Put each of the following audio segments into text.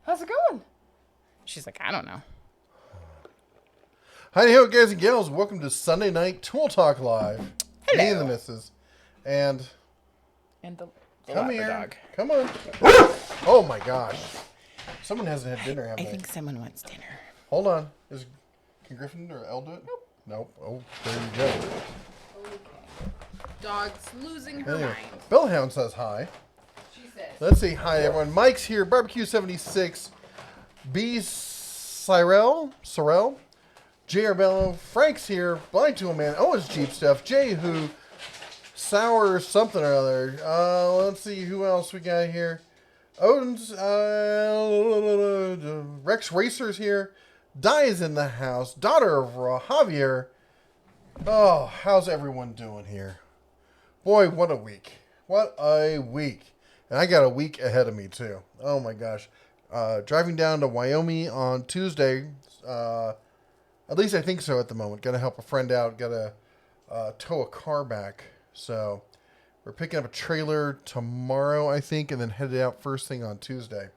How's it going? She's like, I don't know. Hi, ho, guys and gals. Welcome to Sunday Night Tool Talk Live. Hello. Me and the missus. And the come here. dog. Come on. Oh, my gosh. Someone hasn't had dinner, have I they? think someone wants dinner. Hold on. Can Griffin or Elle do it? Nope. Oh, there you go. Okay. Dog's losing her Anyway, mind. Bellhound says hi. She says. Let's say hi, everyone. Mike's here. Barbecue 76. B. Cyrell. J.R. Bello. Frank's here. Blind Tool Man. Owen's Jeep Stuff. Jay Who. Sour something or other. Let's see who else we got here. Odin's. Rex Racer's here. Di is in the house. Daughter of Javier. Oh, how's everyone doing here? Boy, what a week. What a week. And I got a week ahead of me, too. Oh, my gosh. Driving down to Wyoming on Tuesday. At least I think so at the moment. Got to help a friend out. Got to tow a car back. So we're picking up a trailer tomorrow, I think, and then headed out first thing on Tuesday.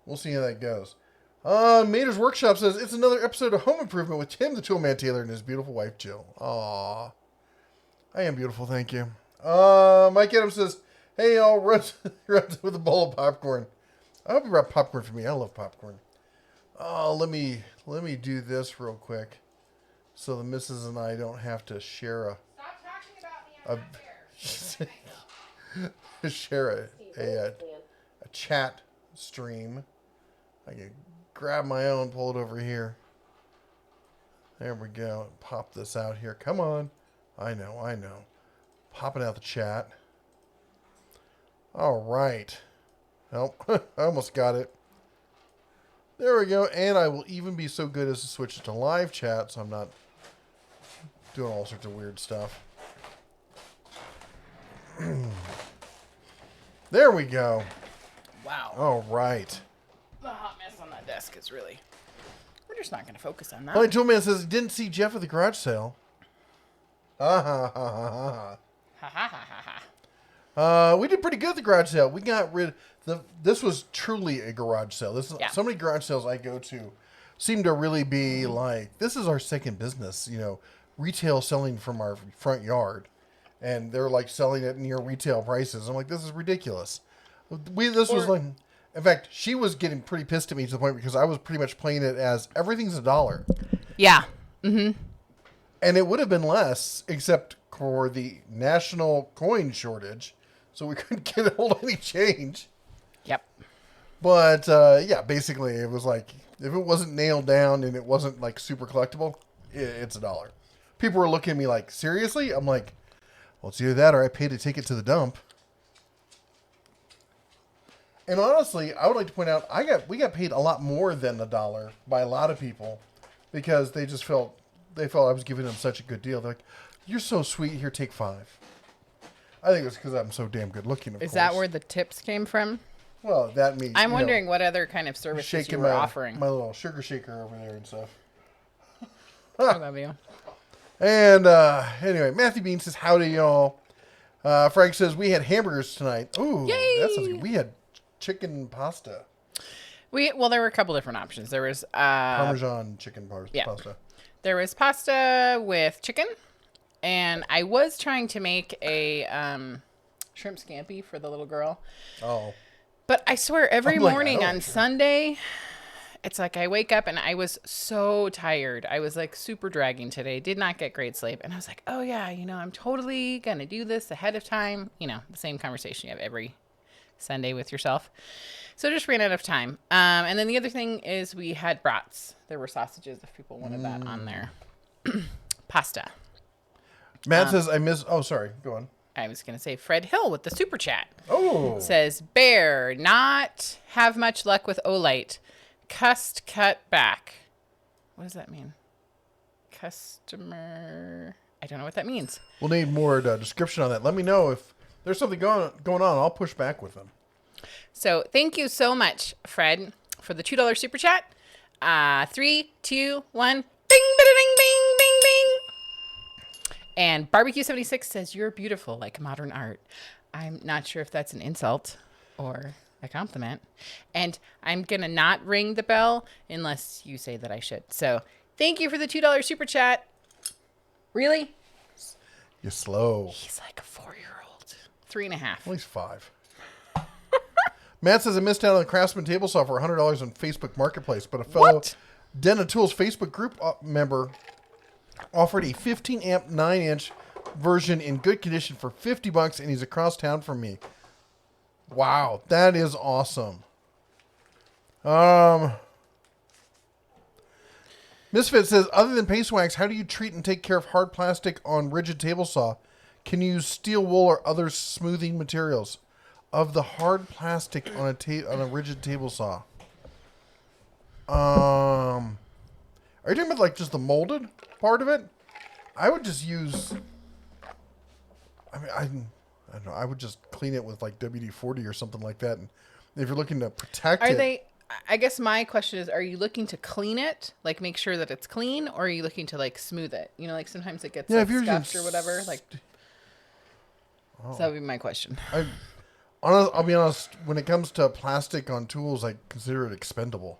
We'll see how that goes. Mater's Workshop says, it's another episode of Home Improvement with Tim the Toolman Taylor and his beautiful wife, Jill. Aww. I am beautiful, thank you. Mike Adams says, hey, y'all, runs with a bowl of popcorn. I hope you brought popcorn for me. I love popcorn. Oh, let me do this real quick so the missus and I don't have to share a... Stop talking about me. I'm not here. share a chat stream. I can grab my own, pull it over here. There we go. Pop this out here. Come on. I know. Popping out the chat. All right. Nope. I almost got it. There we go. And I will even be so good as to switch it to live chat so I'm not doing all sorts of weird stuff. There we go. Wow. All right. The hot mess on that desk is really... We're just not going to focus on that. Blind Toolman says, didn't see Jeff at the garage sale. Ha ha ha ha ha. Ha ha ha ha ha. We did pretty good at the garage sale. We got rid of this was truly a garage sale. So many garage sales I go to seem to really be like, this is our second business, retail selling from our front yard. And they're like selling it near retail prices. I'm like, this is ridiculous. In fact, she was getting pretty pissed at me to the point because I was pretty much playing it as everything's $1. Yeah. Mm-hmm. And it would have been less, except for the national coin shortage. So we couldn't get a hold of any change. Yep. But, basically it was like, if it wasn't nailed down and it wasn't like super collectible, it's $1. People were looking at me like, seriously? I'm like, well, it's either that or I paid to take it to the dump. And honestly, I would like to point out, we got paid a lot more than $1 by a lot of people because they felt I was giving them such a good deal. They're like, you're so sweet. Here, take 5. I think it's because I'm so damn good looking. Is that where the tips came from? Well, that me. I'm wondering what other kind of services you were offering. My little sugar shaker over there and stuff. I love you. And anyway, Matthew Bean says, howdy, y'all. Frank says, we had hamburgers tonight. Ooh, yay! That sounds good. We had chicken pasta. There were a couple different options. There was Parmesan chicken pasta. There was pasta with chicken, and I was trying to make a shrimp scampi for the little girl. Oh. But I swear, every morning on Sunday, it's like I wake up and I was so tired. I was like super dragging today. Did not get great sleep. And I was like, oh yeah, I'm totally going to do this ahead of time. The same conversation you have every Sunday with yourself. So just ran out of time. And then the other thing is we had brats. There were sausages if people wanted that on there. Pasta. Matt says, sorry, go on. I was going to say Fred Hill with the super chat. Oh. Says, Bear, not have much luck with Olight. Cut back. What does that mean? Customer. I don't know what that means. We'll need more description on that. Let me know if there's something going on. I'll push back with them. So thank you so much, Fred, for the $2 super chat. 3, 2, 1. Bing, bing, bing, bing, bing, bing. And Barbecue 76 says, you're beautiful like modern art. I'm not sure if that's an insult or a compliment. And I'm going to not ring the bell unless you say that I should. So thank you for the $2 super chat. Really? You're slow. He's like a 4-year-old. 3.5. At least 5. Matt says I missed out on Craftsman table saw for $100 on Facebook Marketplace, but a fellow Den of Tools Facebook group member offered a 15 amp 9-inch version in good condition for $50, and he's across town from me. Wow, that is awesome. Misfit says, other than paste wax, how do you treat and take care of hard plastic on Ridgid table saw? Can you use steel wool or other smoothing materials? Of the hard plastic on a Ridgid table saw. Are you talking about like just the molded part of it? I would just use. I mean, I don't know. I would just clean it with like WD-40 or something like that. And if you're looking to protect it, I guess my question is: are you looking to clean it, like make sure that it's clean, or are you looking to like smooth it? You know, like sometimes it gets like scuffed or whatever. Like, so that would be my question. I'll be honest. When it comes to plastic on tools, I consider it expendable.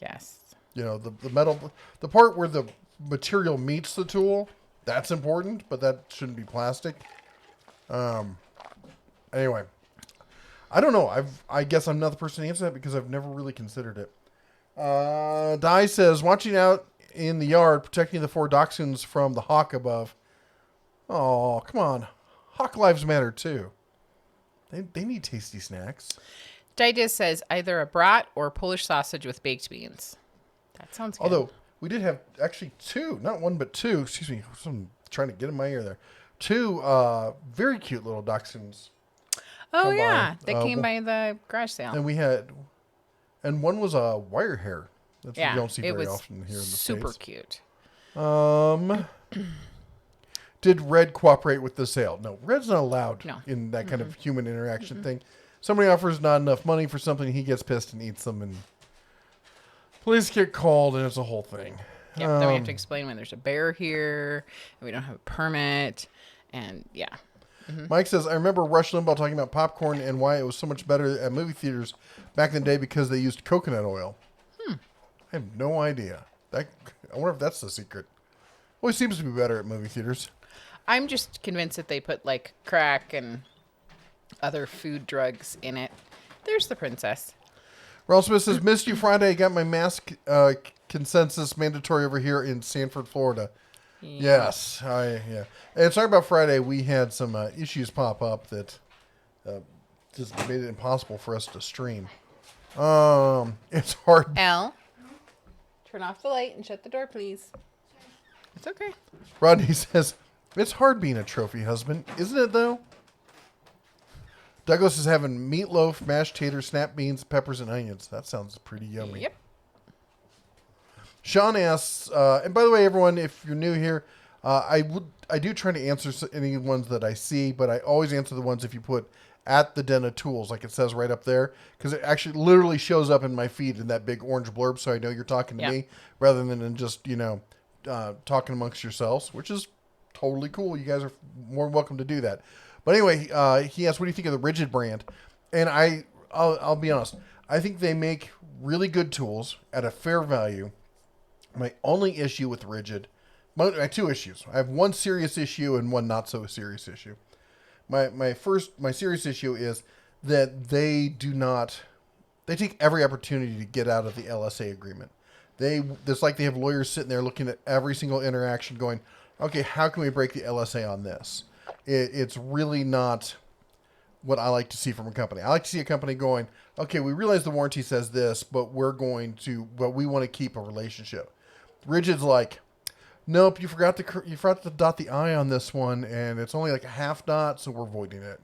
Yes. You know, the metal, the part where the material meets the tool, that's important, but that shouldn't be plastic. Anyway, I don't know. I guess I'm not the person to answer that because I've never really considered it. Di says, watching out in the yard, protecting the 4 dachshunds from the hawk above. Oh, come on. Hawk lives matter too. They need tasty snacks. Didiz says either a brat or Polish sausage with baked beans. That sounds good. Although, we did have actually 2, not 1, but 2. Excuse me. I'm trying to get in my ear there. 2 very cute little dachshunds. Oh, yeah. They came by the garage sale. And one was a wire hair. That's what you don't see very often here in the super States. Cute. Did Red cooperate with the sale? No, Red's not allowed in that kind of human interaction thing. Somebody offers not enough money for something, he gets pissed and eats them, and police get called, and it's a whole thing. Yeah, then we have to explain when there's a bear here, and we don't have a permit, and yeah. Mike says, I remember Rush Limbaugh talking about popcorn and why it was so much better at movie theaters back in the day because they used coconut oil. I have no idea. I wonder if that's the secret. Always seems to be better at movie theaters. I'm just convinced that they put like crack and other food drugs in it. There's the princess. Ron Smith says, missed you Friday. Got my mask consensus mandatory over here in Sanford, Florida. Yeah. Yes. Yeah. And sorry about Friday. We had some issues pop up that just made it impossible for us to stream. It's hard. Elle, turn off the light and shut the door, please. It's okay. Rodney says, it's hard being a trophy husband, isn't it, though? Douglas is having meatloaf, mashed taters, snap beans, peppers, and onions. That sounds pretty yummy. Yep. Sean asks, and by the way, everyone, if you're new here, I do try to answer any ones that I see, but I always answer the ones if you put at the Den of Tools, like it says right up there, because it actually literally shows up in my feed in that big orange blurb, so I know you're talking to me, rather than in just, talking amongst yourselves, which is totally cool. You guys are more than welcome to do that. But anyway, he asked, what do you think of the Ridgid brand? And I'll be honest, I think they make really good tools at a fair value. My only issue with Ridgid, I have 2 issues. I have one serious issue and one not so serious issue. My serious issue is that they take every opportunity to get out of the LSA agreement. It's like they have lawyers sitting there looking at every single interaction going, okay, how can we break the LSA on this? It's really not what I like to see from a company. I like to see a company going, okay, we realize the warranty says this, but we want to keep a relationship. Ridgid's like, nope, you forgot to dot the I on this one, and it's only like a half dot, so we're voiding it.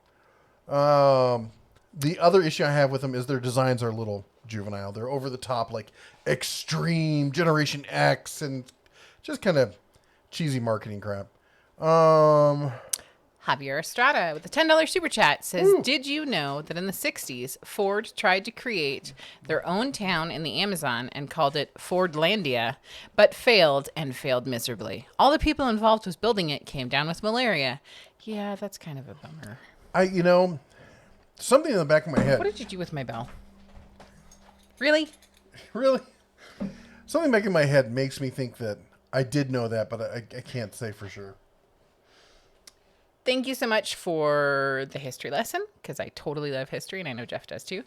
The other issue I have with them is their designs are a little juvenile. They're over the top, like extreme Generation X, and just kind of cheesy marketing crap. Javier Estrada with a $10 super chat says, did you know that in the 60s, Ford tried to create their own town in the Amazon and called it Fordlandia, but failed miserably. All the people involved with building it came down with malaria. Yeah, that's kind of a bummer. Something in the back of my head. What did you do with my bell? Really? Really? Something back in my head makes me think that I did know that, but I can't say for sure. Thank you so much for the history lesson, because I totally love history, and I know Jeff does too.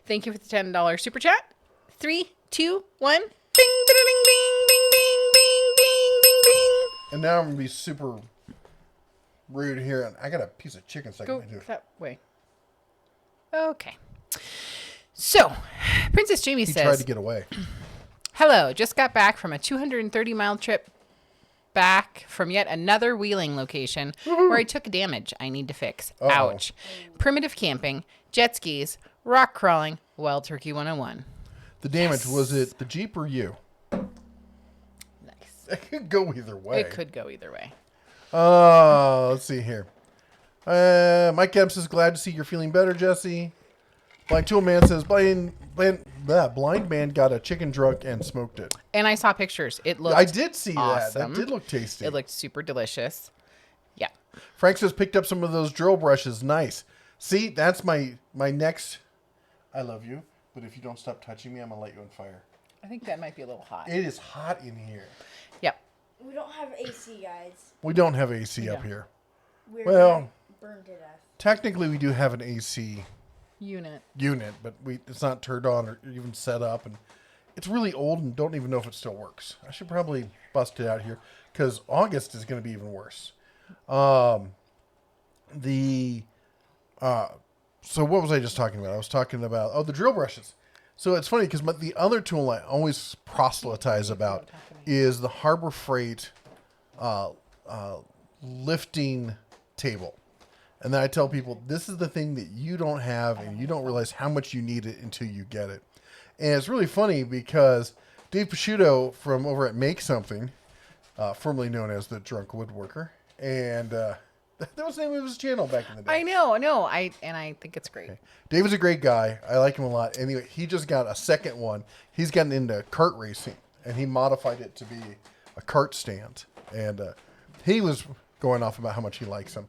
Thank you for the $10 super chat. 3, 2, 1. Bing, bing, bing, bing, bing, bing, bing, bing, bing. And now I'm going to be super rude here, and I got a piece of chicken stuck in Go my tooth. that way. Okay. So, Princess Jamie He says, tried to get away. hello, just got back from a 230-mile trip back from yet another wheeling location where I took damage I need to fix. Uh-oh. Ouch. Primitive camping, jet skis, rock crawling, Wild Turkey 101. The damage, was it the Jeep or you? Nice. It could go either way. It could go either way. Let's see here. Mike Kemp says, glad to see you're feeling better, Jesse. Blind Tool Man says, blind man got a chicken drunk and smoked it. And I saw pictures. It looked I did see awesome. that. That did look tasty. It looked super delicious. Yeah. Frank says, picked up some of those drill brushes. Nice. See, that's my next. I love you, but if you don't stop touching me, I'm going to light you on fire. I think that might be a little hot. It is hot in here. Yep. We don't have AC, guys. We don't have AC up don't. here. We're Well, burned to death. technically we do have an AC Unit. unit, but it's not turned on or even set up, and it's really old and don't even know if it still works. I should probably bust it out here because August is going to be even worse. So what was I just talking about? I was talking about the drill brushes. So it's funny because the other tool I always proselytize about is the Harbor Freight lifting table. And then I tell people, this is the thing that you don't have and you don't realize how much you need it until you get it. And it's really funny because Dave Picciuto from over at Make Something, formerly known as the Drunk Woodworker, and that was the name of his channel back in the day. I know. I think it's great. Okay. Dave is a great guy. I like him a lot. Anyway, he just got a second one. He's gotten into kart racing, and he modified it to be a kart stand. And he was going off about how much he likes them.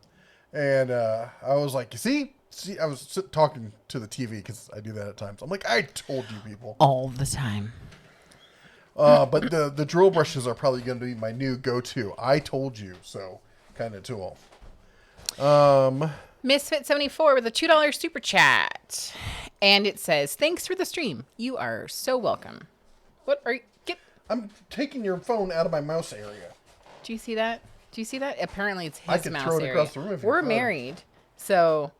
And I was like, see, I was talking to the TV because I do that at times. I'm like, I told you people. All the time. But the drill brushes are probably going to be my new go-to. I told you so kind of tool. Misfit74 with a $2 super chat. And it says, thanks for the stream. You are so welcome. What are you? I'm taking your phone out of my mouse area. Do you see that? Apparently it's I his could mouse throw it area. across the room if you We're want. married, so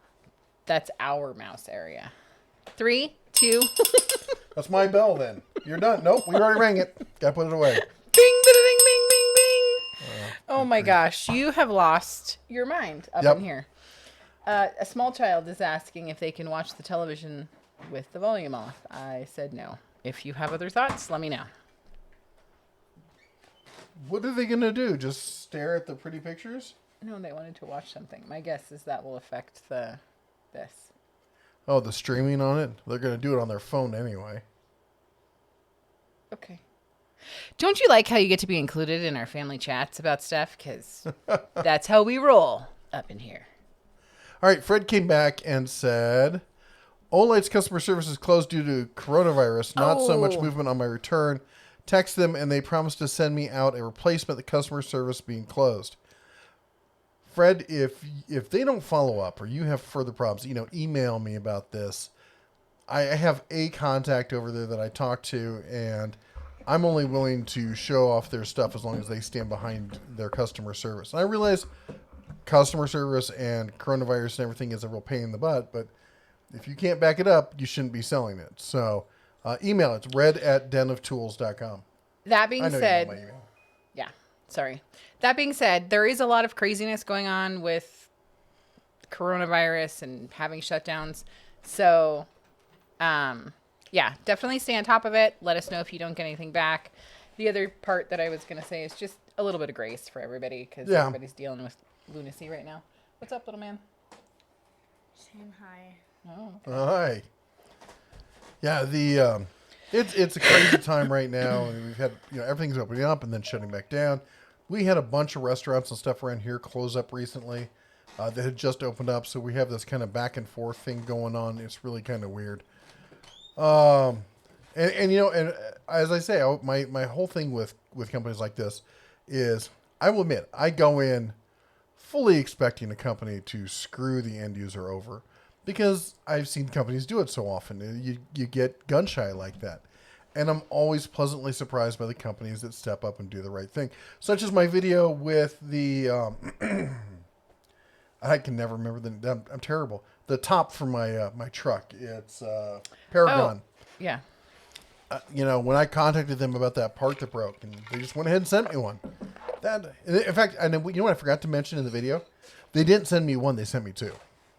that's our mouse area. 3, 2. That's my bell then. You're done. Nope, we already rang it. Gotta put it away. Bing, bing, bing, bing, bing. Oh my gosh, you have lost your mind up Yep. in here. A small child is asking if they can watch the television with the volume off. I said no. If you have other thoughts, let me know. What are they gonna do? Just stare at the pretty pictures? No, they wanted to watch something. My guess is that will affect this. Oh, the streaming on it? They're gonna do it on their phone anyway. Okay. Don't you like how you get to be included in our family chats about stuff? Because that's how we roll up in here. All right, Fred came back and said, Olight's customer service is closed due to coronavirus. Not so much movement on my return. Text them, and they promised to send me out a replacement. The customer service being closed. Fred, if they don't follow up or you have further problems, email me about this. I have a contact over there that I talk to, and I'm only willing to show off their stuff as long as they stand behind their customer service. And I realize customer service and coronavirus and everything is a real pain in the butt, but if you can't back it up, you shouldn't be selling it. So email it. It's red@denoftools.com. That being I know said, you know my email. yeah, sorry. That being said, there is a lot of craziness going on with coronavirus and having shutdowns. So, yeah, definitely stay on top of it. Let us know if you don't get anything back. The other part that I was going to say is just a little bit of grace for everybody because everybody's dealing with lunacy right now. What's up, little man? Saying hi. Oh. Hi. Yeah, it's a crazy time right now, and we've had everything's opening up and then shutting back down. We had a bunch of restaurants and stuff around here close up recently. that had just opened up. So we have this kind of back and forth thing going on. It's really kind of weird. And you know, and as I say, my whole thing with companies like this is, I will admit, I go in fully expecting a company to screw the end user over, because I've seen companies do it so often. You get gun shy like that. And I'm always pleasantly surprised by the companies that step up and do the right thing. Such as my video with the, I can never remember I'm terrible. The top for my my truck. It's Paragon. Oh, yeah. You know, when I contacted them about that part that broke, and they just went ahead and sent me one. That, in fact, and you know what I forgot to mention in the video? They didn't send me one; they sent me two.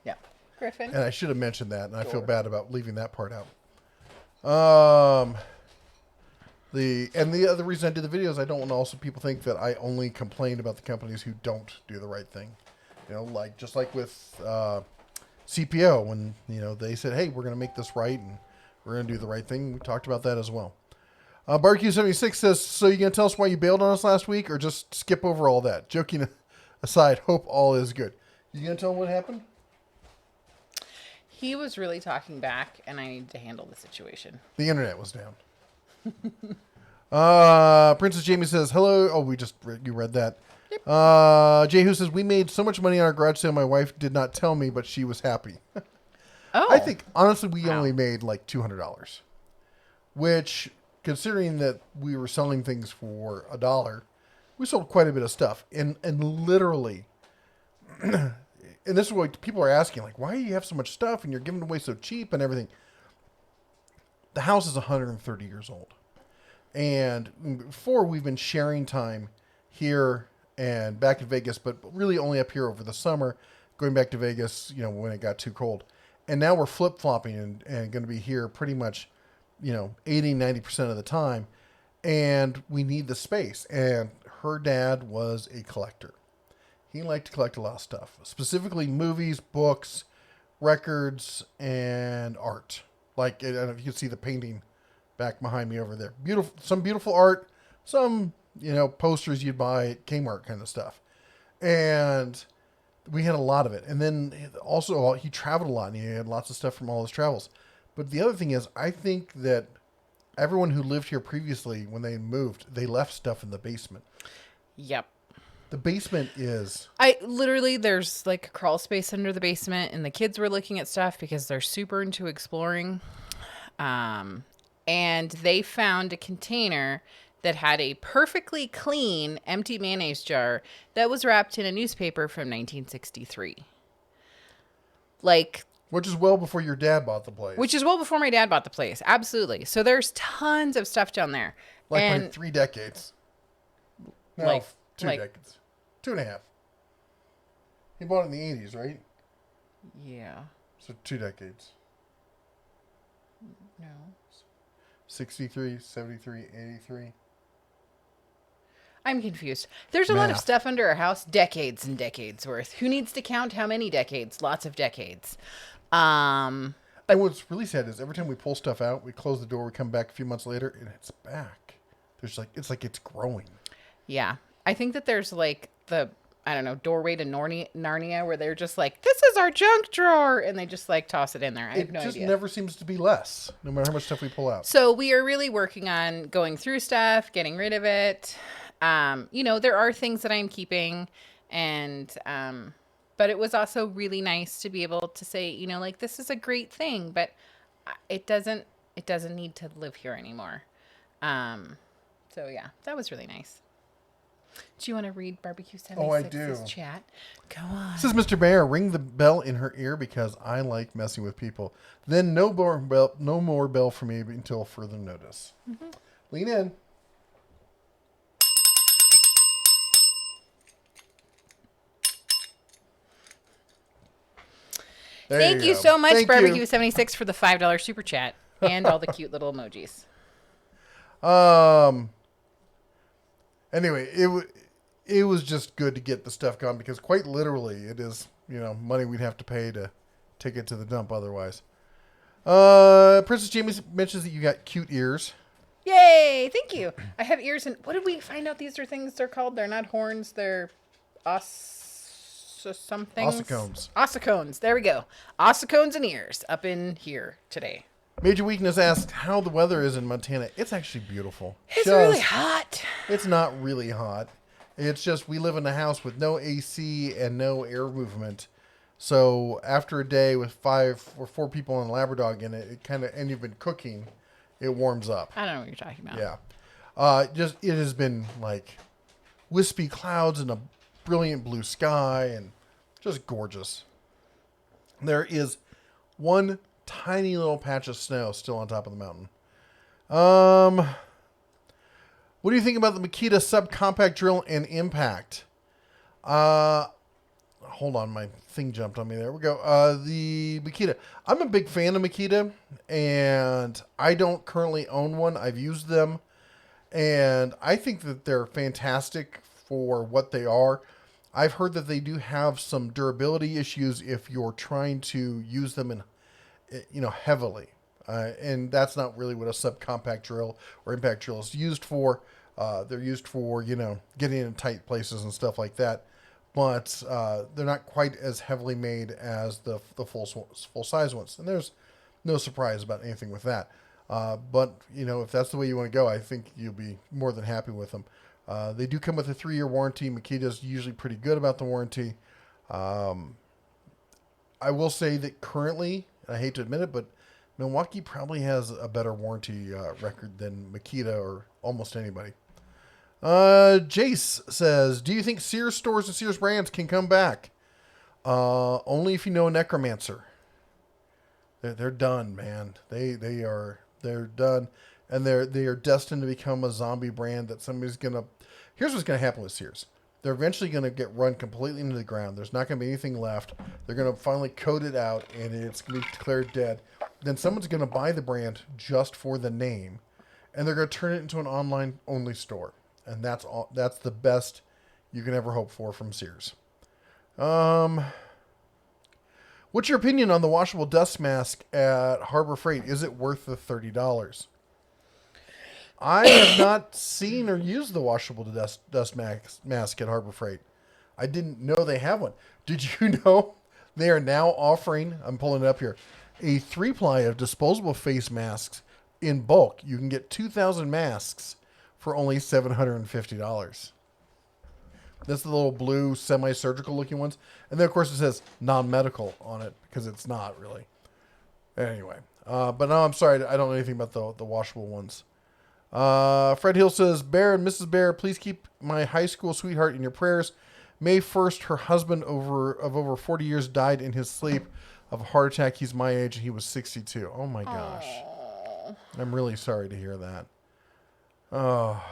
Yeah. Griffin. And I should have mentioned that, and I feel bad about leaving that part out. The other reason I did the video is I don't want to also people think that I only complain about the companies who don't do the right thing. You know, like just like with CPO, when you know they said, "Hey, we're going to make this right and we're going to do the right thing." We talked about that as well. Barbecue 76 says, "So you going to tell us why you bailed on us last week, or just skip over all that?" Joking aside, hope all is good. You going to tell them what happened? He was really talking back, and I needed to handle the situation. The internet was down. Princess Jamie says, "Hello." Oh, you read that. Yep. Jehu says, "We made so much money on our garage sale. My wife did not tell me, but she was happy." Oh, I think honestly we only made like $200, which, considering that we were selling things for $1, we sold quite a bit of stuff. And literally, and this is what people are asking, like, why do you have so much stuff and you're giving it away so cheap and everything? The house is 130 years old. And before, we've been sharing time here and back in Vegas, but really only up here over the summer, going back to Vegas, you know, when it got too cold. And now we're flip-flopping and going to be here pretty much, you know, 80, 90% of the time. And we need the space. And her dad was a collector. He liked to collect a lot of stuff, specifically movies, books, records, and art. Like, I don't know if you can see the painting back behind me over there. Some beautiful art, some, you know, posters you'd buy at Kmart kind of stuff. And we had a lot of it. And then also he traveled a lot, and he had lots of stuff from all his travels. But the other thing is, I think that everyone who lived here previously, when they moved, they left stuff in the basement. Yep. The basement is... there's like a crawl space under the basement, and the kids were looking at stuff because they're super into exploring. And they found a container that had a perfectly clean empty mayonnaise jar that was wrapped in a newspaper from 1963. Like... Which is well before your dad bought the place. Which is well before my dad bought the place. Absolutely. So there's tons of stuff down there. Like 3 decades. No, like 2 decades. 2.5. He bought it in the 80s, right? Yeah. So 2 decades. No. 63, 73, 83. I'm confused. There's a lot of stuff under our house, decades and decades worth. Who needs to count how many decades? Lots of decades. But what's really sad is every time we pull stuff out, we close the door, we come back a few months later, and it's back. It's like it's growing. Yeah. I think that there's like the, I don't know, doorway to Narnia, where they're just like, this is our junk drawer, and they just like toss it in there. I have no idea. It just never seems to be less, no matter how much stuff we pull out. So we are really working on going through stuff, getting rid of it. You know, there are things that I'm keeping, and but it was also really nice to be able to say, you know, like, this is a great thing, but it doesn't need to live here anymore. So yeah, that was really nice. Do you want to read Barbecue 76's Oh, I do. Chat? Go on. Says Mr. Bear, ring the bell in her ear because I like messing with people. Then no more bell for me until further notice. Mm-hmm. Lean in. Thank you so much, Barbecue 76, for the $5 super chat and all the cute little emojis. Anyway, it was just good to get the stuff gone because quite literally it is, you know, money we'd have to pay to take it to the dump otherwise. Princess Jamie mentions that you got cute ears. Yay! Thank you. I have ears, and what did we find out these are things they're called? They're not horns, they're something. Ossicones. Ossicones. There we go. Ossicones and ears up in here today. Major Weakness asked how the weather is in Montana. It's actually beautiful. It's really hot. It's not really hot. It's just we live in a house with no AC and no air movement. So after a day with 5 or 4 people and a Labrador in it, and you've been cooking, it warms up. I don't know what you're talking about. Yeah. It has been like wispy clouds and a brilliant blue sky and just gorgeous. There is one tiny little patch of snow still on top of the mountain. What do you think about the Makita subcompact drill and impact? Hold on, my thing jumped on me. There we go. The Makita. I'm a big fan of Makita, and I don't currently own one. I've used them, and I think that they're fantastic for what they are. I've heard that they do have some durability issues if you're trying to use them heavily. And that's not really what a subcompact drill or impact drill is used for. They're used for, getting in tight places and stuff like that. But they're not quite as heavily made as the full size ones. And there's no surprise about anything with that. But, if that's the way you want to go, I think you'll be more than happy with them. They do come with a 3-year warranty. Makita's usually pretty good about the warranty. I will say that currently, I hate to admit it, but Milwaukee probably has a better warranty record than Makita or almost anybody. Jace says, do you think Sears stores and Sears brands can come back? Only if you know a necromancer. They're done, man. They're done, and they are destined to become a zombie brand that somebody's gonna. Here's what's gonna happen with Sears. They're eventually going to get run completely into the ground. There's not going to be anything left. They're going to finally code it out, and it's going to be declared dead. Then someone's going to buy the brand just for the name, and they're going to turn it into an online-only store. And that's all. That's the best you can ever hope for from Sears. What's your opinion on the washable dust mask at Harbor Freight? Is it worth the $30? I have not seen or used the washable dust mask at Harbor Freight. I didn't know they have one. Did you know they are now offering, I'm pulling it up here, a 3-ply of disposable face masks in bulk. You can get 2,000 masks for only $750. That's the little blue semi-surgical looking ones. And then, of course, it says non-medical on it because it's not really. Anyway. But no, I'm sorry. I don't know anything about the washable ones. Fred Hill says, Bear and Mrs. Bear, please keep my high school sweetheart in your prayers. May 1st, her husband of over 40 years died in his sleep of a heart attack. He's my age and he was 62. Oh my gosh. Aww. I'm really sorry to hear that. Oh.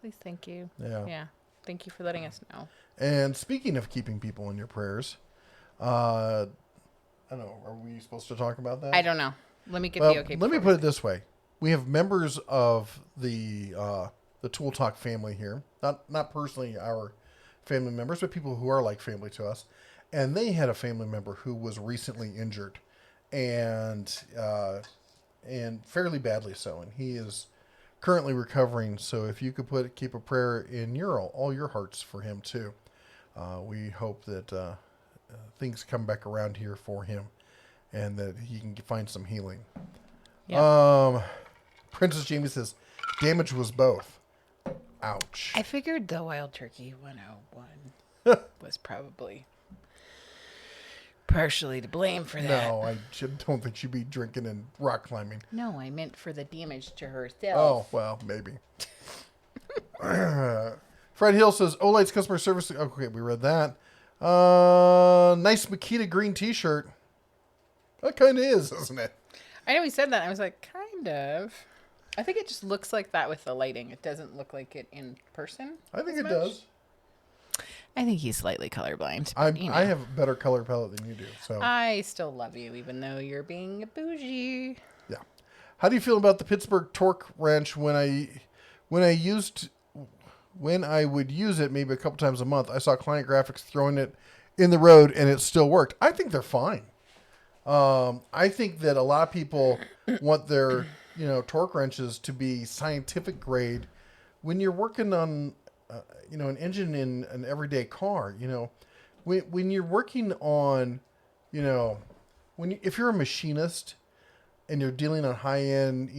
Please, thank you. Yeah. Thank you for letting us know. And speaking of keeping people in your prayers, I don't know, are we supposed to talk about that? I don't know. Let me get the okay. Let me put it this way. We have members of the Tool Talk family here. Not personally our family members, but people who are like family to us. And they had a family member who was recently injured and fairly badly so. And he is currently recovering. So if you could keep a prayer in all your hearts for him too. We hope that things come back around here for him and that he can find some healing. Yeah. Princess Jamie says, damage was both. Ouch. I figured the Wild Turkey 101 was probably partially to blame for that. No, I don't think she'd be drinking and rock climbing. No, I meant for the damage to herself. Oh, well, maybe. Fred Hill says, Olight's customer service. Okay, we read that. Nice Makita green t-shirt. That kind of is, isn't it? I know he said that. I was like, kind of. I think it just looks like that with the lighting. It doesn't look like it in person. I think it does. I think he's slightly colorblind. I have a better color palette than you do. So I still love you, even though you're being a bougie. Yeah. How do you feel about the Pittsburgh torque wrench when I would use it maybe a couple times a month? I saw Client Graphics throwing it in the road and it still worked. I think they're fine. I think that a lot of people want their torque wrenches to be scientific grade. When you're working on an engine in an everyday car. When you're working on, if you're a machinist and you're dealing on high end,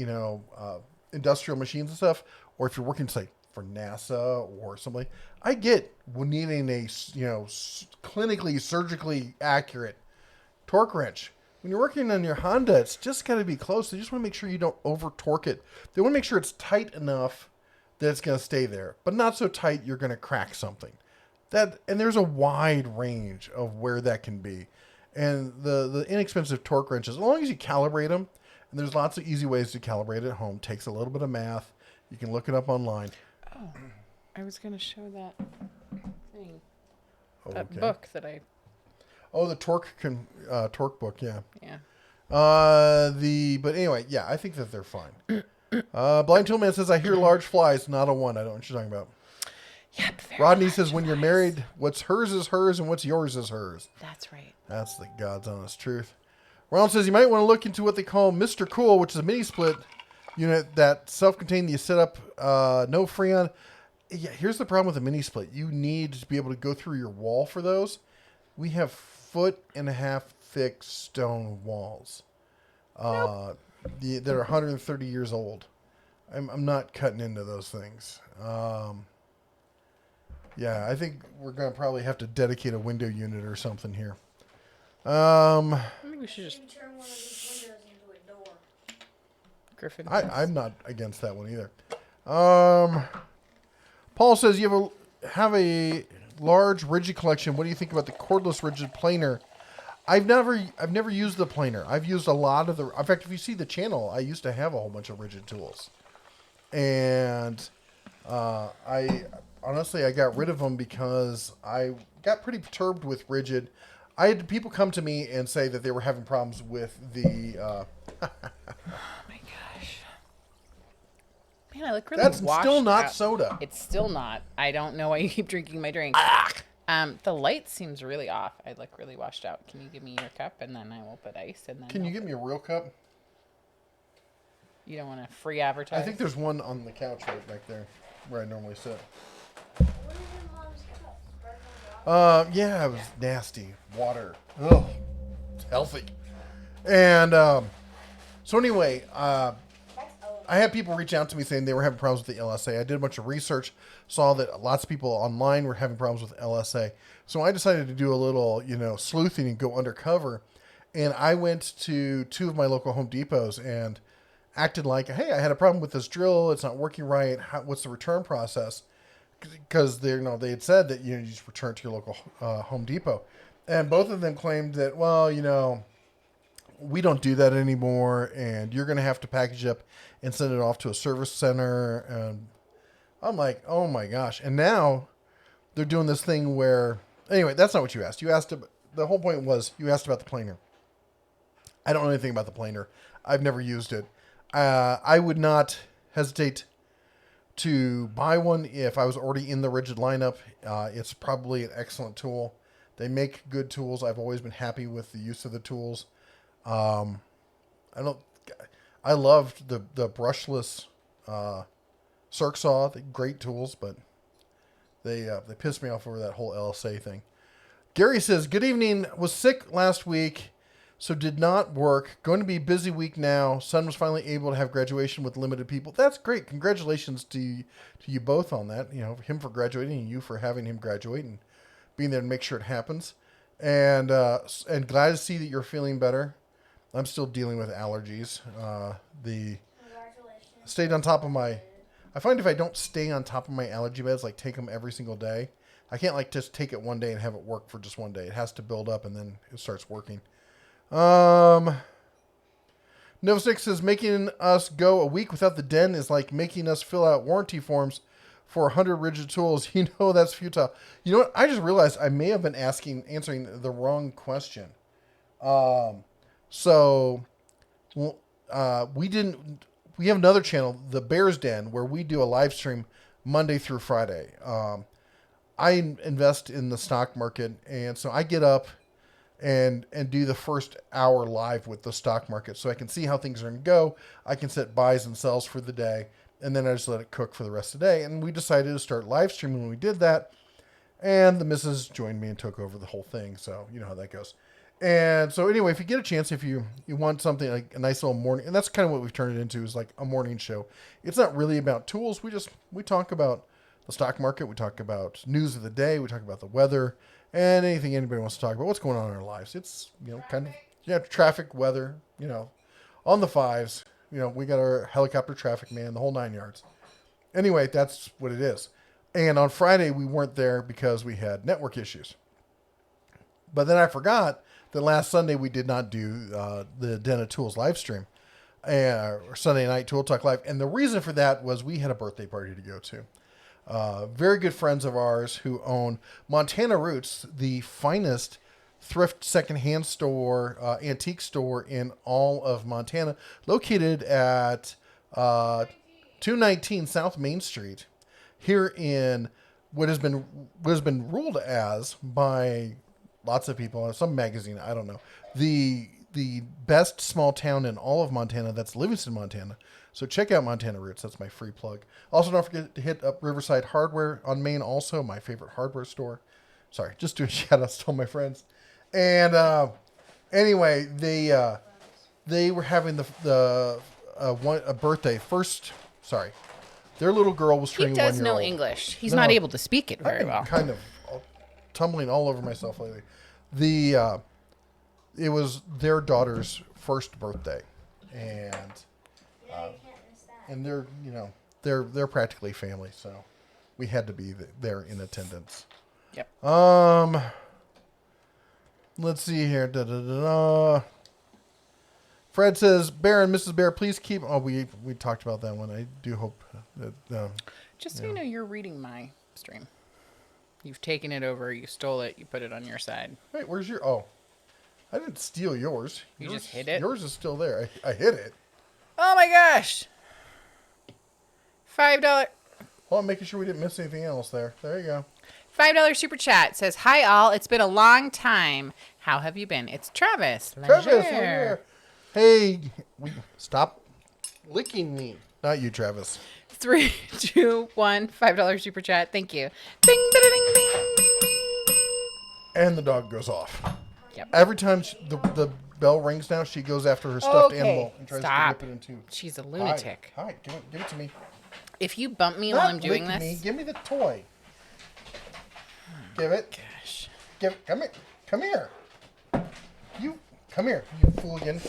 industrial machines and stuff, or if you're working say for NASA or something, I get needing a clinically surgically accurate torque wrench. When you're working on your Honda, it's just got to be close. They just want to make sure you don't over torque it. They want to make sure it's tight enough that it's going to stay there, but not so tight you're going to crack something. And there's a wide range of where that can be. And the inexpensive torque wrenches, as long as you calibrate them, and there's lots of easy ways to calibrate at home. Takes a little bit of math. You can look it up online. Oh, I was going to show that thing. Oh, That okay. book that I... Oh, the torque book, yeah. Yeah. But anyway, yeah, I think that they're fine. Blind Toolman says, I hear large flies, not a one. I don't know what you're talking about. Yep. Rodney says, when you're married, what's hers is hers and what's yours is hers. That's right. That's the God's honest truth. Ronald says, you might want to look into what they call Mr. Cool, which is a mini split unit that self-contained. You set up no Freon. Yeah, here's the problem with a mini split. You need to be able to go through your wall for those. We have 1.5 foot thick stone walls that are 130 years old. I'm not cutting into those things. Yeah, I think we're going to probably have to dedicate a window unit or something here. I think we should just... Maybe turn one of these windows into a door. Griffin. I'm not against that one either. Paul says you have a large Ridgid collection. What do you think about the cordless Ridgid planer? I've never used the planer. I've used a lot of the. In fact, if you see the channel, I used to have a whole bunch of Ridgid tools, and I got rid of them because I got pretty perturbed with Ridgid. I had people come to me and say that they were having problems with the. Oh my gosh. Man, I look really That's washed still not out. soda. It's still not. I don't know why you keep drinking my drink. The light seems really off. I look really washed out. Can you give me your cup and then I will put ice and then... Can you give me a real cup? You don't want to free advertise? I think there's one on the couch right back there where I normally sit. What is in Mom's cup? Sparkling water? Yeah, it was nasty. Water. Ugh. It's healthy. And so anyway, That's old. I had people reach out to me saying they were having problems with the LSA. I did a bunch of research, saw that lots of people online were having problems with LSA. So I decided to do a little, sleuthing and go undercover. And I went to two of my local Home Depots and acted like, hey, I had a problem with this drill. It's not working right. What's the return process? Because they had said that you just return to your local Home Depot. And both of them claimed that, well, we don't do that anymore, and you're going to have to package up and send it off to a service center. And I'm like, oh my gosh. And now they're doing this thing where, anyway, that's not what you asked. The whole point was you asked about the planer. I don't know anything about the planer. I've never used it. I would not hesitate to buy one if I was already in the Ridgid lineup. It's probably an excellent tool. They make good tools. I've always been happy with the use of the tools. I loved the brushless circ saw. They're great tools, but they pissed me off over that whole LSA thing. Gary says, good evening. Was sick last week, so did not work. Going to be a busy week now. Son was finally able to have graduation with limited people. That's great. Congratulations to you both on that. Him for graduating and you for having him graduate and being there to make sure it happens. And glad to see that you're feeling better. I'm still dealing with allergies. Congratulations. Stayed on top of my... I find if I don't stay on top of my allergy meds, like take them every single day, I can't just take it one day and have it work for just one day. It has to build up and then it starts working. Novosix says, making us go a week without the den is like making us fill out warranty forms for 100 Ridgid tools. That's futile. You know what? I just realized I may have been answering the wrong question. We have another channel, the Bears Den, where we do a live stream Monday through Friday. I invest in the stock market, and so I get up and do the first hour live with the stock market so I can see how things are going to go. I can set buys and sells for the day, And then I just let it cook for the rest of the day. And we decided to start live streaming when we did that. And the missus joined me and took over the whole thing. So you know how that goes. And so anyway, if you get a chance, if you want something like a nice little morning, and that's kind of what we've turned it into, is like a morning show. It's not really about tools. We talk about the stock market. We talk about news of the day. We talk about the weather and anything anybody wants to talk about. What's going on in our lives. It's, kind of, traffic, weather, on the fives. We got our helicopter traffic man, the whole 9 yards. Anyway, that's what it is. And on Friday, we weren't there because we had network issues. But then I forgot that last Sunday we did not do the Den of Tools live stream, or Sunday night Tool Talk Live. And the reason for that was we had a birthday party to go to. Very good friends of ours who own Montana Roots, the finest thrift secondhand store, antique store in all of Montana, located at 219 South Main Street, here in what has been ruled as by lots of people, some magazine, I don't know, the best small town in all of Montana. That's Livingston, Montana. So check out Montana Roots. That's my free plug. Also, don't forget to hit up Riverside Hardware on Main, also my favorite hardware store. Sorry, just doing shout outs to all my friends. And anyway, they were having a birthday. Their little girl was turning 1 year old. He does know English. He's not able to speak it very well. Kind of tumbling all over myself lately. It was their daughter's first birthday, and You can't miss that. they're practically family, so we had to be there in attendance. Yep. Let's see here. Fred says, Bear and Mrs. Bear, please keep. Oh, we talked about that one. I do hope that. Just so you know, you're reading my stream. You've taken it over. You stole it. You put it on your side. Wait, where's your? Oh, I didn't steal yours. You just hid it? Yours is still there. I hid it. Oh my gosh! $5. Hold on, making sure we didn't miss anything else there. There you go. $5 super chat says, "Hi all. It's been a long time. How have you been? It's Travis. Travis, Leger." here. Hey, stop licking me. Not you, Travis. 3, 2, 1. $5 super chat. Thank you. Bing, bing, bing, bing, bing, bing. And the dog goes off. Yep. Every time the bell rings now, she goes after her stuffed Okay, animal and tries stop. to rip it in two. She's a lunatic. Hi, give it to me. If you bump me Not while I'm doing licking this, me. Give me the toy. Give it. gosh. Give it. Come here. Come here. Come here, you fooligan.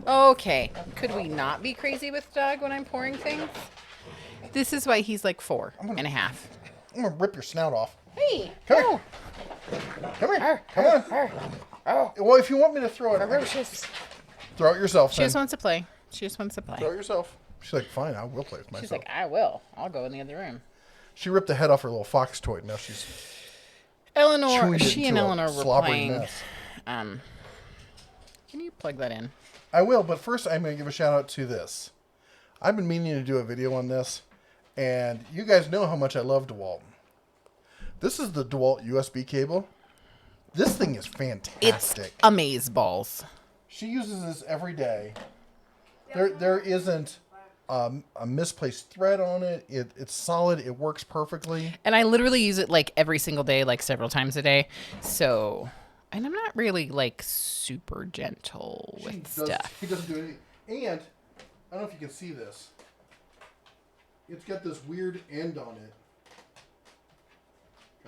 Okay. Could we not be crazy with dog when I'm pouring things? This is why he's like 4.5. I'm gonna rip your snout off. Hey. Come oh. here. Come here. Come on. Oh. Well, if you want me to throw it, Ferocious. throw it yourself. She just wants to play. She just wants to play. Throw it yourself. She's like, fine, I will play with myself. She's like, I will. I'll go in the other room. She ripped the head off her little fox toy. Now she's Eleanor, chewing it she and into a Eleanor were slobbery playing. mess. Can you plug that in? I will, but first I'm going to give a shout out to this. I've been meaning to do a video on this, and you guys know how much I love Dewalt. This is the Dewalt USB cable. This thing is fantastic. It's amazeballs. She uses this every day. There isn't a misplaced thread on it. It's solid. It works perfectly. And I literally use it like every single day, like several times a day. So, and I'm not really like super gentle with stuff. He doesn't do anything. And I don't know if you can see this. It's got this weird end on it.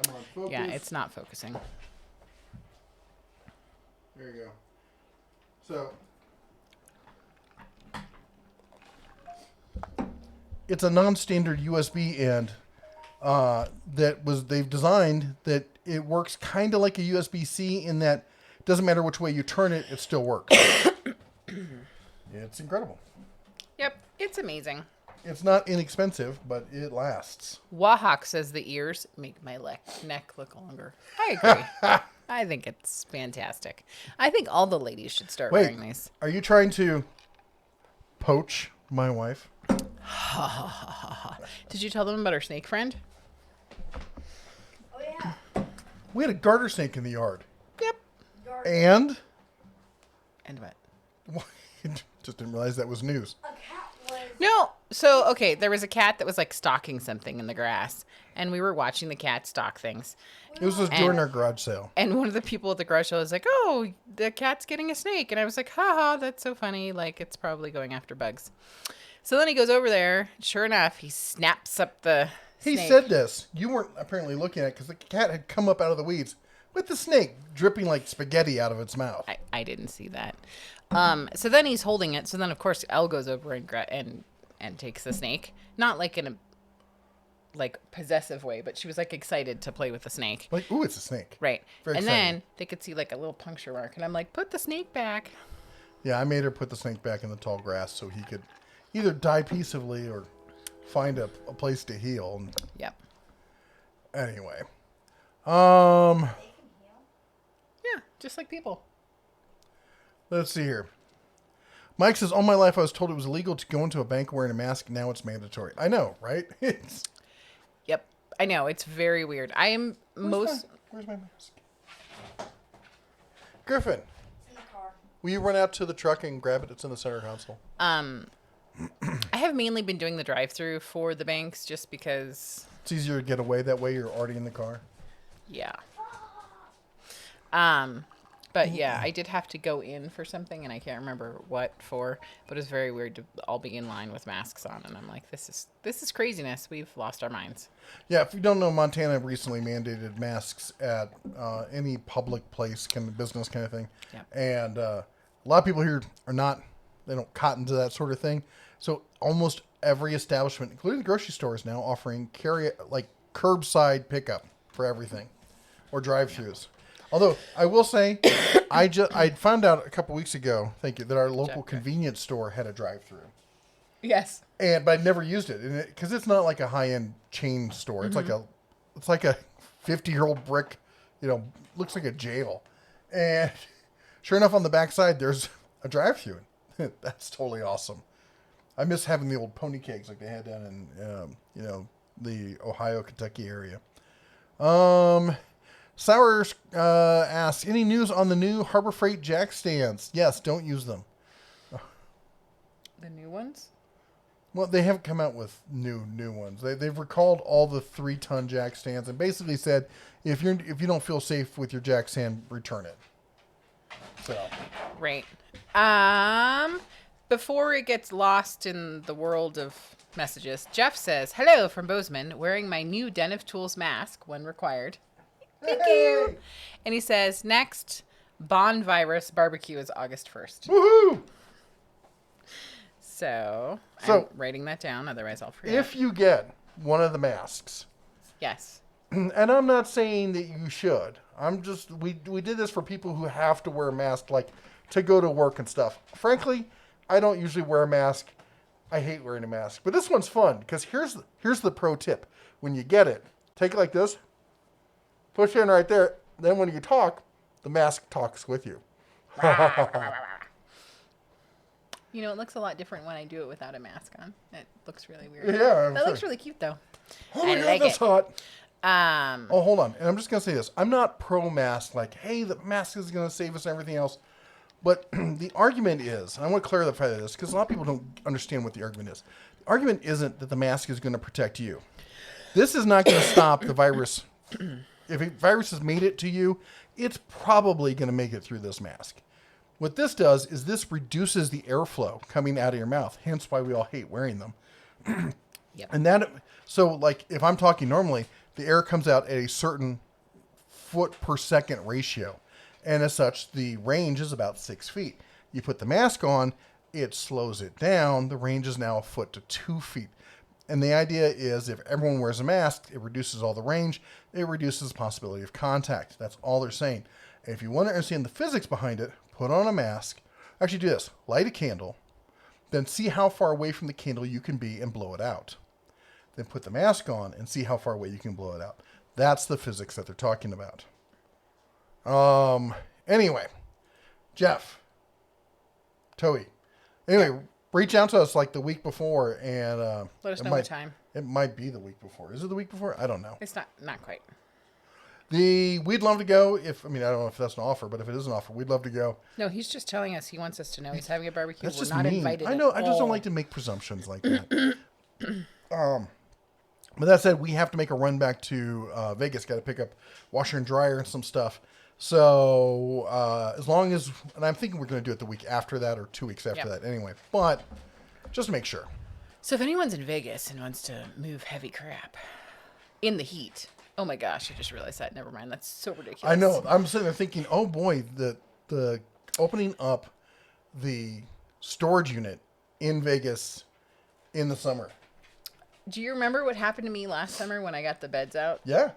Come on, focus. Yeah, it's not focusing. There you go. So it's a non-standard USB end they've designed that it works kind of like a USB-C in that it doesn't matter which way you turn it, it still works. It's incredible. Yep, it's amazing. It's not inexpensive, but it lasts. Wahawk says the ears make my neck look longer. I agree. I think it's fantastic. I think all the ladies should start wearing these. Are you trying to poach my wife? Did you tell them about our snake friend? Oh yeah. We had a garter snake in the yard. Yep. And? And what? Just didn't realize that was news. A cat was. No, So, okay, there was a cat that was like stalking something in the grass, and we were watching the cat stalk things. It was just during our garage sale. And one of the people at the garage sale was like, "Oh, the cat's getting a snake," and I was like, "Haha, that's so funny! Like it's probably going after bugs." So then he goes over there. Sure enough, he snaps up the. He snake. said this. You weren't apparently looking at it because the cat had come up out of the weeds with the snake dripping like spaghetti out of its mouth. I didn't see that. So then he's holding it. So then of course Elle goes over and takes the snake, not like in a like possessive way, but she was like excited to play with the snake. Like, ooh, it's a snake. Right. Very and exciting. then they could see like a little puncture mark, and I'm like, put the snake back. Yeah, I made her put the snake back in the tall grass so he could either die peaceably or find a place to heal. And Yep. anyway, Yeah, just like people. let's see here. Mike says, all my life I was told it was illegal to go into a bank wearing a mask. Now it's mandatory. I know, right? It's Yep. I know. It's very weird. I am Where's my mask? Griffin, In the car. will you run out to the truck and grab it? It's in the center console. I have mainly been doing the drive-through for the banks just because, It's easier to get away that way. You're already in the car. yeah. But yeah, I did have to go in for something, and I can't remember what for. But it was very weird to all be in line with masks on, and I'm like, this is craziness. We've lost our minds. Yeah, if you don't know, Montana recently mandated masks at any public place, kind of business kind of thing. Yeah. And a lot of people here are not, they don't cotton to that sort of thing. So almost every establishment, including the grocery stores now, offering curbside pickup for everything or drive-throughs. Although I will say, I found out a couple weeks ago, thank you, that our local convenience store had a drive-through. Yes. But I never used it because it's not like a high-end chain store. It's like a 50-year-old brick, looks like a jail. And sure enough, on the backside there's a drive-through. That's totally awesome. I miss having the old pony kegs like they had down in the Ohio, Kentucky area. Sour asks, any news on the new Harbor Freight jack stands? Yes, don't use them. The new ones? Well, they haven't come out with new ones. They've recalled all the 3-ton jack stands and basically said if you don't feel safe with your jack stand, return it. So Right. Before it gets lost in the world of messages, Jeff says, "Hello from Bozeman, wearing my new Den of Tools mask when required." Thank you. And he says, next Bond virus barbecue is August 1st. woohoo! So So- I'm writing that down, otherwise I'll forget. If you get one of the masks, Yes. and I'm not saying that you should. I'm just we did this for people who have to wear a mask, like to go to work and stuff. Frankly, I don't usually wear a mask. I hate wearing a mask, but this one's fun because here's the pro tip: when you get it, take it like this, push it in right there. Then when you talk, the mask talks with you. You know, it looks a lot different when I do it without a mask on. It looks really weird. Yeah, That looks really cute, though. Oh my I god, like that's it. hot. Oh, hold on. And I'm just going to say this. I'm not pro-mask, like, hey, the mask is going to save us and everything else. But the argument is, and I want to clarify this, because a lot of people don't understand what the argument is. The argument isn't that the mask is going to protect you. This is not going to stop the virus. If a virus has made it to you, it's probably going to make it through this mask. What this does is this reduces the airflow coming out of your mouth, hence why we all hate wearing them. Yep. And so like if I'm talking normally, the air comes out at a certain foot per second ratio. And as such, the range is about 6 feet. You put the mask on, it slows it down. The range is now 1 foot to 2 feet. And the idea is if everyone wears a mask, it reduces all the range. It reduces the possibility of contact. That's all they're saying. And if you want to understand the physics behind it, put on a mask. Actually do this. Light a candle. Then see how far away from the candle you can be and blow it out. Then put the mask on and see how far away you can blow it out. That's the physics that they're talking about. Anyway, Jeff, Toey. Anyway, reach out to us like the week before and Let us know what time. It might be the week before. Is it the week before? I don't know. It's not quite. We'd love to go I don't know if that's an offer, but if it is an offer, we'd love to go. No, he's just telling us he wants us to know he's having a barbecue. That's We're just not mean. invited. I know. I just don't like to make presumptions like that. But that said, we have to make a run back to Vegas. Got to pick up washer and dryer and some stuff. So as long as, and I'm thinking we're going to do it the week after that or 2 weeks after that anyway. But just to make sure. So if anyone's in Vegas and wants to move heavy crap in the heat, oh my gosh, I just realized that. Never mind. That's so ridiculous. I know. I'm sitting there thinking, oh boy, the opening up the storage unit in Vegas in the summer. Do you remember what happened to me last summer when I got the beds out? Yeah.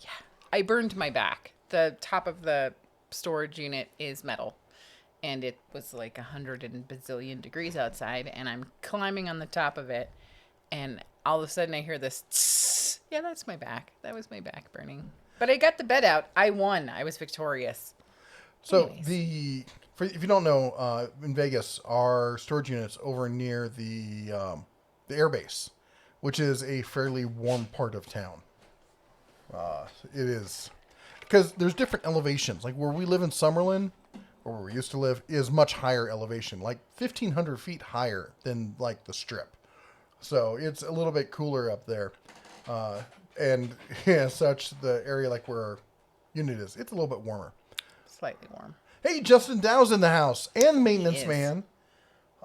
Yeah. I burned my back. The top of the storage unit is metal. And it was like 100 and bazillion degrees outside. And I'm climbing on the top of it. And all of a sudden I hear this tss. Yeah, that's my back. That was my back burning. But I got the bed out. I won. I was victorious. So Anyways. if you don't know, in Vegas, our storage unit's over near the air base, which is a fairly warm part of town. It is because there's different elevations. Like where we live in Summerlin, or where we used to live, is much higher elevation, like 1,500 feet higher than like the Strip. So it's a little bit cooler up there. And as such, the area like where our unit is, it's a little bit warmer. Slightly warm. Hey, Justin Dow's in the house and the He maintenance is. man.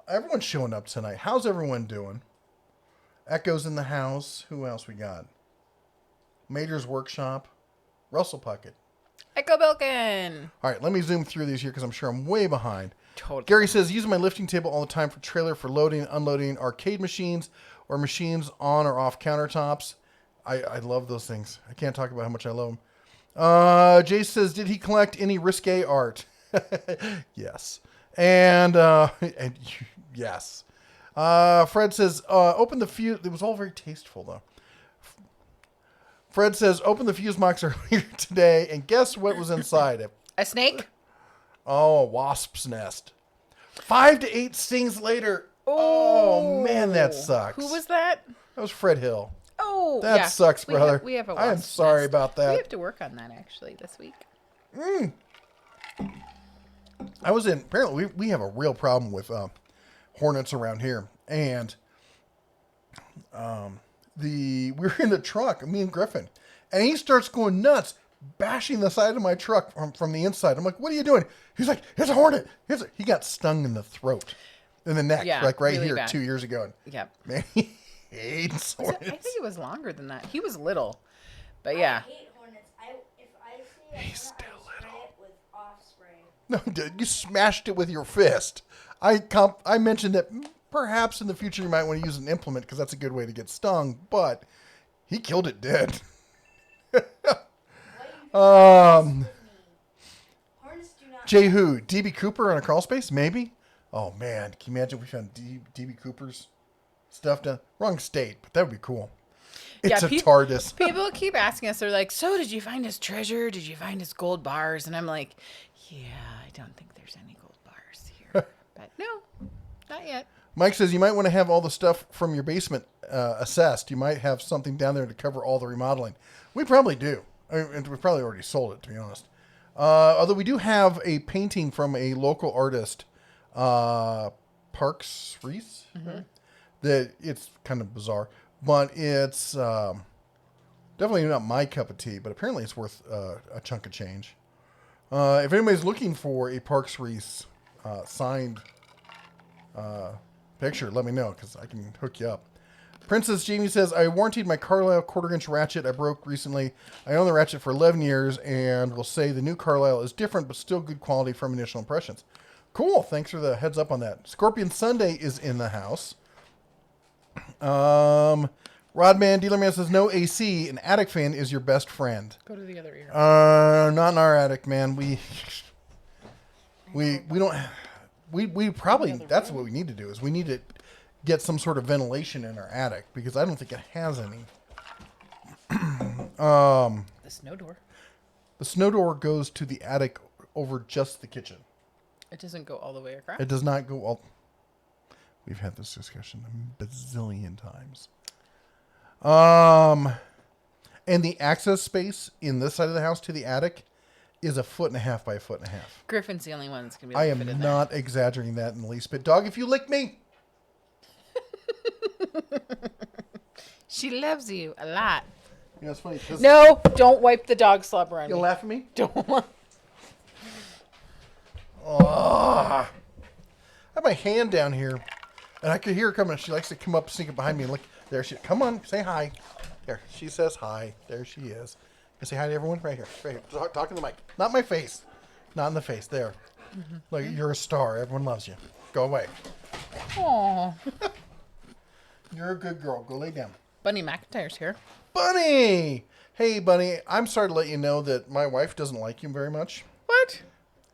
Everyone's showing up tonight. How's everyone doing? Echo's in the house. Who else we got? Major's Workshop. Russell Puckett. Echo Bilkin. All right, let me zoom through these here because I'm sure I'm way behind. Totally. Gary says, using my lifting table all the time for trailer for loading and unloading arcade machines or machines on or off countertops. I love those things. I can't talk about how much I love them. Jay says, did he collect any risque art? Yes. And yes. Fred says, open the fuse. It was all very tasteful, though. Fred says, open the fuse box earlier today, and guess what was inside it? A snake? Oh, a wasp's nest. 5 to 8 stings later. Oh, man, that sucks. Who was that? That was Fred Hill. Oh, That yeah. sucks, brother. We have a I am wasp sorry nest. about that. We have to work on that, actually, this week. Apparently we have a real problem with hornets around here. And we were in the truck, me and Griffin, and he starts going nuts, bashing the side of my truck from the inside. I'm like, what are you doing? He's like, it's a hornet. He got stung in the throat, in the neck, like right really here bad. 2 years ago. Yep. Man, he hates hornets. I think it was longer than that. He was little. But yeah. I hate hornets. If I see a He's hornet, still I spray little. it with off spray. No, dude, you smashed it with your fist. I mentioned that perhaps in the future you might want to use an implement because that's a good way to get stung, but he killed it dead. Hornets do not. Jay who? DB Cooper on a crawl space? Maybe? Oh man, can you imagine if we found DB Cooper's stuff down? Wrong state, but that would be cool. It's a TARDIS. People keep asking us, they're like, so did you find his treasure? Did you find his gold bars? And I'm like, yeah, I don't think there's any gold bars here. But no, not yet. Mike says you might want to have all the stuff from your basement assessed. You might have something down there to cover all the remodeling. We probably do. And we probably already sold it, to be honest. Although we do have a painting from a local artist, Parks Reese. Mm-hmm. That it's kind of bizarre, but it's definitely not my cup of tea. But apparently, it's worth a chunk of change. If anybody's looking for a Parks Reese signed picture, let me know because I can hook you up. Princess Jamie says, I warrantied my Carlisle quarter-inch ratchet I broke recently. I own the ratchet for 11 years and will say the new Carlisle is different but still good quality from initial impressions. Cool. Thanks for the heads up on that. Scorpion Sunday is in the house. Rodman Dealerman says, no AC. An attic fan is your best friend. Go to the other ear. Not in our attic, man. We don't... We probably... That's what we need to do is we need to get some sort of ventilation in our attic because I don't think it has any. The snow door. The snow door goes to the attic over just the kitchen. It doesn't go all the way across. It does not go all... We've had this discussion a bazillion times. And the access space in this side of the house to the attic is 1.5 feet by 1.5 feet. Griffin's the only one that's going to be I able to fit am in not exaggerating that in the least bit. Dog, if you lick me, She loves you a lot. you know, it's funny. No, don't wipe the dog slobber on You'll me. laugh at me? Don't. Oh, I have my hand down here, and I could hear her coming. She likes to come up, sneak up behind me, and look. There she. Come on, say hi. There, she says hi. There she is. You say hi to everyone right here. Right here. Talk to the mic. Not my face. Not in the face. There. Look, you're a star. Everyone loves you. Go away. Aw. You're a good girl. Go lay down. Bunny McIntyre's here. Bunny! Hey, Bunny. I'm sorry to let you know that my wife doesn't like you very much. What?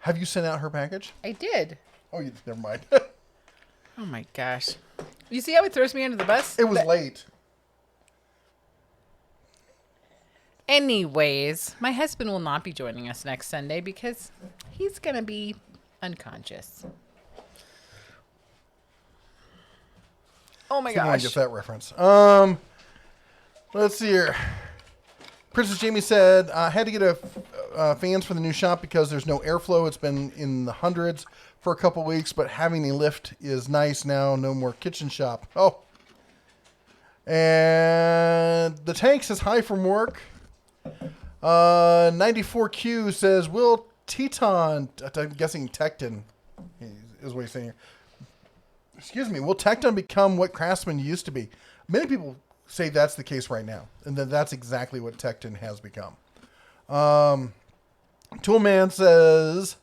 Have you sent out her package? I did. Oh, never mind. Oh my gosh. You see how it throws me under the bus? It was late. Anyways, my husband will not be joining us next Sunday because he's going to be unconscious. Oh my I gosh. get that reference. Let's see here. Princess Jamie said, I had to get fans for the new shop because there's no airflow. It's been in the hundreds for a couple weeks, but having a lift is nice now. No more kitchen shop. Oh. And the tank says hi from work. 94Q says, will Teton, I'm guessing Tecton is what he's saying here. Excuse me, will Tecton become what Craftsman used to be? Many people say that's the case right now, and that that's exactly what Tecton has become. Toolman says,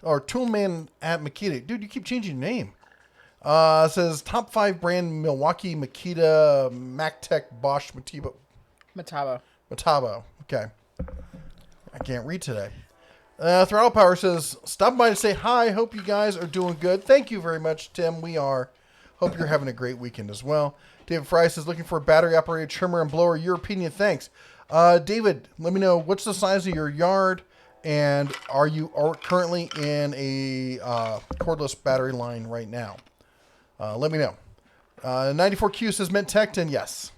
or Toolman at Makita. Dude, you keep changing your name. Says, top 5 brand Milwaukee, Makita, MacTech, Bosch, Matabo. Okay. I can't read today. Throttle Power says, stop by to say hi. Hope you guys are doing good. Thank you very much, Tim. We are. Hope you're having a great weekend as well. David Fry says, looking for a battery-operated trimmer and blower. Your opinion, thanks. David, let me know, what's the size of your yard, and are you currently in a cordless battery line right now? Let me know. 94Q says, meant Tecton. Yes.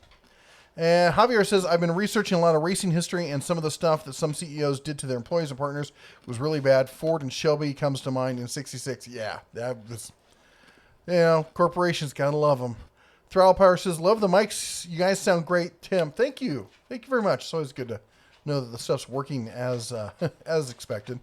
And Javier says, I've been researching a lot of racing history, and some of the stuff that some CEOs did to their employees and partners was really bad. Ford and Shelby comes to mind in 66. Yeah, that was, corporations, gotta love them. Throttle Power says, love the mics. You guys sound great. Tim, thank you. Thank you very much. It's always good to know that the stuff's working as as expected.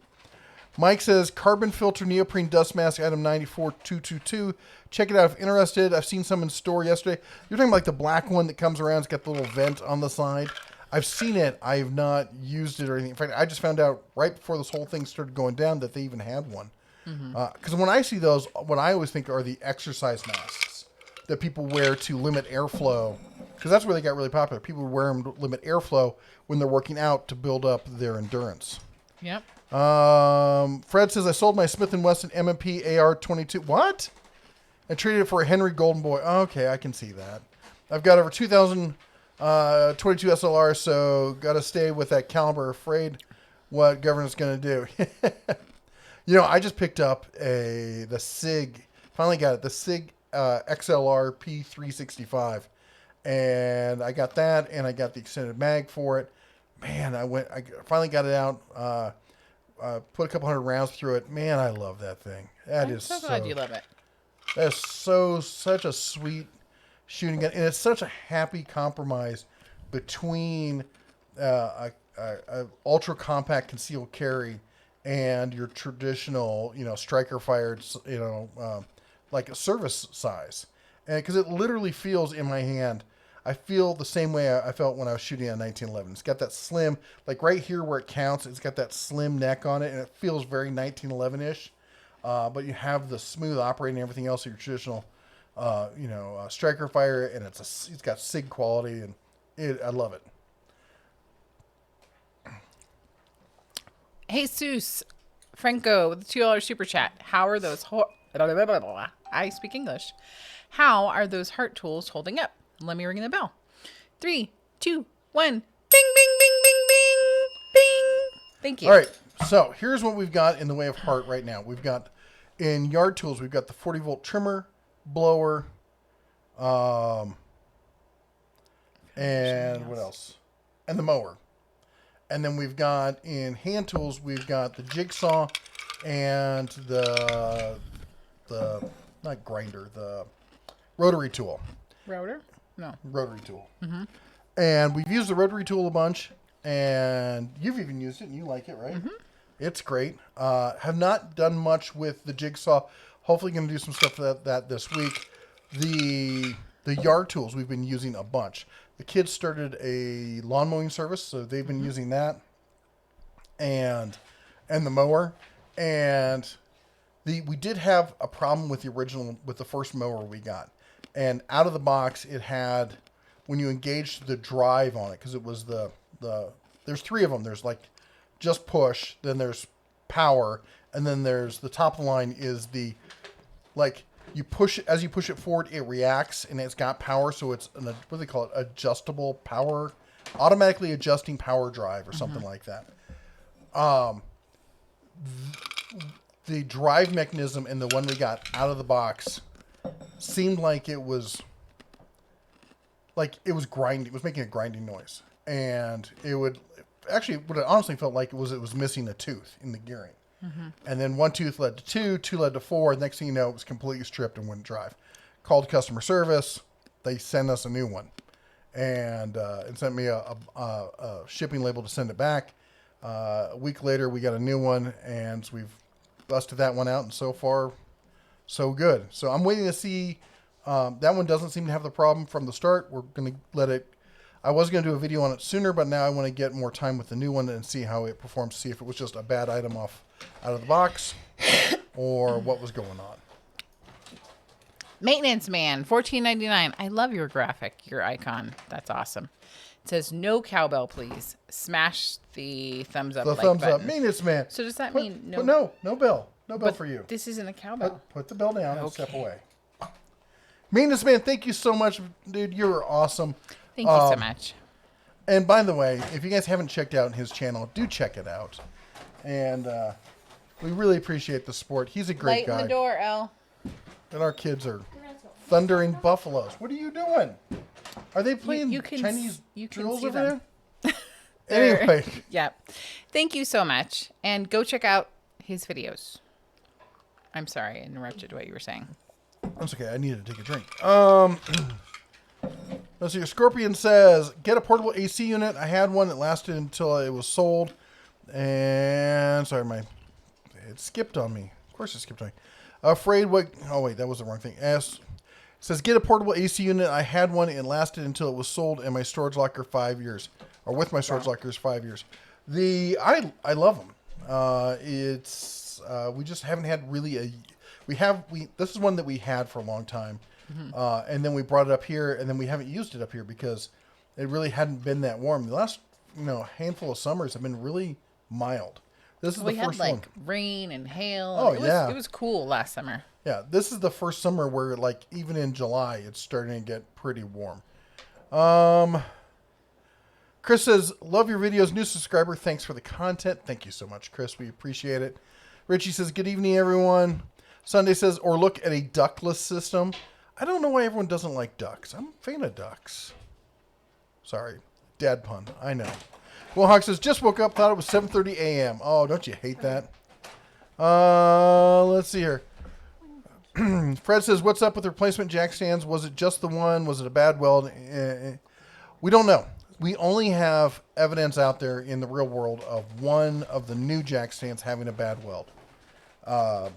Mike says, carbon filter neoprene dust mask item 94222. Check it out if interested. I've seen some in store yesterday. You're talking about like the black one that comes around. It's got the little vent on the side. I've seen it. I have not used it or anything. In fact, I just found out right before this whole thing started going down that they even had one. Because when I see those, what I always think are the exercise masks that people wear to limit airflow. Because that's where they got really popular. People wear them to limit airflow when they're working out to build up their endurance. Yep. Fred says, I sold my Smith & Wesson M&P AR-22. What? I traded it for a Henry Golden Boy. Okay, I can see that. I've got over 2,000 22 SLR, so got to stay with that caliber. Afraid what government's going to do. I just picked up the SIG. Finally got it. The SIG XLR P365. And I got that, and I got the extended mag for it. Man, I finally got it out. Put a couple hundred rounds through it. Man, I love that thing. I'm so glad you love it. That's such a sweet shooting gun, and it's such a happy compromise between a ultra compact concealed carry and your traditional, striker fired, like a service size, and because it literally feels in my hand. I feel the same way I felt when I was shooting on 1911. It's got that slim, like right here where it counts, it's got that slim neck on it, and it feels very 1911-ish. But you have the smooth operating and everything else of your traditional, striker fire, and it's got SIG quality, and I love it. Jesus Franco with the $2 super chat. How are those? I speak English. How are those heart tools holding up? Let me ring the bell. 3, 2, 1. Bing, bing, bing, bing, bing, bing. Thank you. All right. So here's what we've got in the way of heart right now. We've got in yard tools. We've got the 40-volt trimmer, blower, and what else? and the mower. And then we've got in hand tools, we've got the jigsaw and the not grinder, the rotary tool. Router? No. Rotary tool. And we've used the rotary tool a bunch, and you've even used it, and you like it, right? It's great. Have not done much with the jigsaw. Hopefully going to do some stuff for that this week. The yard tools we've been using a bunch. The kids started a lawn mowing service, so they've been using that, and the mower. And we did have a problem with the first mower we got. And out of the box, it had, when you engaged the drive on it, because it was there's three of them. There's like just push, then there's power, and then there's the top of the line is the, like, you push it, as you push it forward, it reacts, and it's got power, so it's what do they call it? Adjustable power, automatically adjusting power drive or something like that. The drive mechanism in the one we got out of the box seemed like it was grinding. It was making a grinding noise, and what it honestly felt like it was missing a tooth in the gearing. And then one tooth led to two led to four. Next thing you know, it was completely stripped and wouldn't drive. Called customer service. They sent us a new one, and sent me a shipping label to send it back. A week later, we got a new one, and we've busted that one out, and so far, so good. So I'm waiting to see. That one doesn't seem to have the problem from the start. We're going to let it. I was going to do a video on it sooner, but now I want to get more time with the new one and see how it performs, see if it was just a bad item out of the box or what was going on. Maintenance Man, $14.99. I love your graphic, your icon. That's awesome. It says, no cowbell, please. Smash the thumbs up. The thumbs up. Maintenance Man. So does that mean no? No bell. No bell for you. This isn't a cowbell. Put the bell down and step away. Maintenance Man, thank you so much, dude. You're awesome. Thank you so much. And by the way, if you guys haven't checked out his channel, do check it out. And we really appreciate the support. He's a great guy. Light in the door, Elle. And our kids are thundering buffaloes. What are you doing? Are they playing Chinese drills over there? Anyway. Yeah. Thank you so much. And go check out his videos. I'm sorry, I interrupted what you were saying. That's okay. I needed to take a drink. Let's see. Scorpion says, get a portable AC unit. I had one that lasted until it was sold. And sorry, it skipped on me. Of course it skipped on me. Afraid what? Oh wait, that was the wrong thing. Says, get a portable AC unit. I had one. It lasted until it was sold in my storage locker 5 years, or with my storage lockers 5 years. I love them. We just haven't had really this is one that we had for a long time. And then we brought it up here, and then we haven't used it up here because it really hadn't been that warm. The last handful of summers have been really mild. This is the first one. We had rain and hail. Oh, and it was cool last summer. Yeah, this is the first summer where even in July it's starting to get pretty warm. Chris says, love your videos, new subscriber. Thanks for the content. Thank you so much, Chris. We appreciate it. Richie says, good evening, everyone. Sunday says, or look at a ductless system. I don't know why everyone doesn't like ducks. I'm a fan of ducks. Sorry. Dad pun. I know. Will Hawk says, just woke up, thought it was 7:30 a.m. Oh, don't you hate that? Let's see here. Fred says, what's up with replacement jack stands? Was it just the one? Was it a bad weld? We don't know. We only have evidence out there in the real world of one of the new jack stands having a bad weld. I've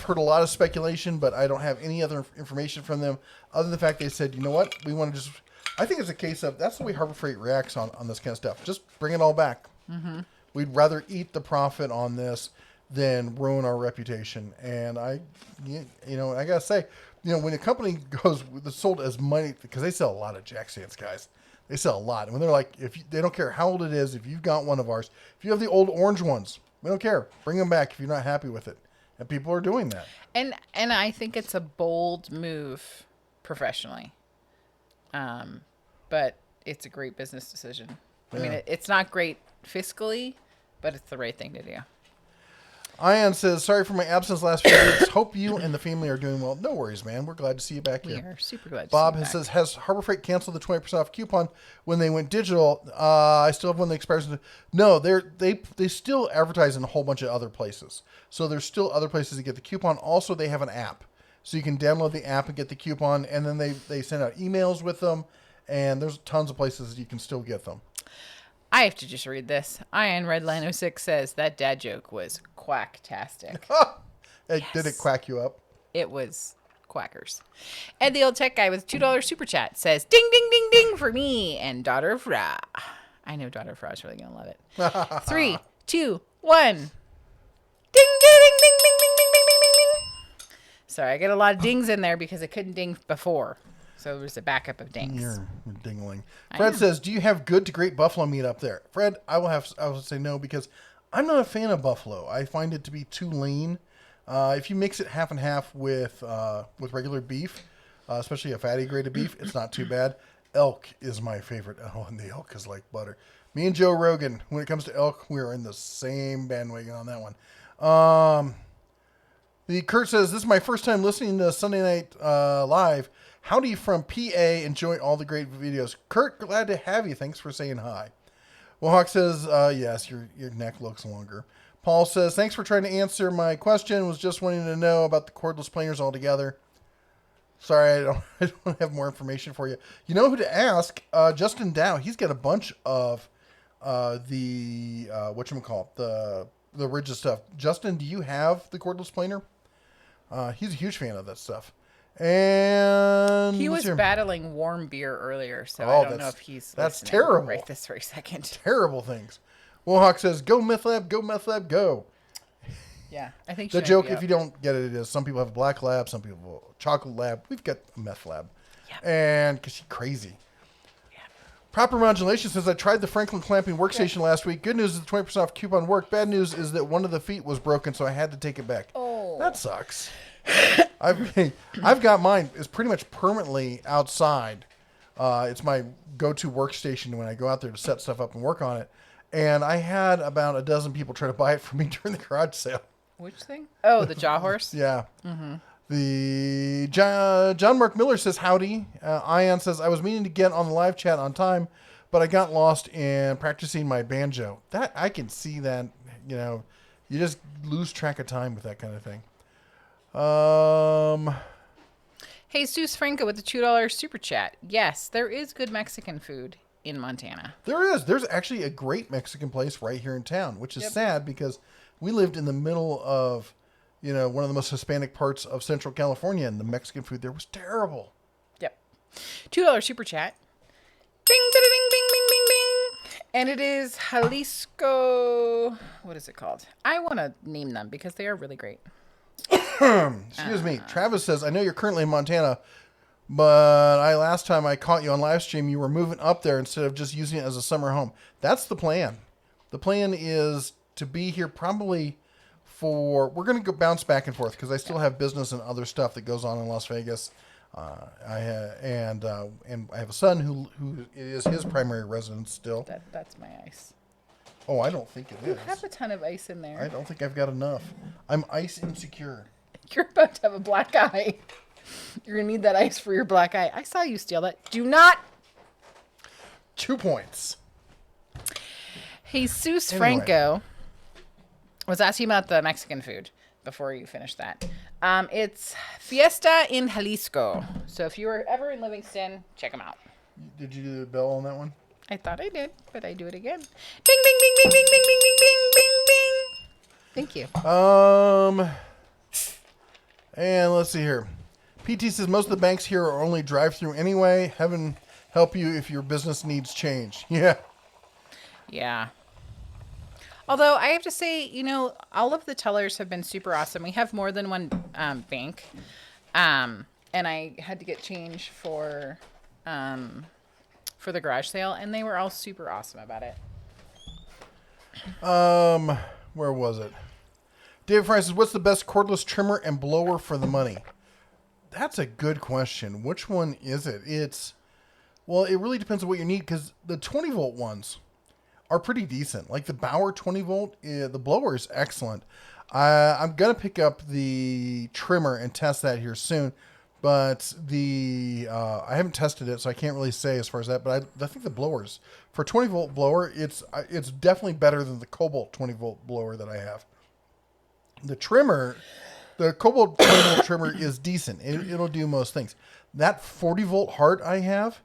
heard a lot of speculation, but I don't have any other information from them other than the fact they said, you know what, we want to just, I think it's a case of, that's the way Harbor Freight reacts on this kind of stuff. Just bring it all back. Mm-hmm. We'd rather eat the profit on this than ruin our reputation. And I gotta say, when a company goes sold as money, because they sell a lot of jack stands, guys. They sell a lot. And when they're like, they don't care how old it is, if you've got one of ours, if you have the old orange ones, we don't care. Bring them back if you're not happy with it. And people are doing that. And I think it's a bold move professionally. But it's a great business decision. Yeah. I mean, it's not great fiscally, but it's the right thing to do. Ian says, sorry for my absence last few weeks. Hope you and the family are doing well. No worries, man. We're glad to see you back We here. are super glad. Bob to see you says, has Harbor Freight canceled the 20% off coupon when they went digital? I still have one that expires. No, they still advertise in a whole bunch of other places. So there's still other places to get the coupon. Also, they have an app. So you can download the app and get the coupon, and then they send out emails with them, and there's tons of places you can still get them. I have to just read this. Ian Redline 06 says that dad joke was quacktastic. Did it quack you up? It was quackers. Ed the old tech guy with $2 super chat says, ding, ding, ding, ding for me and Daughter of Ra. I know Daughter of Ra is really going to love it. 3, 2, 1. Ding, ding, ding, ding, ding, ding, ding, ding, ding, ding. Sorry, I get a lot of dings in there because I couldn't ding before. So it was a backup of dings. You're dingling. Fred says, do you have good to great buffalo meat up there? Fred, I will say no because I'm not a fan of buffalo. I find it to be too lean. If you mix it half and half with regular beef, especially a fatty grade of beef, it's not too bad. Elk is my favorite. Oh, and the elk is like butter. Me and Joe Rogan, when it comes to elk, we're in the same bandwagon on that one. The Kurt says, this is my first time listening to Sunday Night Live. Howdy from PA. Enjoy all the great videos. Kurt, glad to have you. Thanks for saying hi. Mohawk says, yes, your neck looks longer. Paul says, thanks for trying to answer my question. Was just wanting to know about the cordless planers altogether. Sorry, I don't have more information for you. You know who to ask? Justin Dow. He's got a bunch of the Ridgid stuff. Justin, do you have the cordless planer? He's a huge fan of that stuff. And he was battling warm beer earlier, so I don't know if he's terrible. Right this very second. Terrible things. Mohawk says, go Meth Lab, go. Yeah, I think the joke, if you don't get it, is some people have a black lab, some people have a chocolate lab. We've got a meth lab. Yep. And because she's crazy. Yep. Proper Modulation says, I tried the Franklin clamping workstation last week. Good news is the 20% off coupon worked. Bad news is that one of the feet was broken, so I had to take it back. Oh. That sucks. I've got mine. It's pretty much permanently outside. It's my go-to workstation when I go out there to set stuff up and work on it. And I had about a dozen people try to buy it from me during the garage sale. Which thing? Oh, the jaw horse? Yeah. Mm-hmm. The John Mark Miller says, howdy. Ian says, I was meaning to get on the live chat on time, but I got lost in practicing my banjo. That I can see that, you just lose track of time with that kind of thing. Hey, Zeus Franco with the $2 super chat. Yes, there is good Mexican food in Montana. There is. There's actually a great Mexican place right here in town, which is sad because we lived in the middle of, one of the most Hispanic parts of Central California, and the Mexican food there was terrible. Yep. $2 super chat. Bing, bing, bing, bing, bing, bing, bing. And it is Jalisco. What is it called? I want to name them because they are really great. Excuse me. Travis says, I know you're currently in Montana, but last time I caught you on live stream, you were moving up there instead of just using it as a summer home. That's the plan. The plan is to be here probably we're going to go bounce back and forth because I still have business and other stuff that goes on in Las Vegas. I have a son who is his primary residence still. That's my ice. Oh, I don't think it is. You have a ton of ice in there. I don't think I've got enough. I'm ice insecure. You're about to have a black eye. You're going to need that ice for your black eye. I saw you steal that. Do not. 2 points. Jesus Franco was asking about the Mexican food before you finish that. It's Fiesta in Jalisco. So if you were ever in Livingston, check them out. Did you do the bell on that one? I thought I did, but I do it again. Bing, bing, bing, bing, bing, bing, bing, bing, bing, bing, bing. Thank you. And let's see here. PT says most of the banks here are only drive-through anyway. Heaven help you if your business needs change. Yeah. Yeah. Although I have to say, all of the tellers have been super awesome. We have more than one bank. And I had to get change for the garage sale, and they were all super awesome about it. Where was it? David Fry says, what's the best cordless trimmer and blower for the money? That's a good question. Which one is it? It really depends on what you need because the 20 volt ones are pretty decent. Like the Bauer 20 volt, the blower is excellent. I'm going to pick up the trimmer and test that here soon. But I haven't tested it, so I can't really say as far as that. But I think the blowers, for a 20-volt blower, it's definitely better than the Cobalt 20-volt blower that I have. The trimmer, the Cobalt 20-volt trimmer is decent. It'll do most things. That 40-volt Hart I have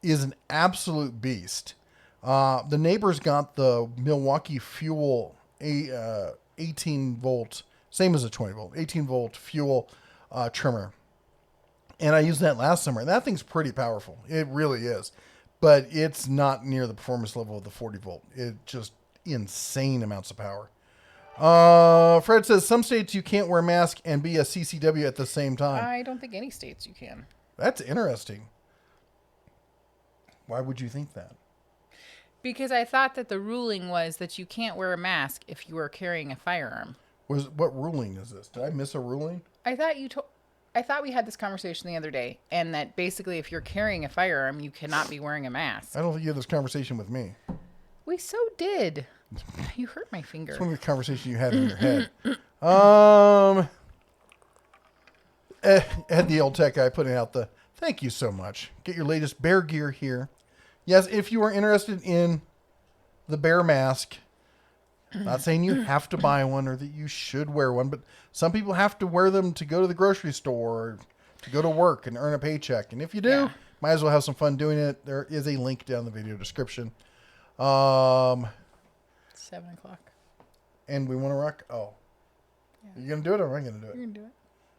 is an absolute beast. The neighbor's got the Milwaukee Fuel 18-volt, same as a 20-volt, 18-volt fuel trimmer. And I used that last summer. And that thing's pretty powerful. It really is. But it's not near the performance level of the 40-volt. It just insane amounts of power. Fred says, some states you can't wear a mask and be a CCW at the same time. I don't think any states you can. That's interesting. Why would you think that? Because I thought that the ruling was that you can't wear a mask if you are carrying a firearm. What ruling is this? Did I miss a ruling? I thought we had this conversation the other day, and that basically if you're carrying a firearm, you cannot be wearing a mask. I don't think you had this conversation with me. We so did. You hurt my finger. It's one of the conversations you had in your head. Had the old tech guy putting out the thank you so much. Get your latest bear gear here. Yes, if you are interested in the bear mask, not saying you have to buy one or that you should wear one, but some people have to wear them to go to the grocery store or to go to work and earn a paycheck. And if you do, might as well have some fun doing it. There is a link down in the video description. 7:00. And we want to rock. Oh, yeah. You going to do it or am I going to do it? You're going to do it.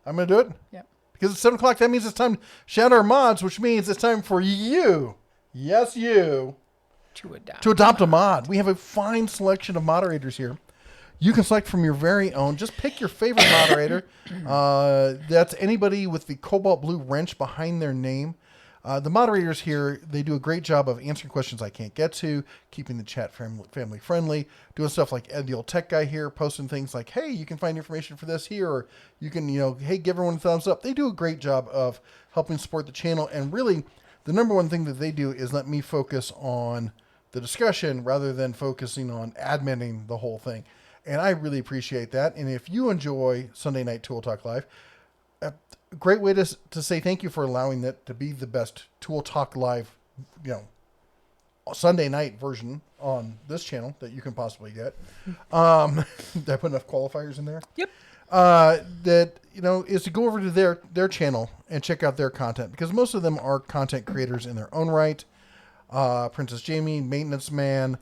I'm going to do it? Yep. Because it's 7:00. That means it's time to shout our mods, which means it's time for you. Yes, you. To adopt a mod. We have a fine selection of moderators here. You can select from your very own. Just pick your favorite moderator. That's anybody with the cobalt blue wrench behind their name. The moderators here, they do a great job of answering questions I can't get to, keeping the chat family friendly, doing stuff like Ed the old tech guy here, posting things like, hey, you can find information for this here, or you can, hey, give everyone a thumbs up. They do a great job of helping support the channel, and really, the number one thing that they do is let me focus on the discussion rather than focusing on adminning the whole thing. And I really appreciate that. And if you enjoy Sunday Night Tool Talk Live, a great way to say thank you for allowing that to be the best Tool Talk Live, Sunday night version on this channel that you can possibly get. Did I put enough qualifiers in there? Yep. Is to go over to their channel and check out their content, because most of them are content creators in their own right. Princess Jamie, Maintenance Man,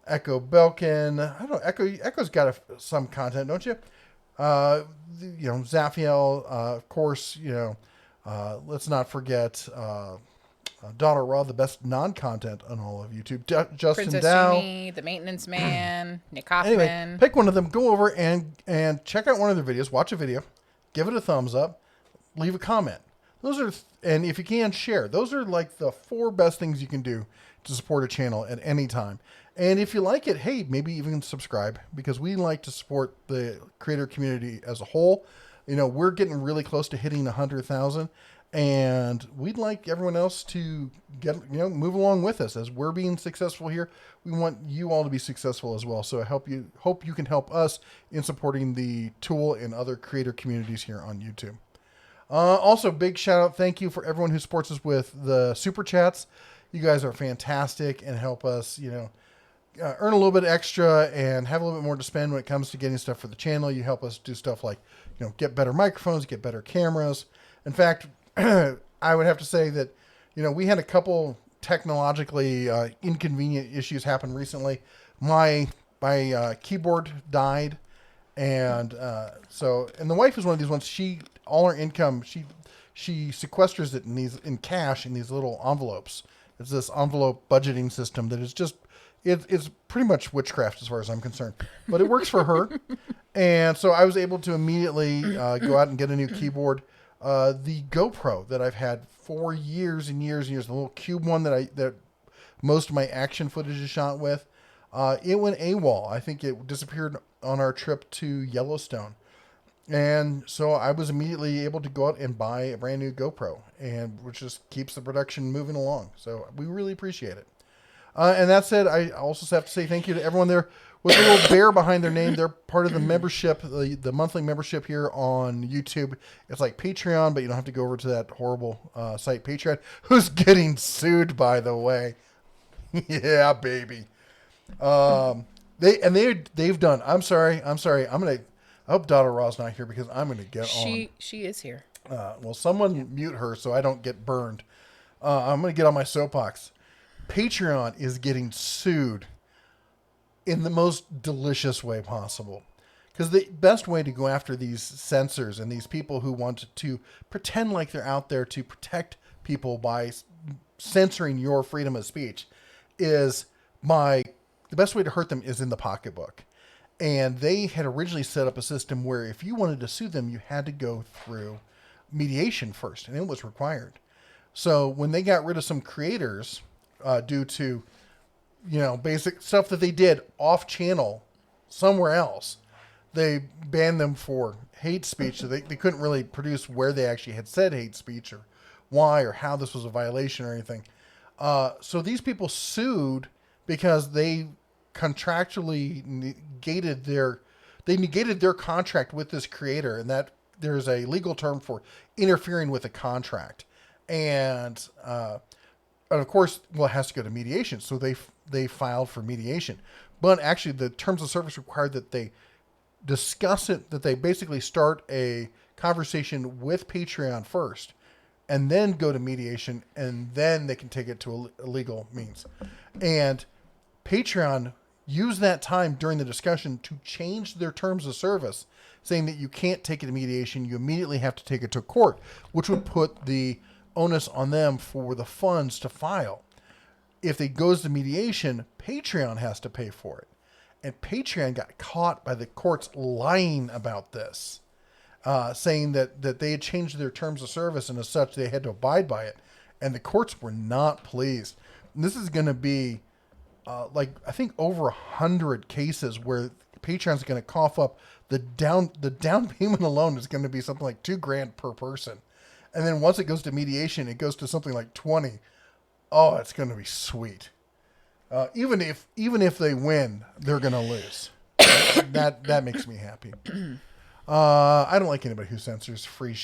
Echo Belkin. I don't know. Echo's got some content, don't you? Zaphiel, of course, let's not forget, Daughter Raw, the best non-content on all of YouTube. Justin Princess Dow. Jamie, the Maintenance Man, Nick Hoffman. Anyway, pick one of them, go over and check out one of their videos, watch a video, give it a thumbs up, leave a comment. And if you can, share. Those are like the 4 best things you can do to support a channel at any time. And if you like it, hey, maybe even subscribe, because we like to support the creator community as a whole. We're getting really close to hitting 100,000, and we'd like everyone else to move along with us as we're being successful here. We want you all to be successful as well. So I hope you can help us in supporting the Tool and other creator communities here on YouTube. Also, big shout out, thank you for everyone who supports us with the super chats. You guys are fantastic and help us, earn a little bit extra and have a little bit more to spend when it comes to getting stuff for the channel. You help us do stuff like, get better microphones, get better cameras. In fact, I would have to say that, we had a couple technologically inconvenient issues happen recently. My keyboard died. And the wife is one of these ones. All her income, she sequesters it in cash in these little envelopes. It's this envelope budgeting system that is just, it's pretty much witchcraft as far as I'm concerned. But it works for her. And so I was able to immediately go out and get a new keyboard. The GoPro that I've had for years and years and years, the little cube one that most of my action footage is shot with, it went AWOL. I think it disappeared on our trip to Yellowstone. And so I was immediately able to go out and buy a brand new GoPro, which just keeps the production moving along. So we really appreciate it. And that said, I also have to say thank you to everyone there. with a little bear behind their name. They're part of the membership, the monthly membership here on YouTube. It's like Patreon, but you don't have to go over to that horrible site, Patreon, who's getting sued, by the way. Yeah, baby. They've done. I'm sorry. I hope Donna Raw's not here because I'm gonna get on. She is here. Well, someone mute her so I don't get burned. I'm gonna get on my soapbox. Patreon is getting sued in the most delicious way possible. Because the best way to go after these censors and these people who want to pretend like they're out there to protect people by censoring your freedom of speech is the best way to hurt them is in the pocketbook. And they had originally set up a system where if you wanted to sue them, you had to go through mediation first, and it was required. So when they got rid of some creators due to, basic stuff that they did off channel somewhere else, they banned them for hate speech. So they couldn't really produce where they actually had said hate speech or why or how this was a violation or anything. So these people sued because they contractually negated their contract with this creator, and that there's a legal term for interfering with a contract. And of course, it has to go to mediation. So they filed for mediation. But actually, the terms of service required that they discuss it, that they basically start a conversation with Patreon first, and then go to mediation, and then they can take it to a legal means. And Patreon used that time during the discussion to change their terms of service, saying that you can't take it to mediation, you immediately have to take it to court, which would put the onus on them for the funds to file. If it goes to mediation, Patreon has to pay for it. And Patreon got caught by the courts lying about this, saying that they had changed their terms of service, and as such, they had to abide by it. And the courts were not pleased. And this is going to be, I think, over 100 cases where Patreon's going to cough up the down payment alone is going to be something like $2,000 per person. And then once it goes to mediation, it goes to something like 20. Oh, it's going to be sweet. Even if they win, they're going to lose. That makes me happy. I don't like anybody who censors free.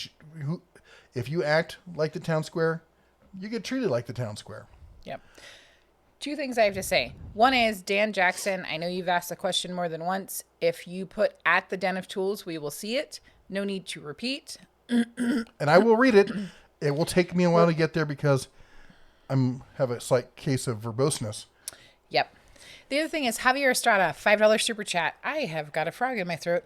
If you act like the town square, you get treated like the town square. Yep. Two things I have to say. One is, Dan Jackson, I know you've asked the question more than once. If you put at the Den of Tools, we will see it. No need to repeat. And I will read it. It will take me a while to get there because have a slight case of verboseness. Yep. The other thing is Javier Estrada, $5 super chat. I have got a frog in my throat.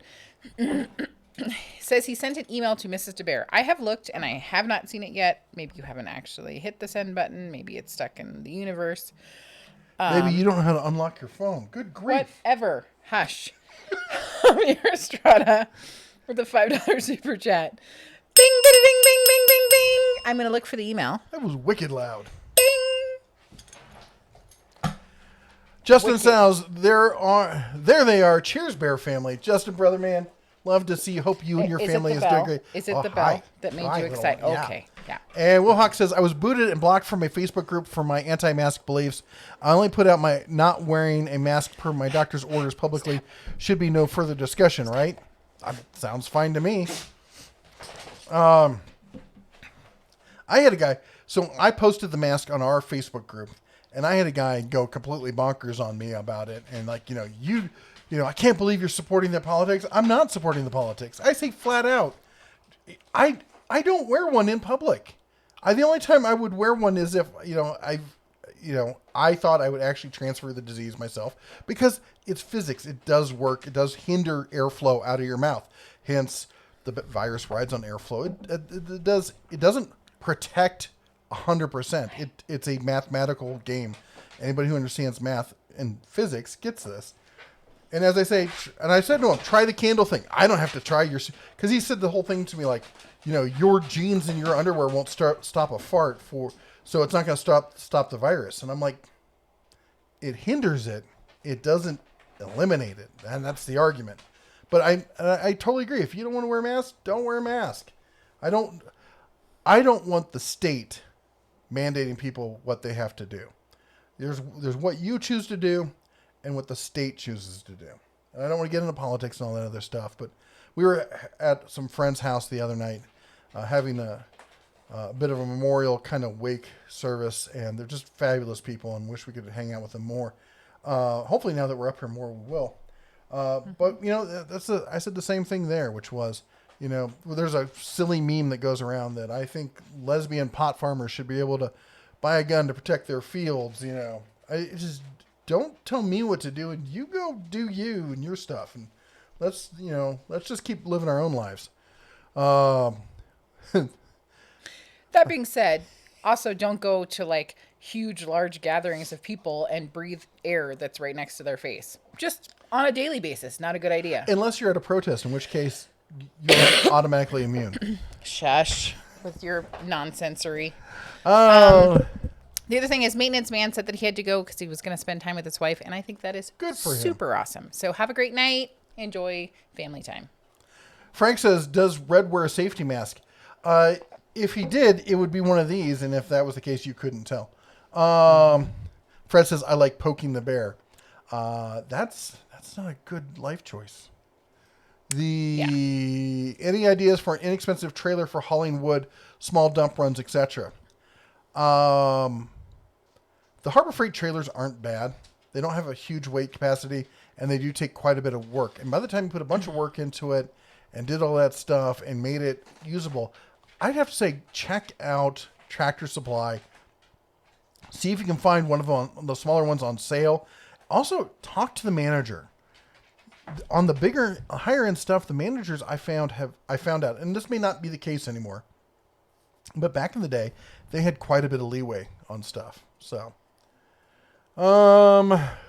Says he sent an email to Mrs. DeBear. I have looked and I have not seen it yet. Maybe you haven't actually hit the send button. Maybe it's stuck in the universe. Maybe you don't know how to unlock your phone. Good grief. Whatever. Hush. Javier Estrada with the $5 super chat. Bing, bing, bing, bing, bing, bing, bing. I'm going to look for the email. That was wicked loud. Bing. Justin Sows, there they are. Cheers, Bear family. Justin, brother, man, love to see you. Hope you and your family is doing great. Is it the bell that made you excited? Yeah. Okay, yeah. And Will Hawk says, I was booted and blocked from a Facebook group for my anti-mask beliefs. I only put out my not wearing a mask per my doctor's orders publicly. Should be no further discussion, right? Sounds fine to me. I had a guy, so I posted the mask on our Facebook group, and I had a guy go completely bonkers on me about it. And like, I can't believe you're supporting the politics. I'm not supporting the politics. I say flat out, I don't wear one in public. The only time I would wear one is if, I thought I would actually transfer the disease myself, because it's physics. It does work. It does hinder airflow out of your mouth. Hence, the virus rides on airflow. It doesn't protect 100%. It's a mathematical game. Anybody who understands math and physics gets this. And as I say, and I said to him, try the candle thing. I don't have to try yours, because he said the whole thing to me like, your jeans and your underwear won't stop a fart so it's not going to stop the virus. And I'm like, it hinders it. It doesn't eliminate it. And that's the argument. But I totally agree. If you don't want to wear a mask, don't wear a mask. I don't want the state mandating people what they have to do. There's what you choose to do, and what the state chooses to do. And I don't want to get into politics and all that other stuff, but we were at some friend's house the other night having a bit of a memorial kind of wake service, and they're just fabulous people and wish we could hang out with them more. Hopefully now that we're up here more, we will. But, you know, I said the same thing there, which was, you know, there's a silly meme that goes around that I think lesbian pot farmers should be able to buy a gun to protect their fields, you know. Just don't tell me what to do, and you go do you and your stuff, and let's just keep living our own lives. That being said, also don't go to like huge, large gatherings of people and breathe air that's right next to their face. Just on a daily basis, not a good idea. Unless you're at a protest, in which case you're automatically immune. Shush with your nonsensory. Oh. The other thing is, maintenance man said that he had to go because he was going to spend time with his wife, and I think that is good for him. Super awesome. So have a great night. Enjoy family time. Frank says, does Red wear a safety mask? If he did, it would be one of these, and if that was the case, you couldn't tell. Fred says, I like poking the bear. That's not a good life choice. Any ideas for an inexpensive trailer for hauling wood, small dump runs, etc.? The Harbor Freight trailers aren't bad. They don't have a huge weight capacity, and they do take quite a bit of work. And by the time you put a bunch of work into it and did all that stuff and made it usable, I'd have to say check out Tractor Supply. See if you can find one of them, the smaller ones on sale. Also, talk to the manager. On the bigger, higher end stuff, the managers I found out, and this may not be the case anymore, but back in the day, they had quite a bit of leeway on stuff. So,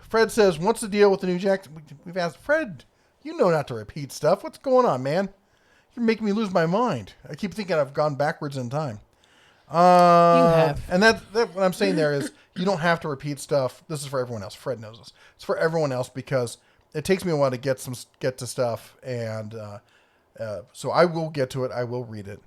Fred says, what's the deal with the new jack? We've asked Fred, you know not to repeat stuff. What's going on, man? You're making me lose my mind. I keep thinking I've gone backwards in time. You have. And that what I'm saying there is you don't have to repeat stuff. This is for everyone else. Fred knows this. It's for everyone else because it takes me a while to get to stuff. And so I will get to it. I will read it.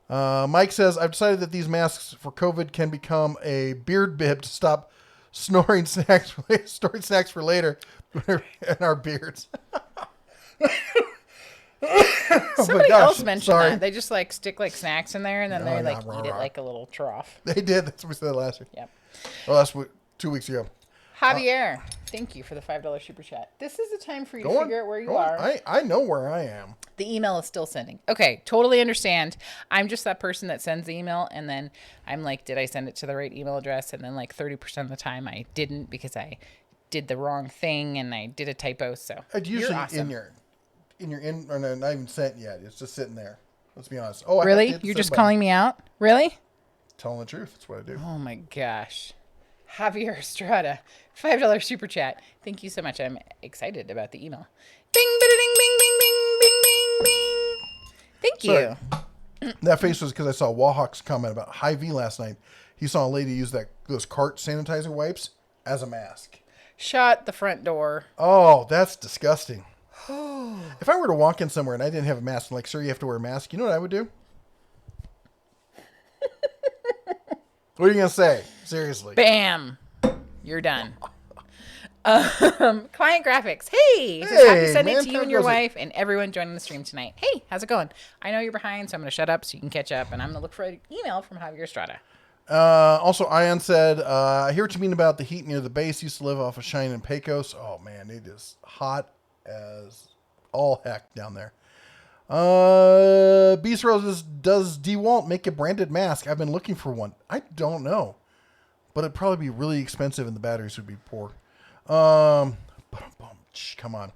Mike says, I've decided that these masks for COVID can become a beard bib to stop storing snacks for later in our beards. Somebody else mentioned that. They just like stick like snacks in there and then they like eat it like a little trough. They did. That's what we said last week. Yep. Well, last week, 2 weeks ago. Javier, thank you for the $5 super chat. This is the time for you to figure out where you are. I know where I am. The email is still sending. Okay, totally understand. I'm just that person that sends the email, and then I'm like, did I send it to the right email address? And then like 30% of the time I didn't because I did the wrong thing and I did a typo. So it's usually awesome. or no, not even sent yet. It's just sitting there. Let's be honest. Oh, really? You're just calling me out? Really? Telling the truth. That's what I do. Oh my gosh. Javier Estrada, $5 super chat. Thank you so much. I'm excited about the email. Bing, bing, bing, bing, bing, bing, bing, bing. Thank you. That face was because I saw Wahawk's comment about Hy-Vee last night. He saw a lady use those cart sanitizer wipes as a mask. Shut the front door. Oh, that's disgusting. If I were to walk in somewhere and I didn't have a mask, like, sir, you have to wear a mask, you know what I would do? What are you going to say? Seriously. Bam. You're done. Client graphics. Hey. Just happy Sunday to you and your wife and everyone joining the stream tonight. Hey, how's it going? I know you're behind, so I'm going to shut up so you can catch up. And I'm going to look for an email from Javier Estrada. Also, Ian said, I hear what you mean about the heat near the base. Used to live off of Cheyenne and Pecos. Oh, man, it is hot as all heck down there. Beast Roses, does Dewalt make a branded mask? I've been looking for one. I don't know, but it'd probably be really expensive and the batteries would be poor. Come on.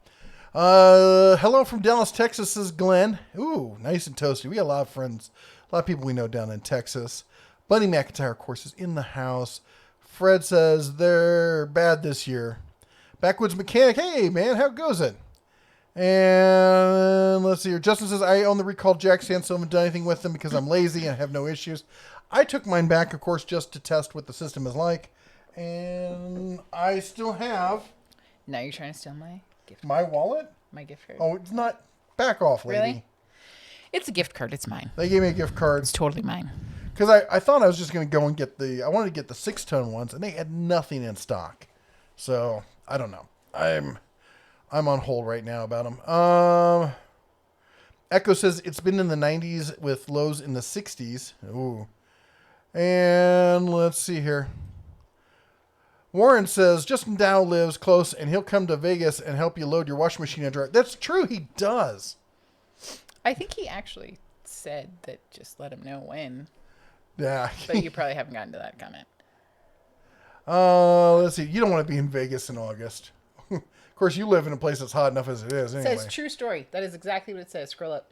Hello from Dallas, Texas, says Glenn. Ooh, nice and toasty. We got a lot of friends, a lot of people we know down in Texas. Bunny McIntyre, of course, is in the house. Fred says they're bad this year. Backwoods Mechanic, hey man, how goes it? And let's see here. Justin says, I own the recalled jack stand, so I haven't done anything with them because I'm lazy and have no issues. I took mine back, of course, just to test what the system is like. And I still have... Now you're trying to steal my gift card. My wallet? My gift card. Oh, it's not. Back off, lady. Really? It's a gift card. It's mine. They gave me a gift card. It's totally mine. Because I thought I was just going to go and get I wanted to get the 6-ton ones, and they had nothing in stock. So, I don't know. I'm on hold right now about them. Echo says it's been in the 90s with lows in the 60s. Ooh. And let's see here. Warren says Justin Dow lives close and he'll come to Vegas and help you load your washing machine and dryer. That's true. He does. I think he actually said that just let him know when. Yeah. But you probably haven't gotten to that comment. Let's see. You don't want to be in Vegas in August. Of course, you live in a place that's hot enough as it is anyway. It says true story. That is exactly what it says. Scroll up.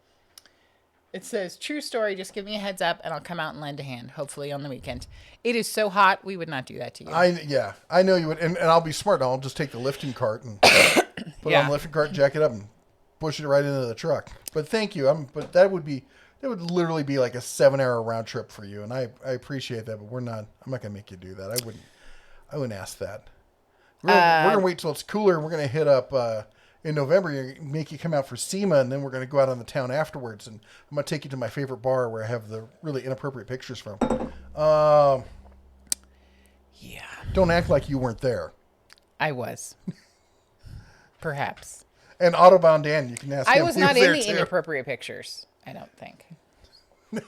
It says true story. Just give me a heads up and I'll come out and lend a hand, hopefully on the weekend. It is so hot. We would not do that to you. I know you would. And I'll be smart. I'll just take the lifting cart and put it on the lifting cart, jack it up and push it right into the truck. But thank you. But that would literally be like a 7-hour round trip for you. And I appreciate that, but I'm not going to make you do that. I wouldn't ask that. We're going to wait till it's cooler. We're going to hit up in November. Make you come out for SEMA, and then we're going to go out on the town afterwards. And I'm going to take you to my favorite bar where I have the really inappropriate pictures from. Yeah. Don't act like you weren't there. I was. Perhaps. And Autobound Dan, you can ask him. I was not in the inappropriate pictures, I don't think. I'm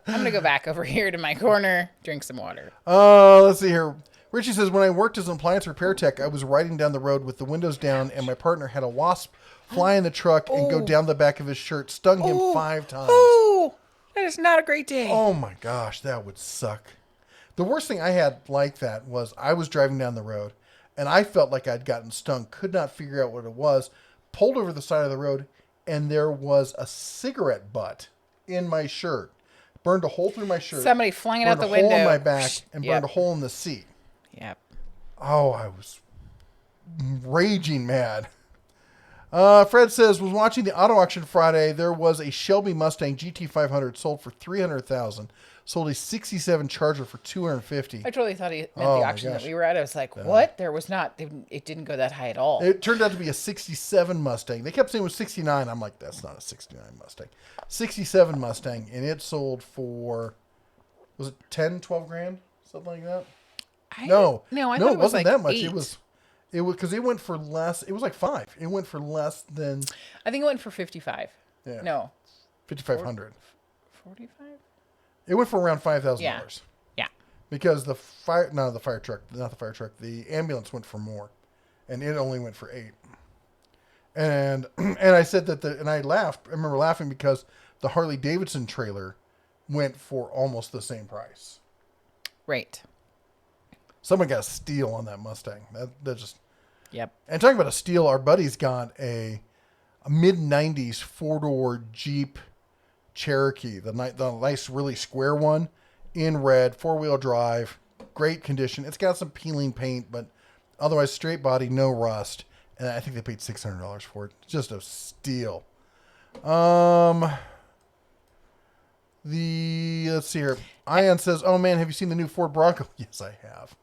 going to go back over here to my corner, drink some water. Let's see here. Richie says, when I worked as an appliance repair tech, I was riding down the road with the windows down, and my partner had a wasp fly in the truck and go down the back of his shirt. Stung him 5 times. Oh, that is not a great day. Oh, my gosh. That would suck. The worst thing I had like that was I was driving down the road, and I felt like I'd gotten stung. Could not figure out what it was. Pulled over the side of the road, and there was a cigarette butt in my shirt. Burned a hole through my shirt. Somebody flung it out the window. Burned a hole in my back and burned a hole in the seat. Yep. Oh, I was raging mad. Fred says, was watching the auto auction Friday. There was a Shelby Mustang GT500 sold for $300,000. Sold a 67 Charger for $250,000. I totally thought he meant the auction that we were at. I was like, what? There was not, it didn't go that high at all. It turned out to be a 67 Mustang. They kept saying it was 69. I'm like, that's not a 69 Mustang. 67 Mustang, and it sold for, was it 10, 12 grand? Something like that? I thought it wasn't like that much. 8. It was because it went for less. It was like 5. It went for less than. I think it went for 55. Yeah. No. 5,500. 45? It went for around $5,000. Yeah. Because the ambulance went for more, and it only went for 8. And I said that and I laughed. I remember laughing because the Harley Davidson trailer went for almost the same price. Right. Someone got a steal on that Mustang. That just. Yep. And talking about a steal, our buddy's got a mid-90s 4-door Jeep Cherokee, the nice, really square one, in red, 4-wheel drive, great condition. It's got some peeling paint, but otherwise straight body, no rust. And I think they paid $600 for it. Just a steal. Let's see here. Ian says, "Oh man, have you seen the new Ford Bronco?" Yes, I have.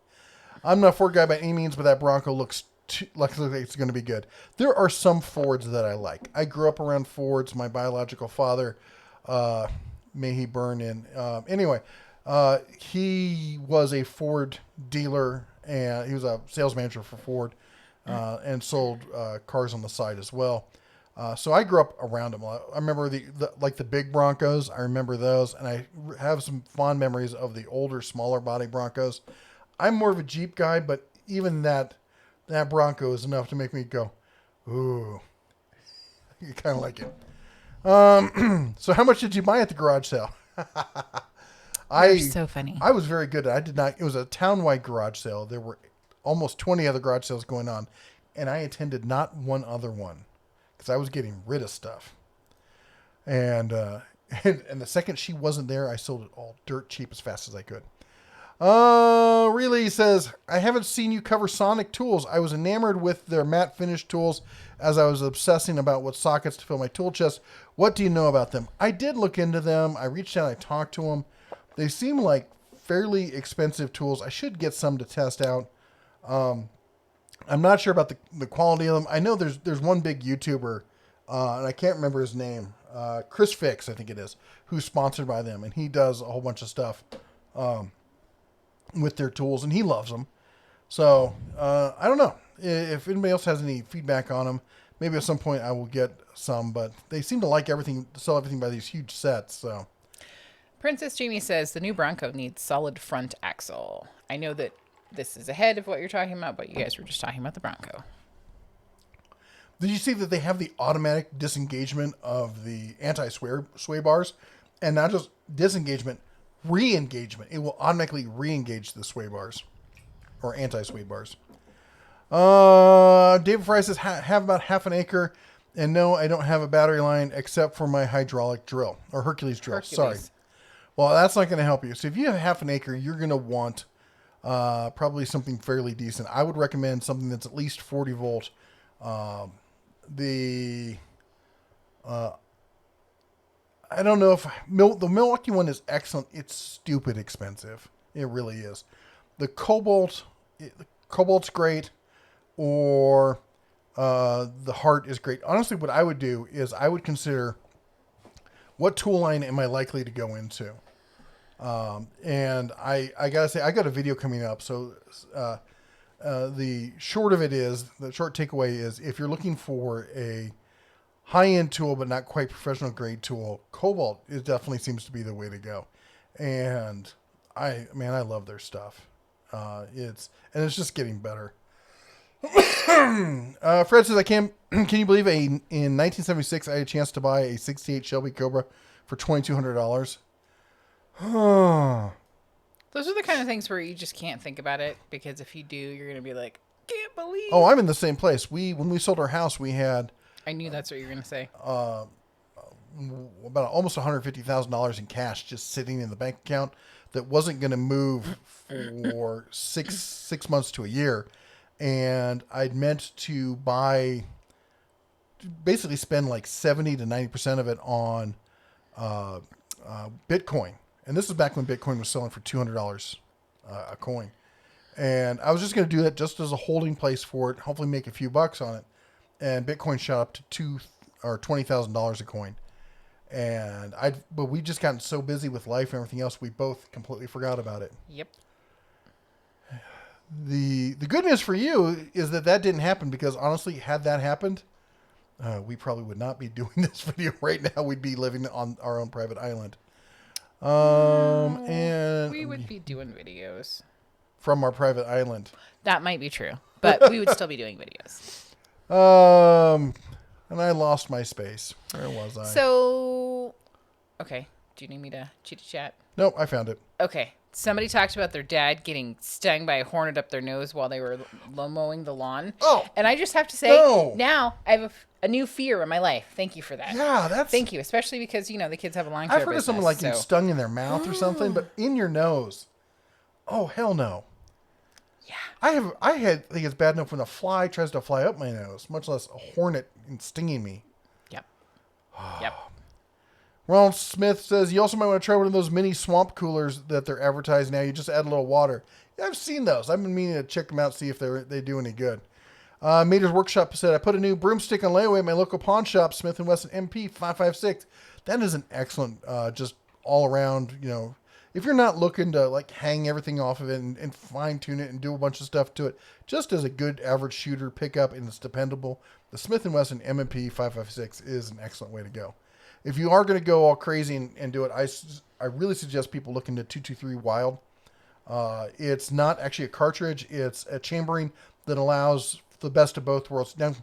I'm not a Ford guy by any means, but that Bronco looks like it's going to be good. There are some Fords that I like. I grew up around Fords. My biological father, may he burn in. Anyway, he was a Ford dealer, and he was a sales manager for Ford, and sold cars on the side as well. So I grew up around them. I remember the big Broncos. I remember those, and I have some fond memories of the older, smaller body Broncos. I'm more of a Jeep guy, but even that Bronco is enough to make me go, ooh. You kind of like it. So how much did you buy at the garage sale? You're so funny. I was very good. It was a town-wide garage sale. There were almost 20 other garage sales going on, and I attended not one other one because I was getting rid of stuff. And the second she wasn't there, I sold it all dirt cheap as fast as I could. Really says, I haven't seen you cover Sonic tools. I was enamored with their matte finish tools as I was obsessing about what sockets to fill my tool chest. What do you know about them? I did look into them. I reached out, I talked to them. They seem like fairly expensive tools. I should get some to test out. I'm not sure about the quality of them. I know there's one big YouTuber, and I can't remember his name. Chris Fix, I think it is, who's sponsored by them, and he does a whole bunch of stuff with their tools, and he loves them. So I don't know. if anybody else has any feedback on them, maybe at some point I will get some. But they seem to like everything, sell everything by these huge sets. So, Princess Jamie says the new Bronco needs solid front axle. I know that this is ahead of what you're talking about, but you guys were just talking about the Bronco. did you see that they have the automatic disengagement of the anti-sway bars, and not just disengagement, re-engagement? It will automatically re-engage the sway bars or anti-sway bars. David Fry says, have about half an acre, and no, I don't have a battery line except for my hydraulic drill or Hercules drill. Hercules. Sorry. Well, that's not going to help you. So if you have half an acre, you're going to want probably something fairly decent. I would recommend something that's at least 40 volt. I don't know if the Milwaukee one is excellent. It's stupid expensive. It really is. The Cobalt's great, or the Heart is great. Honestly, what I would do is I would consider what tool line am I likely to go into. And I gotta say, I got a video coming up. So the short takeaway is, if you're looking for a high-end tool but not quite professional grade tool, Cobalt definitely seems to be the way to go. And I love their stuff. It's just getting better. Fred says, can you believe in 1976 I had a chance to buy a 68 Shelby Cobra for $2,200? Those are the kind of things where you just can't think about it, because if you do, you're going to be like, can't believe. Oh, I'm in the same place. When we sold our house, we had... I knew that's what you were going to say. About almost $150,000 in cash just sitting in the bank account that wasn't going to move for six months to a year. And I'd meant to basically spend like 70 to 90% of it on Bitcoin. And this is back when Bitcoin was selling for $200 a coin. And I was just going to do that just as a holding place for it, hopefully make a few bucks on it. And Bitcoin shot up to $20,000 a coin. But we just gotten so busy with life and everything else, we both completely forgot about it. Yep. The good news for you is that didn't happen, because honestly, had that happened, we probably would not be doing this video right now. We'd be living on our own private island. And we would be doing videos from our private island. That might be true, but we would still be doing videos. And I lost my space. Where was I? So, okay. Do you need me to chat? Nope, I found it. Okay. Somebody talked about their dad getting stung by a hornet up their nose while they were mowing the lawn. Oh. And I just have to say, now I have a new fear in my life. Thank you for that. Yeah, Thank you, especially because, the kids have a lawn care I've heard of someone getting stung in their mouth or something, but in your nose. Oh, hell no. Yeah. I think it's bad enough when a fly tries to fly up my nose, much less a hornet stinging me. Yep. Yep. Ronald Smith says, you also might want to try one of those mini swamp coolers that they're advertising now. You just add a little water. Yeah, I've seen those. I've been meaning to check them out, see if they do any good. Mater's Workshop said, I put a new broomstick on layaway at my local pawn shop, Smith & Wesson MP 556. That is an excellent, just all around, if you're not looking to hang everything off of it and fine tune it and do a bunch of stuff to it, just as a good average shooter pickup and it's dependable, the Smith & Wesson MP 556 is an excellent way to go. If you are going to go all crazy and do it, I really suggest people look into 223 Wild. It's not actually a cartridge. It's a chambering that allows the best of both worlds. Now,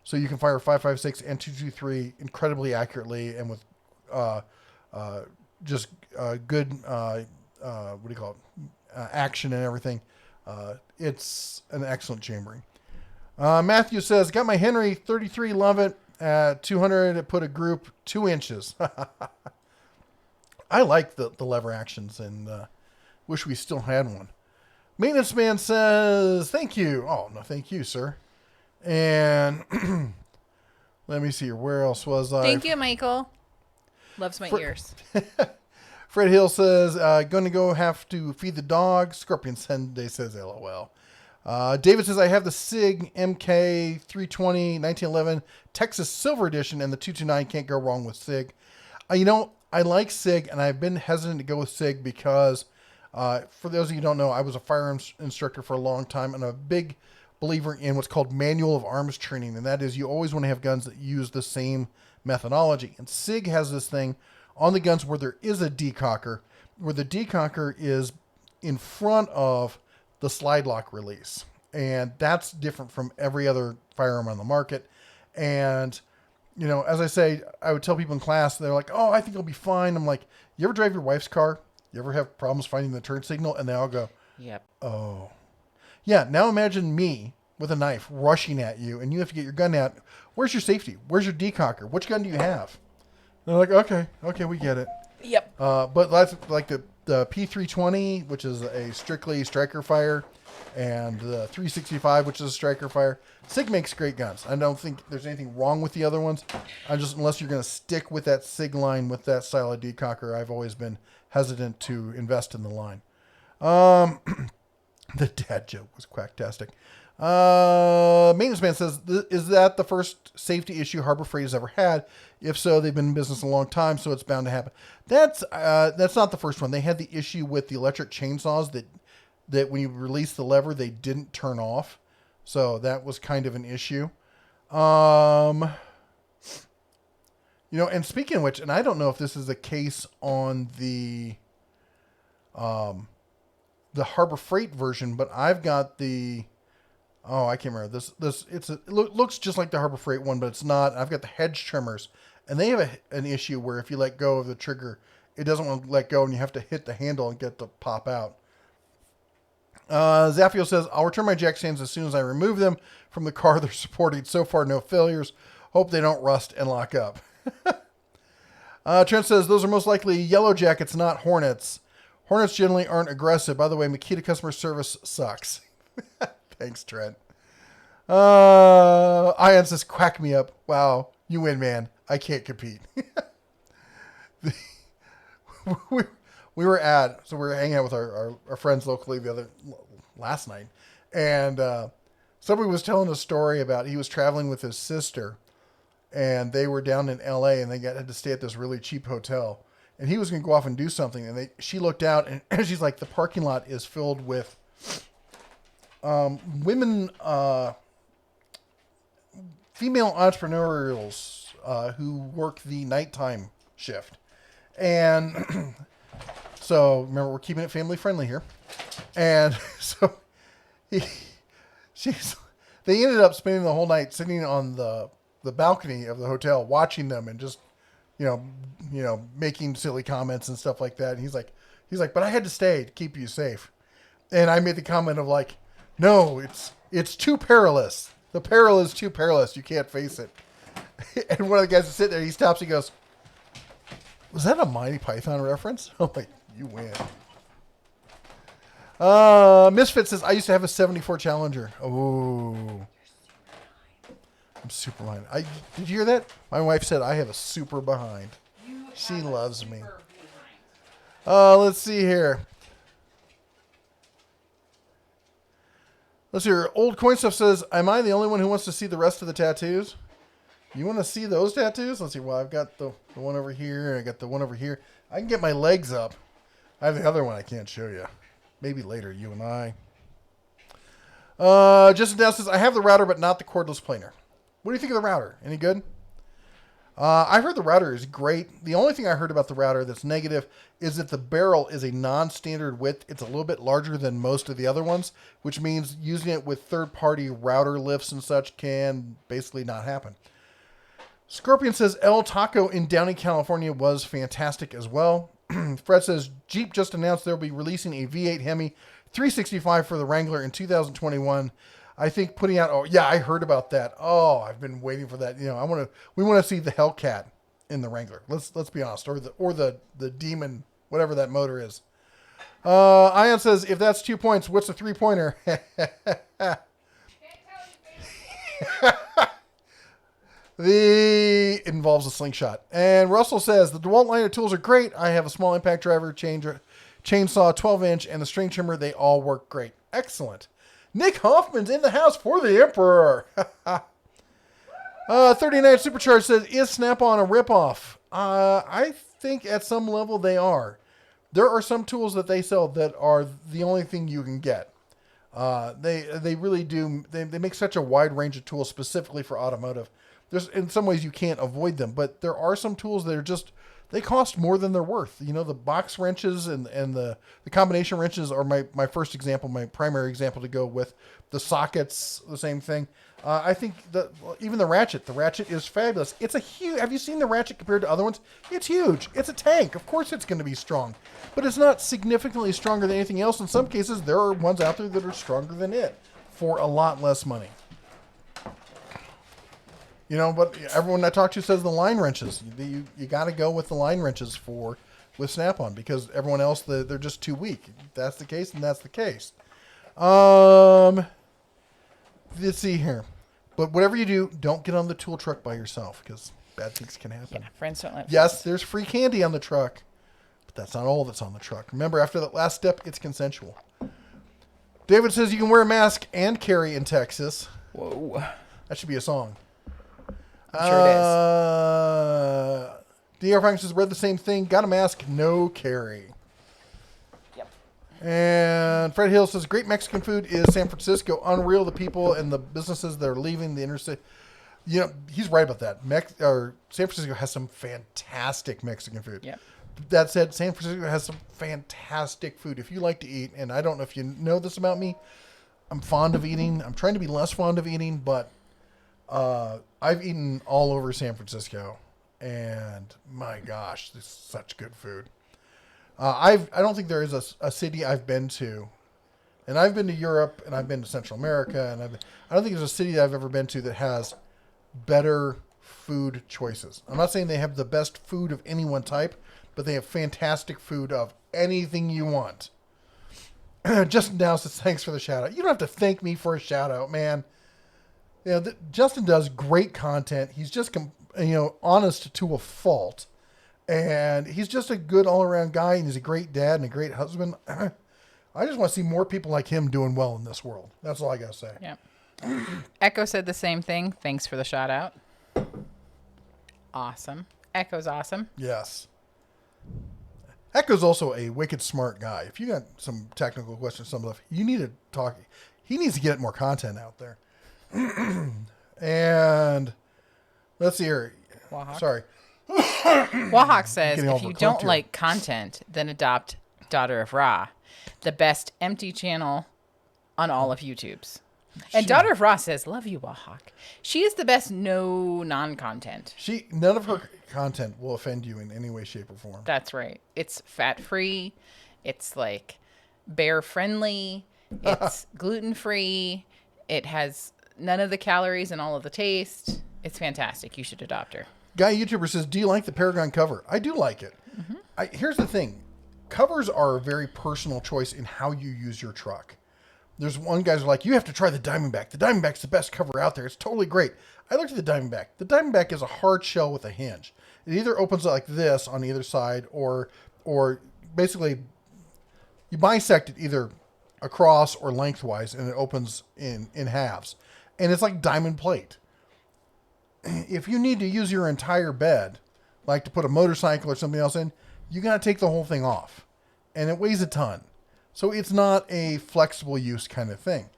so you can fire 556 and 223 incredibly accurately and with just good, action and everything. It's an excellent chambering. Matthew says, got my Henry 33, love it. At 200, it put a group 2 inches. I like the lever actions and wish we still had one. Maintenance Man says, thank you. Oh, no, thank you, sir. And let me see here. Where else was I? Thank you, Michael. Loves my ears. Fred Hill says, going to have to feed the dog. Scorpion Sunday says, LOL. David says, I have the SIG MK 320 1911 Texas Silver Edition and the 229. Can't go wrong with SIG. I like SIG, and I've been hesitant to go with SIG because, for those of you who don't know, I was a firearms instructor for a long time, and I'm a big believer in what's called manual of arms training, and that is you always want to have guns that use the same methodology. And SIG has this thing on the guns where there is a decocker, where the decocker is in front of the slide lock release. And that's different from every other firearm on the market. And, you know, as I say, I would tell people in class, they're like, oh, I think it'll be fine. I'm like, you ever drive your wife's car? You ever have problems finding the turn signal? And they all go, Yep. oh. Yeah, now imagine me with a knife rushing at you, and you have to get your gun out. Where's your safety? Where's your decocker? Which gun do you have? And they're like, okay, we get it. Yep. But that's like the P320, which is a strictly striker fire, and the 365, which is a striker fire. SIG makes great guns. I don't think there's anything wrong with the other ones. Unless you're going to stick with that SIG line with that style of decocker, I've always been hesitant to invest in the line. The dad joke was quacktastic. Maintenance Man says, is that the first safety issue Harbor Freight has ever had? If so, they've been in business a long time, so it's bound to happen. That's not the first one. They had the issue with the electric chainsaws that when you release the lever, they didn't turn off. So that was kind of an issue. You know, and speaking of which, and I don't know if this is the case on the Harbor Freight version, but I've got the, I can't remember this. It looks just like the Harbor Freight one, but it's not. I've got the hedge trimmers, and they have an issue where if you let go of the trigger, it doesn't want to let go, and you have to hit the handle and get the pop out. Zaffio says, I'll return my jack stands as soon as I remove them from the car they're supporting. So far, no failures. Hope they don't rust and lock up. Trent says, those are most likely yellow jackets, not Hornets. Hornets generally aren't aggressive. By the way, Makita customer service sucks. Thanks, Trent. Ian says, quack me up. Wow, you win, man. I can't compete. We were hanging out with our friends locally last night, and somebody was telling a story about he was traveling with his sister, and they were down in LA, and they had to stay at this really cheap hotel, and he was going to go off and do something, and she looked out, and she's like, the parking lot is filled with women, female entrepreneurials who work the nighttime shift, and so remember, we're keeping it family friendly here. And so they ended up spending the whole night sitting on the balcony of the hotel, watching them and just, you know, making silly comments and stuff like that. And he's like, but I had to stay to keep you safe. And I made the comment of like, no, it's too perilous. The peril is too perilous. You can't face it. And one of the guys is sitting there, he stops, he goes, was that a Monty Python reference? I'm like, you win. Misfit says, I used to have a 74 Challenger. Oh. I'm super behind. Did you hear that? My wife said I have a super behind. She loves me. Let's see here. Let's hear. Old Coin Stuff says, am I the only one who wants to see the rest of the tattoos? You want to see those tattoos? Let's see. Well, I've got the one over here. I got the one over here. I can get my legs up. I have the other one I can't show you. Maybe later, you and I. Justin Dow says, I have the router, but not the cordless planer. What do you think of the router? Any good? I heard the router is great. The only thing I heard about the router that's negative is that the barrel is a non-standard width. It's a little bit larger than most of the other ones, which means using it with third-party router lifts and such can basically not happen. Scorpion says, El Taco in Downey, California was fantastic as well. Fred says, Jeep just announced they'll be releasing a V8 Hemi 365 for the Wrangler in 2021. I think putting out, oh yeah, I heard about that. Oh, I've been waiting for that. You know, we want to see the Hellcat in the Wrangler. Let's be honest, or the Demon, whatever that motor is. Ion says, if that's 2 points, what's a 3-pointer? It involves a slingshot. And Russell says, the Dewalt line of tools are great. I have a small impact driver, chainsaw, 12-inch, and the string trimmer. They all work great. Excellent. Nick Hoffman's in the house for the Emperor. 39 Supercharged says, is Snap-on a ripoff? I think at some level they are. There are some tools that they sell that are the only thing you can get. They really do. They make such a wide range of tools specifically for automotive. There's in some ways you can't avoid them, but there are some tools that are just they cost more than they're worth. You know, the box wrenches and the combination wrenches are my first example, my primary example to go with. The sockets, the same thing. I think even the ratchet is fabulous. It's a huge. Have you seen the ratchet compared to other ones? It's huge. It's a tank. Of course, it's going to be strong, but it's not significantly stronger than anything else. In some cases, there are ones out there that are stronger than it for a lot less money. You know, but everyone I talk to says the line wrenches. You got to go with the line wrenches with Snap-on because everyone else they're just too weak. If that's the case, and that's the case. Let's see here. But whatever you do, don't get on the tool truck by yourself because bad things can happen. Yeah, friends don't let Yes, there's free candy on the truck, but that's not all that's on the truck. Remember, after that last step, it's consensual. David says you can wear a mask and carry in Texas. Whoa. That should be a song. I'm sure it is. DR Frank says, read the same thing. Got a mask, no carry. Yep. And Fred Hill says, great Mexican food is San Francisco. Unreal, the people and the businesses that are leaving the interstate. You know, he's right about that. San Francisco has some fantastic Mexican food. Yep. That said, San Francisco has some fantastic food. If you like to eat, and I don't know if you know this about me, I'm fond of eating. I'm trying to be less fond of eating, but I've eaten all over San Francisco, and my gosh, this is such good food. I don't think there is a city I've been to, and I've been to Europe, and I've been to Central America, and I don't think there's a city that I've ever been to that has better food choices. I'm not saying they have the best food of any one type, but they have fantastic food of anything you want. Justin Dow says, thanks for the shout out. You don't have to thank me for a shout out, man. You know, Justin does great content. He's just, honest to a fault. And he's just a good all-around guy, and he's a great dad and a great husband. I just want to see more people like him doing well in this world. That's all I got to say. Yeah. Echo said the same thing. Thanks for the shout out. Awesome. Echo's awesome. Yes. Echo's also a wicked smart guy. If you got some technical questions, some stuff, you need to talk. He needs to get more content out there. And let's see here. Wahawk. Sorry. Wahawk says, Getting if you overcooked don't here. like content, then adopt Daughter of Ra, the best empty channel on all of YouTube's. And Daughter of Ra says, love you, Wahawk. She is the best non-content. None of her content will offend you in any way, shape, or form. That's right. It's fat-free. It's like bear-friendly. It's gluten-free. It has none of the calories and all of the taste. It's fantastic. You should adopt her. Guy YouTuber says, do you like the Paragon cover? I do like it. Mm-hmm. Here's the thing. Covers are a very personal choice in how you use your truck. There's one guy's like, you have to try the Diamondback. The Diamondback's the best cover out there. It's totally great. I looked at the Diamondback. The Diamondback is a hard shell with a hinge. It either opens like this on either side or basically you bisect it either across or lengthwise and it opens in halves. And it's like diamond plate. If you need to use your entire bed, like to put a motorcycle or something else in, you got to take the whole thing off. And it weighs a ton. So it's not a flexible use kind of thing.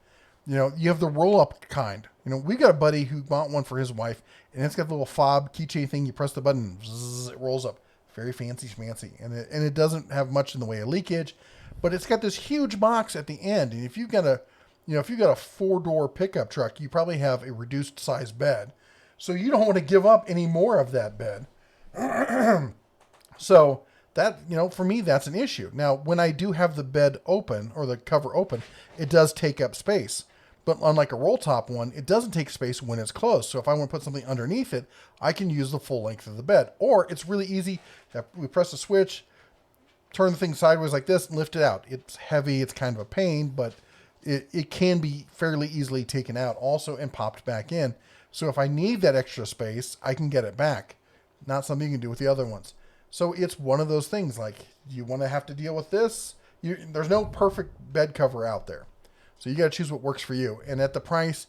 You know, you have the roll-up kind. You know, we've got a buddy who bought one for his wife, and it's got the little fob keychain thing. You press the button, zzz, it rolls up. Very fancy schmancy. And it doesn't have much in the way of leakage, but it's got this huge box at the end. And if you've got a 4-door pickup truck, you probably have a reduced size bed. So you don't want to give up any more of that bed. So that, for me, that's an issue. Now, when I do have the bed open or the cover open, it does take up space. But unlike a roll top one, it doesn't take space when it's closed. So if I want to put something underneath it, I can use the full length of the bed. Or it's really easy. We press the switch, turn the thing sideways like this, and lift it out. It's heavy. It's kind of a pain, but it can be fairly easily taken out also and popped back in. So if I need that extra space, I can get it back. Not something you can do with the other ones. So it's one of those things, like, you want to have to deal with this? There's no perfect bed cover out there. So you got to choose what works for you. And at the price,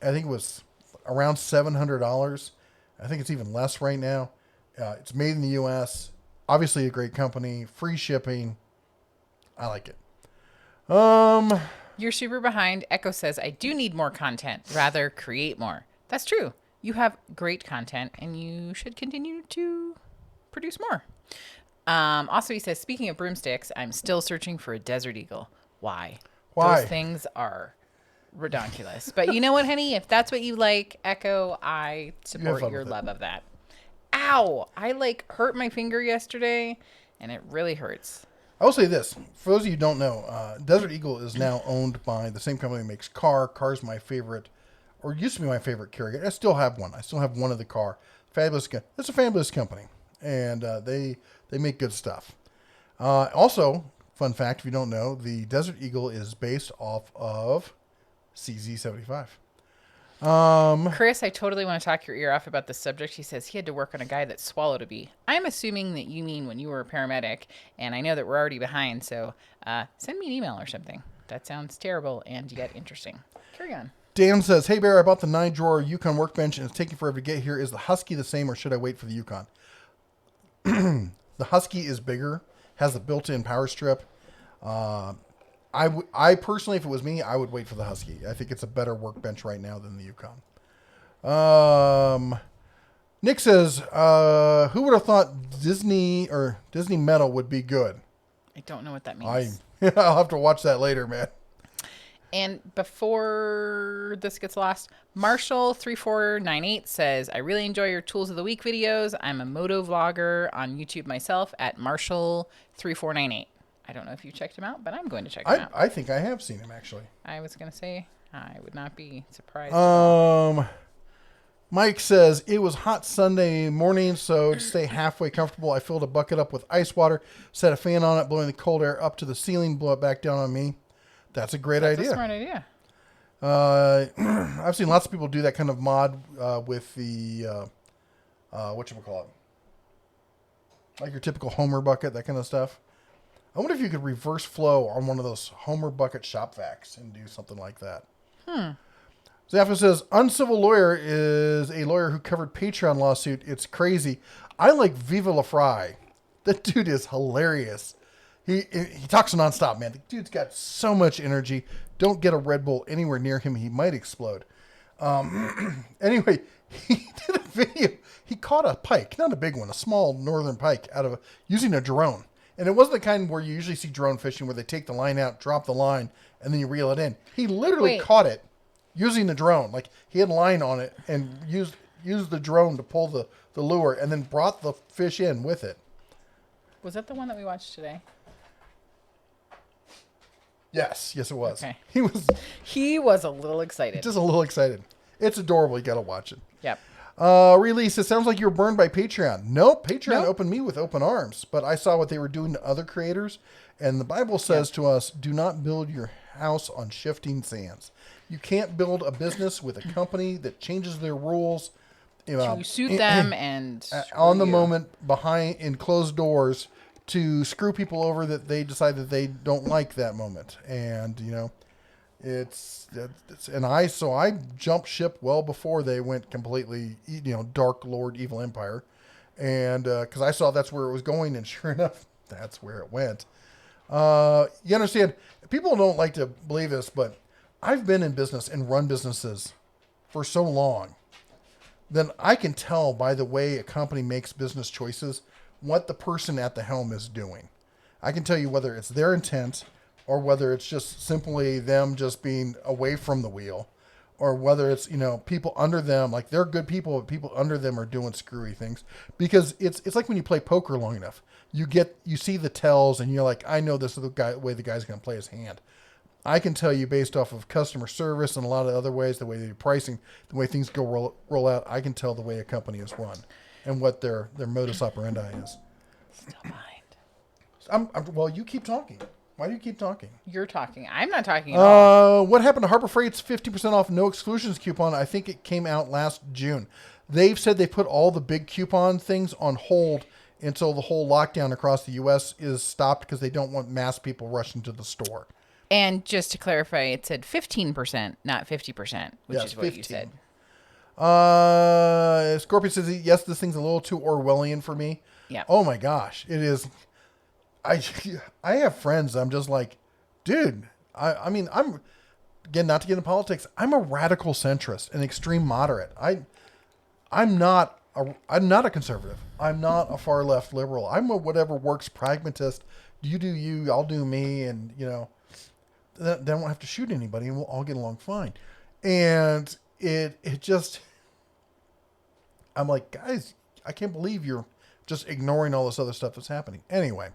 I think it was around $700. I think it's even less right now. It's made in the U.S. Obviously a great company. Free shipping. I like it. You're super behind. Echo says, I do need more content. Rather create more. That's true. You have great content and you should continue to produce more. Also, he says, speaking of broomsticks, I'm still searching for a Desert Eagle. Why? Those things are redonkulous. But you know what, honey? If that's what you like, Echo, I support your love of that. Ow! I hurt my finger yesterday and it really hurts. I will say this. For those of you who don't know, Desert Eagle is now owned by the same company that makes Car. Car's my favorite, or used to be my favorite carrier. I still have one. I still have one of the Car. Fabulous. It's a fabulous company. And they make good stuff. Also, fun fact, if you don't know, the Desert Eagle is based off of CZ75. Chris, I totally want to talk your ear off about this subject. He says he had to work on a guy that swallowed a bee. I'm assuming that you mean when you were a paramedic, and I know that we're already behind, so send me an email or something. That sounds terrible and yet interesting. Carry on. Dan says, hey, Bear, I bought the 9-drawer Yukon workbench, and it's taking forever to get here. Is the Husky the same, or should I wait for the Yukon? The Husky is bigger, has the built-in power strip. I personally, if it was me, I would wait for the Husky. I think it's a better workbench right now than the Yukon. Nick says, who would have thought Disney Metal would be good? I don't know what that means. I'll have to watch that later, man. And before this gets lost, Marshall3498 says, I really enjoy your Tools of the Week videos. I'm a moto vlogger on YouTube myself at Marshall3498. I don't know if you checked him out, but I'm going to check him out. I think I have seen him, actually. I was going to say, I would not be surprised. Mike says, it was hot Sunday morning, so to stay halfway comfortable, I filled a bucket up with ice water, set a fan on it, blowing the cold air up to the ceiling, blow it back down on me. That's a great idea. That's a smart idea. I've seen lots of people do that kind of mod with the, whatchamacallit? Like your typical Homer bucket, that kind of stuff. I wonder if you could reverse flow on one of those Homer bucket shop vacs and do something like that. Zaffa says, Uncivil Lawyer is a lawyer who covered Patreon lawsuit. It's crazy. I like Viva La Fry. That dude is hilarious. He talks nonstop, man. The dude's got so much energy. Don't get a Red Bull anywhere near him. He might explode. Anyway, he did a video. He caught a pike, not a big one, a small northern pike using a drone. And it wasn't the kind where you usually see drone fishing where they take the line out, drop the line, and then you reel it in. He literally caught it using the drone. Like, he had line on it and used the drone to pull the lure and then brought the fish in with it. Was that the one that we watched today? Yes, it was. Okay. He was a little excited. Just a little excited. It's adorable. You got to watch it. Yep. Release. It sounds like you were burned by Patreon. Nope. Patreon opened me with open arms, but I saw what they were doing to other creators, and the Bible says to us, do not build your house on shifting sands. You can't build a business with a company that changes their rules. To suit them and on the moment behind in closed doors to screw people over that they decide that they don't like that moment. And, I jumped ship well before they went completely, Dark Lord Evil Empire. And, cause I saw that's where it was going, and sure enough, that's where it went. You understand, people don't like to believe this, but I've been in business and run businesses for so long. Then I can tell by the way a company makes business choices what the person at the helm is doing. I can tell you whether it's their intent or whether it's just simply them just being away from the wheel, or whether it's, people under them, like they're good people, but people under them are doing screwy things. Because it's like when you play poker long enough, you see the tells and you're like, I know this is the way the guy's going to play his hand. I can tell you based off of customer service and a lot of other ways, the way they do pricing, the way things go roll out, I can tell the way a company is run and what their modus operandi is. Still behind. Well, you keep talking. Why do you keep talking? You're talking. I'm not talking at all. What happened to Harbor Freight's 50% off no exclusions coupon? I think it came out last June. They've said they put all the big coupon things on hold until the whole lockdown across the U.S. is stopped because they don't want mass people rushing to the store. And just to clarify, it said 15%, not 50%, which is what 15. you said. Scorpion says, yes, this thing's a little too Orwellian for me. Yeah. Oh my gosh, it is. I have friends. I'm just like, dude, I mean, I'm, again, not to get into politics, I'm a radical centrist, an extreme moderate. I'm not a conservative. I'm not a far left liberal. I'm a whatever works pragmatist. You do you, I'll do me, and then I won't have to shoot anybody, and we'll all get along fine. And it just, I'm like, guys, I can't believe you're just ignoring all this other stuff that's happening. Anyway,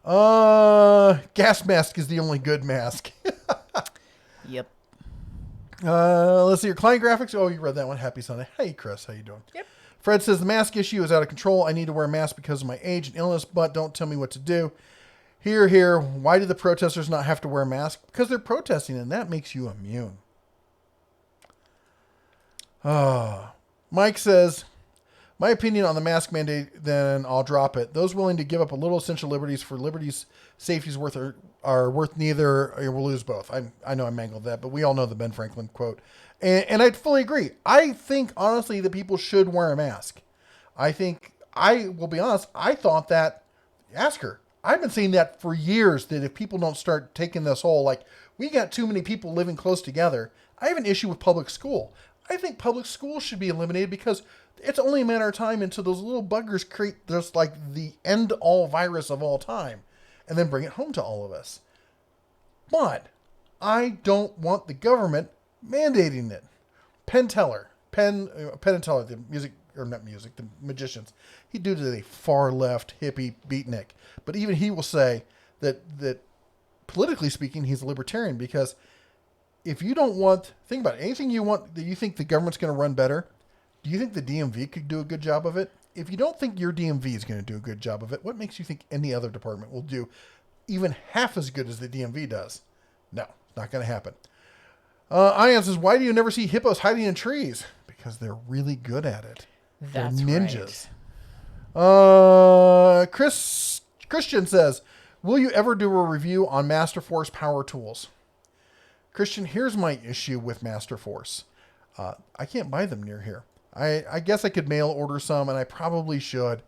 gas mask is the only good mask. Yep. Let's see your client graphics. Oh, you read that one. Happy Sunday. Hey, Chris, how you doing? Yep. Fred says the mask issue is out of control. I need to wear a mask because of my age and illness, but don't tell me what to do. Here. Why do the protesters not have to wear masks? Because they're protesting, and that makes you immune. Mike says, my opinion on the mask mandate, then I'll drop it. Those willing to give up a little essential liberties for liberty's safety's worth are worth neither, or we'll lose both. I know I mangled that, but we all know the Ben Franklin quote. And I fully agree. I think, honestly, that people should wear a mask. I will be honest, I thought that, ask her. I've been saying that for years, that if people don't start taking this whole, like, we got too many people living close together. I have an issue with public school. I think public schools should be eliminated because it's only a matter of time until those little buggers create just like the end-all virus of all time and then bring it home to all of us. But I don't want the government mandating it. Penn and Teller, the the magicians, he do to a far left hippie beatnik. But even he will say that politically speaking, he's a libertarian because if you don't want, think about it, anything you want that you think the government's going to run better, do you think the DMV could do a good job of it? If you don't think your DMV is going to do a good job of it, what makes you think any other department will do even half as good as the DMV does? No, not going to happen. Ian says, why do you never see hippos hiding in trees? Because they're really good at it. That's they're ninjas. Right. Christian says, will you ever do a review on Master Force power tools? Christian, here's my issue with Master Force. I can't buy them near here. I guess I could mail order some, and I probably should.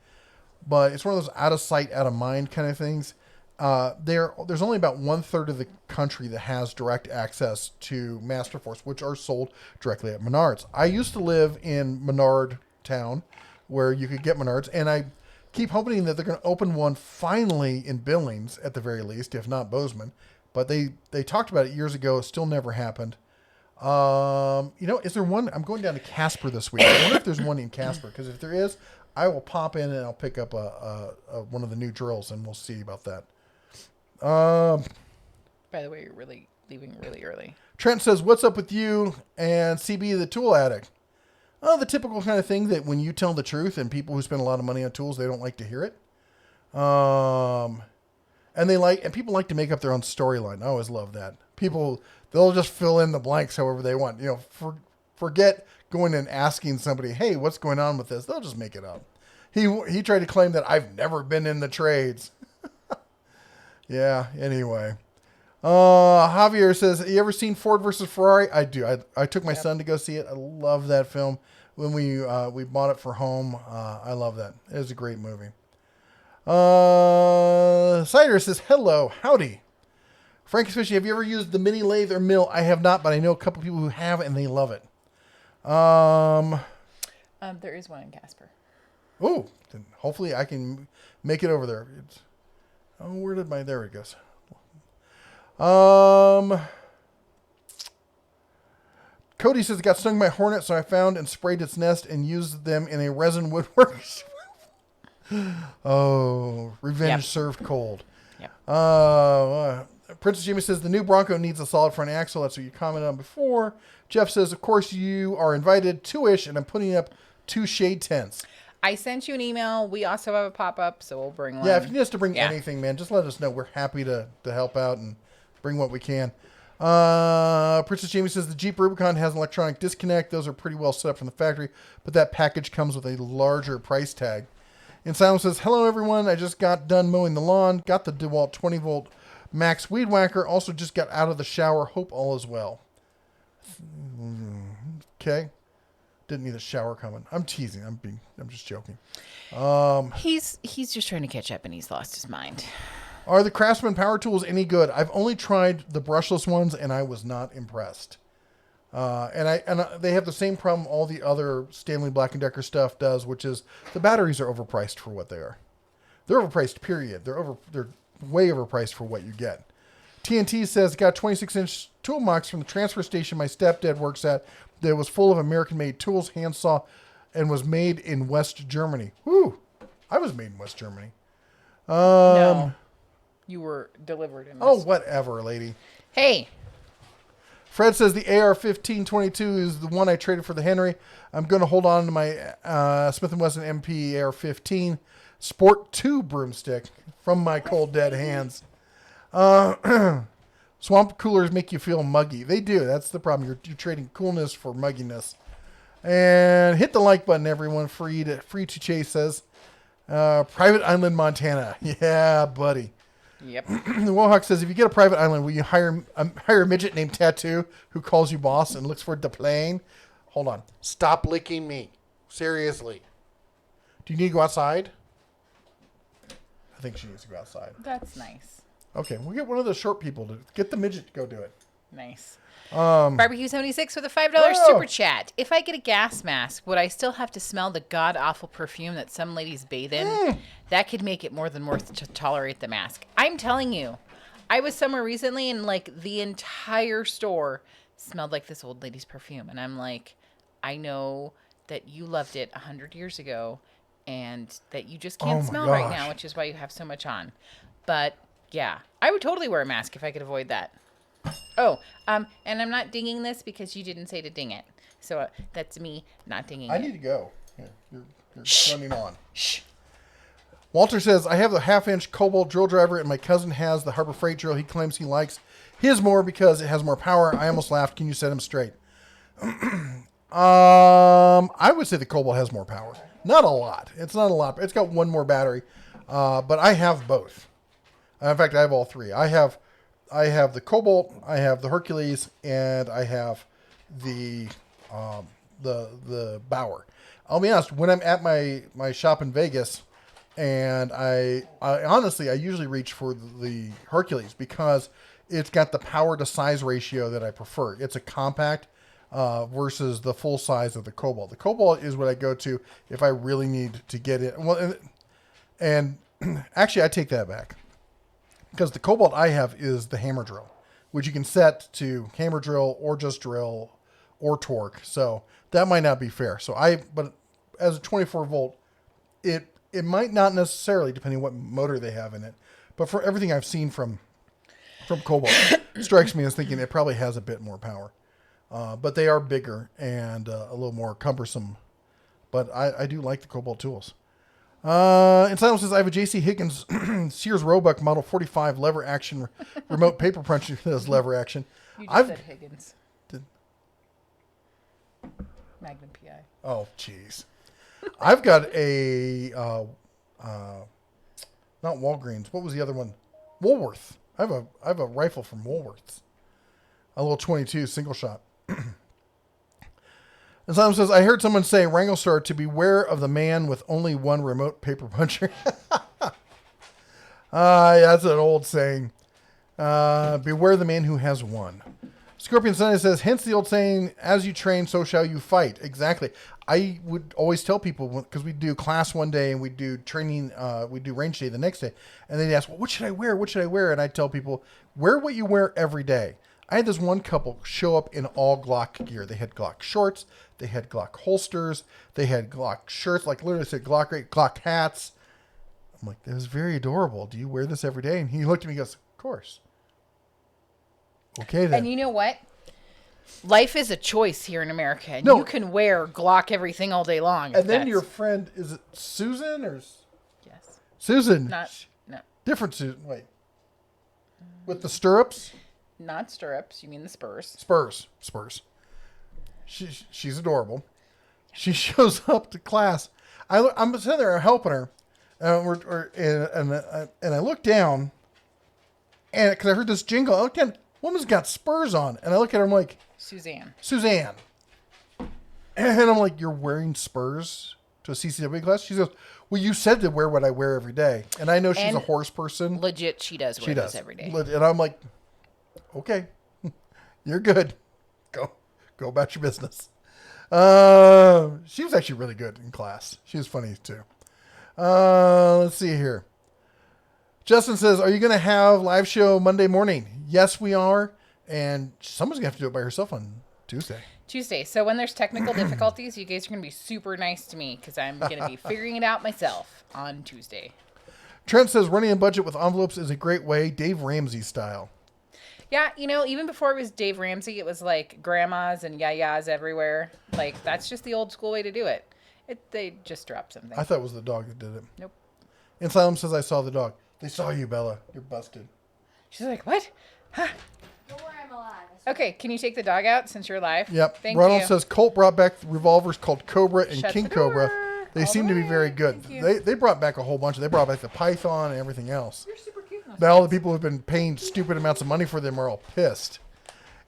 But it's one of those out of sight, out of mind kind of things. There's only about 1/3 of the country that has direct access to Master Force, which are sold directly at Menards. I used to live in Menard Town, where you could get Menards, and I keep hoping that they're going to open one finally in Billings, at the very least, if not Bozeman. But they talked about it years ago. It still never happened. Is there one? I'm going down to Casper this week. I wonder if there's one in Casper, because if there is, I will pop in and I'll pick up one of the new drills, and we'll see about that. By the way, you're really leaving really early. Trent says, what's up with you and CB the tool addict? Oh, the typical kind of thing that when you tell the truth and people who spend a lot of money on tools, they don't like to hear it. And people like to make up their own storyline. I always love that. People, they'll just fill in the blanks however they want. Forget going and asking somebody, hey, what's going on with this? They'll just make it up. He tried to claim that I've never been in the trades. Yeah, anyway. Javier says, you ever seen Ford versus Ferrari? I do. I took my son to go see it. I love that film. When we bought it for home, I love that. It was a great movie. Cider says, hello, howdy. Frank Fishy, have you ever used the mini lathe or mill? I have not, but I know a couple people who have, and they love it. There is one in Casper. Oh, then hopefully I can make it over there. There it goes. Cody says, got stung by a hornet, so I found and sprayed its nest and used them in a resin woodwork. Oh, revenge served cold. Yep. Princess Jimmy says, the new Bronco needs a solid front axle. That's what you commented on before. Jeff says, of course you are invited, 2-ish, and I'm putting up 2 shade tents. I sent you an email. We also have a pop-up, so we'll bring one. Yeah, if you need us to bring anything, man, just let us know. We're happy to help out and bring what we can. Princess Jamie says the Jeep Rubicon has an electronic disconnect. Those are pretty well set up from the factory, but that package comes with a larger price tag. And Silence says, hello, everyone. I just got done mowing the lawn. Got the DeWalt 20-volt Max Weed Whacker. Also just got out of the shower. Hope all is well. Okay. Didn't need a shower coming. I'm teasing. I'm just joking. He's just trying to catch up, and he's lost his mind. Are the Craftsman power tools any good? I've only tried the brushless ones, and I was not impressed. They have the same problem all the other Stanley Black & Decker stuff does, which is the batteries are overpriced for what they are. They're overpriced, period. They're way overpriced for what you get. TNT says, got a 26-inch tool box from the transfer station my stepdad works at that was full of American-made tools, handsaw, and was made in West Germany. Whew. I was made in West Germany. No. You were delivered in this. Oh, whatever, lady. Hey. Fred says the AR-1522 is the one I traded for the Henry. I'm going to hold on to my Smith & Wesson MP AR-15 Sport 2 broomstick from my cold dead hands. Swamp coolers make you feel muggy. They do. That's the problem. You're trading coolness for mugginess. And hit the like button, everyone. Free to chase says. Private Island, Montana. Yeah, buddy. Yep. The Wohawk says, if you get a private island, will you hire a midget named Tattoo who calls you boss and looks for the plane? Hold on. Stop licking me. Seriously. Do you need to go outside? I think she needs to go outside. That's nice. Okay, we'll get one of the short people to get the midget to go do it. Nice. Barbecue 76 with a $5 super chat. If I get a gas mask, would I still have to smell the god-awful perfume that some ladies bathe in? That could make it more than worth to tolerate the mask. I'm telling you, I was somewhere recently and like the entire store smelled like this old lady's perfume. And I'm like, I know that you loved it 100 years ago and that you just can't smell right now, which is why you have so much on. But yeah, I would totally wear a mask if I could avoid that. Oh, and I'm not dinging this because you didn't say to ding it. So that's me not dinging it. I need to go. Here, you're running on. Shh. Walter says, I have the half-inch Cobalt drill driver, and my cousin has the Harbor Freight drill. He claims he likes his more because it has more power. I almost laughed. Can you set him straight? I would say the Cobalt has more power. Not a lot. It's not a lot. It's got one more battery. But I have both. In fact, I have all three. I have the Cobalt, I have the Hercules, and I have the Bauer. I'll be honest, when I'm at my shop in Vegas, and I honestly, I usually reach for the Hercules because it's got the power to size ratio that I prefer. It's a compact versus the full size of the Cobalt. The Cobalt is what I go to if I really need to get it. Well, and actually, I take that back. Because the Cobalt I have is the hammer drill, which you can set to hammer drill or just drill or torque. So that might not be fair. But as a 24 volt, it might not necessarily, depending on what motor they have in it. But for everything I've seen from Cobalt, it strikes me as thinking it probably has a bit more power. But they are bigger and a little more cumbersome. But I do like the Cobalt tools. And Silence says, I have a J.C. Higgins Sears Roebuck Model 45 lever action remote paper puncher that has lever action. You just said Higgins. Magnum PI. Oh, jeez. I've got a, not Walgreens. What was the other one? Woolworth. I have a rifle from Woolworths. A little 22 single shot. And Simon says, I heard someone say, Wrangle Star, to beware of the man with only one remote paper puncher. That's an old saying. Beware the man who has one. Scorpion Sunday says, hence the old saying, as you train, so shall you fight. Exactly. I would always tell people, because we do class one day and we do training, we do range day the next day. And they'd ask, well, what should I wear? What should I wear? And I tell people, wear what you wear every day. I had this one couple show up in all Glock gear. They had Glock shorts. They had Glock holsters. They had Glock shirts, like literally said Glock hats. I'm like, that was very adorable. Do you wear this every day? And he looked at me and goes, of course. Okay, then. And you know what? Life is a choice here in America. And you can wear Glock everything all day long. And then your friend, is it Susan or? Yes. Susan. No. Different Susan. Wait. With the stirrups? Not stirrups. You mean the spurs. Spurs. She's adorable. She shows up to class. I'm sitting there helping her, and I look down, and because I heard this jingle, I looked at, woman's got spurs on, and I look at her, I'm like, Suzanne. And I'm like, you're wearing spurs to a CCW class. She goes, well, you said to wear what I wear every day. And I know she's And a horse person. Legit, she does wear this every day. And I'm like, okay, you're good. Go about your business. She was actually really good in class. She was funny too. Let's see here. Justin says, are you going to have live show Monday morning? Yes, we are. And someone's going to have to do it by herself on Tuesday. So when there's technical difficulties, you guys are going to be super nice to me because I'm going to be figuring it out myself on Tuesday. Trent says, running a budget with envelopes is a great way, Dave Ramsey style. Yeah, even before it was Dave Ramsey, it was like grandmas and yayas everywhere. Like, that's just the old school way to do it. They just dropped something. I thought it was the dog that did it. Nope. Asylum says, I saw the dog. They saw you, Bella. You're busted. She's like, what? Huh? Don't worry, I'm alive. Okay, can you take the dog out since you're live? Yep. Thank Ronald you. says, Colt brought back revolvers called Cobra and Shut King the door. Cobra. They All seem the to be way. very good. Thank you. They brought back a whole bunch. They brought back the Python and everything else. You're super cute. Now all the people who've been paying stupid amounts of money for them are all pissed.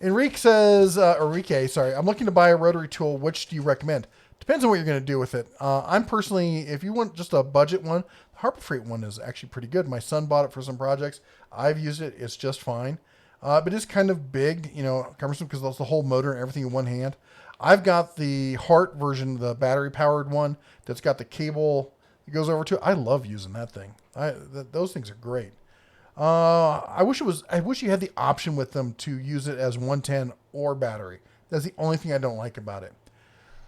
Enrique says, I'm looking to buy a rotary tool. Which do you recommend? Depends on what you're going to do with it. I'm personally, if you want just a budget one, the Harbor Freight one is actually pretty good. My son bought it for some projects. I've used it. It's just fine. But it's kind of big, cumbersome because that's the whole motor and everything in one hand. I've got the Hart version, the battery powered one that's got the cable that goes over to it. I love using that thing. Those things are great. I wish you had the option with them to use it as 110 or battery. That's the only thing I don't like about it.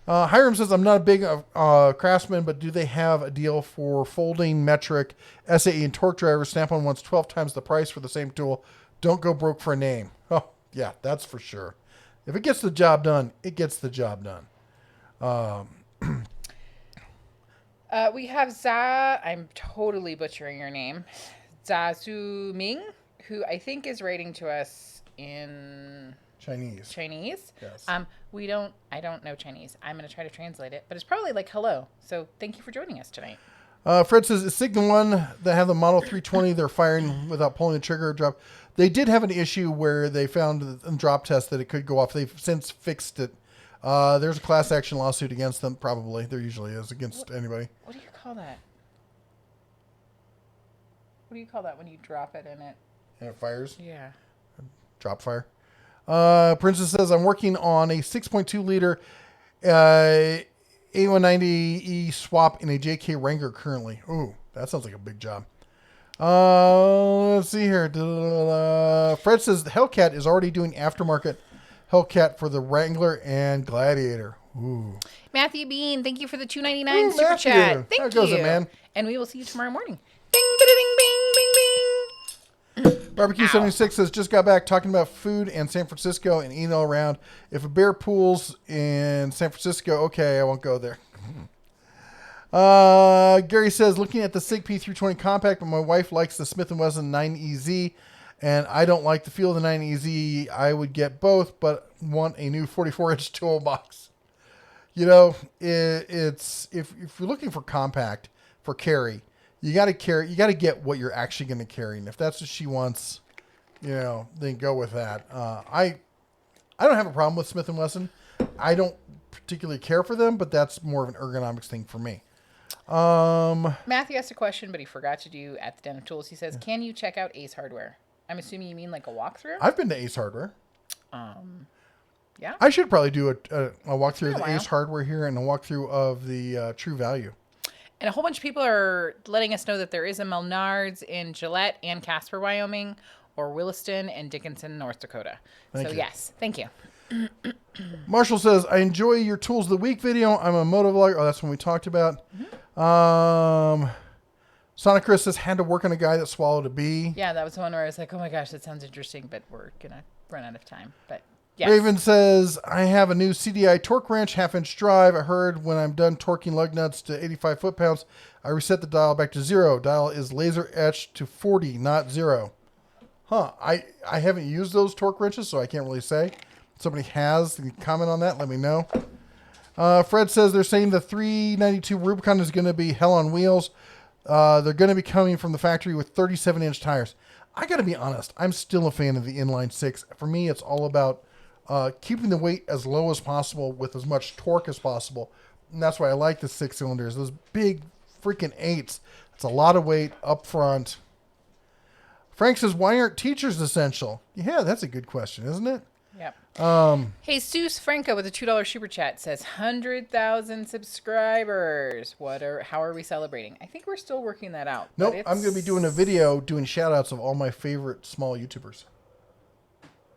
Hiram says, I'm not a big craftsman, but do they have a deal for folding metric SAE and torque drivers? Snap-on wants 12 times the price for the same tool. Don't go broke for a name. Oh, yeah, that's for sure. If it gets the job done, it gets the job done. We have I'm totally butchering your name, Zazu Ming, who I think is writing to us in Chinese. Yes. I don't know Chinese. I'm going to try to translate it, but it's probably like hello. So thank you for joining us tonight. Fred says, is SIG the one that have the Model 320 they're firing without pulling the trigger or drop? They did have an issue where they found in drop test that it could go off. They've since fixed it. There's a class action lawsuit against them, probably. There usually is against anybody. What do you call that? What do you call that when you drop it in it? And it fires? Yeah. Drop fire. Princess says, I'm working on a 6.2 liter A190E swap in a JK Wrangler currently. Ooh, that sounds like a big job. Let's see here. Fred says the Hellcat is already doing aftermarket Hellcat for the Wrangler and Gladiator. Ooh. Matthew Bean, thank you for the $2.99 Ooh, super Matthew. chat. Thank How you. goes it, man? And we will see you tomorrow morning. Bing, bing, bing, bing, bing. Barbecue 76 says, just got back talking about food in San Francisco and eating all around. If a bear pools in San Francisco, okay, I won't go there. Gary says, looking at the SIG P320 compact, but my wife likes the Smith & Wesson 9EZ, and I don't like the feel of the 9EZ. I would get both, but want a new 44-inch toolbox. It's if you're looking for compact for carry, you got to get what you're actually going to carry. And if that's what she wants, then go with that. I don't have a problem with Smith & Wesson. I don't particularly care for them, but that's more of an ergonomics thing for me. Matthew asked a question, but he forgot to do at the Den of Tools. He says, can you check out Ace Hardware? I'm assuming you mean like a walkthrough? I've been to Ace Hardware. Yeah. I should probably do a walkthrough of the while. Ace Hardware here and a walkthrough of the True Value. And a whole bunch of people are letting us know that there is a Menards in Gillette and Casper, Wyoming, or Williston and Dickinson, North Dakota. Thank you. Yes, thank you. Marshall says, I enjoy your Tools of the Week video. I'm a motovlogger. Oh, that's one we talked about. Sonic Chris says, had to work on a guy that swallowed a bee. Yeah, that was the one where I was like, oh my gosh, that sounds interesting, but we're going to run out of time. But yes. Raven says, I have a new CDI torque wrench, half-inch drive. I heard when I'm done torquing lug nuts to 85 foot-pounds, I reset the dial back to 0. Dial is laser etched to 40, not 0. Huh. I haven't used those torque wrenches, so I can't really say. If somebody has, can you comment on that? Let me know. Fred says they're saying the 392 Rubicon is going to be hell on wheels. They're going to be coming from the factory with 37-inch tires. I got to be honest. I'm still a fan of the inline 6. For me, it's all about keeping the weight as low as possible with as much torque as possible. And that's why I like the 6-cylinders. Those big freaking 8s. It's a lot of weight up front. Frank says, why aren't teachers essential? Yeah, that's a good question, isn't it? Yep. Jesus Franco with a $2 super chat says 100,000 subscribers. How are we celebrating? I think we're still working that out. Nope, I'm going to be doing a video doing shout-outs of all my favorite small YouTubers.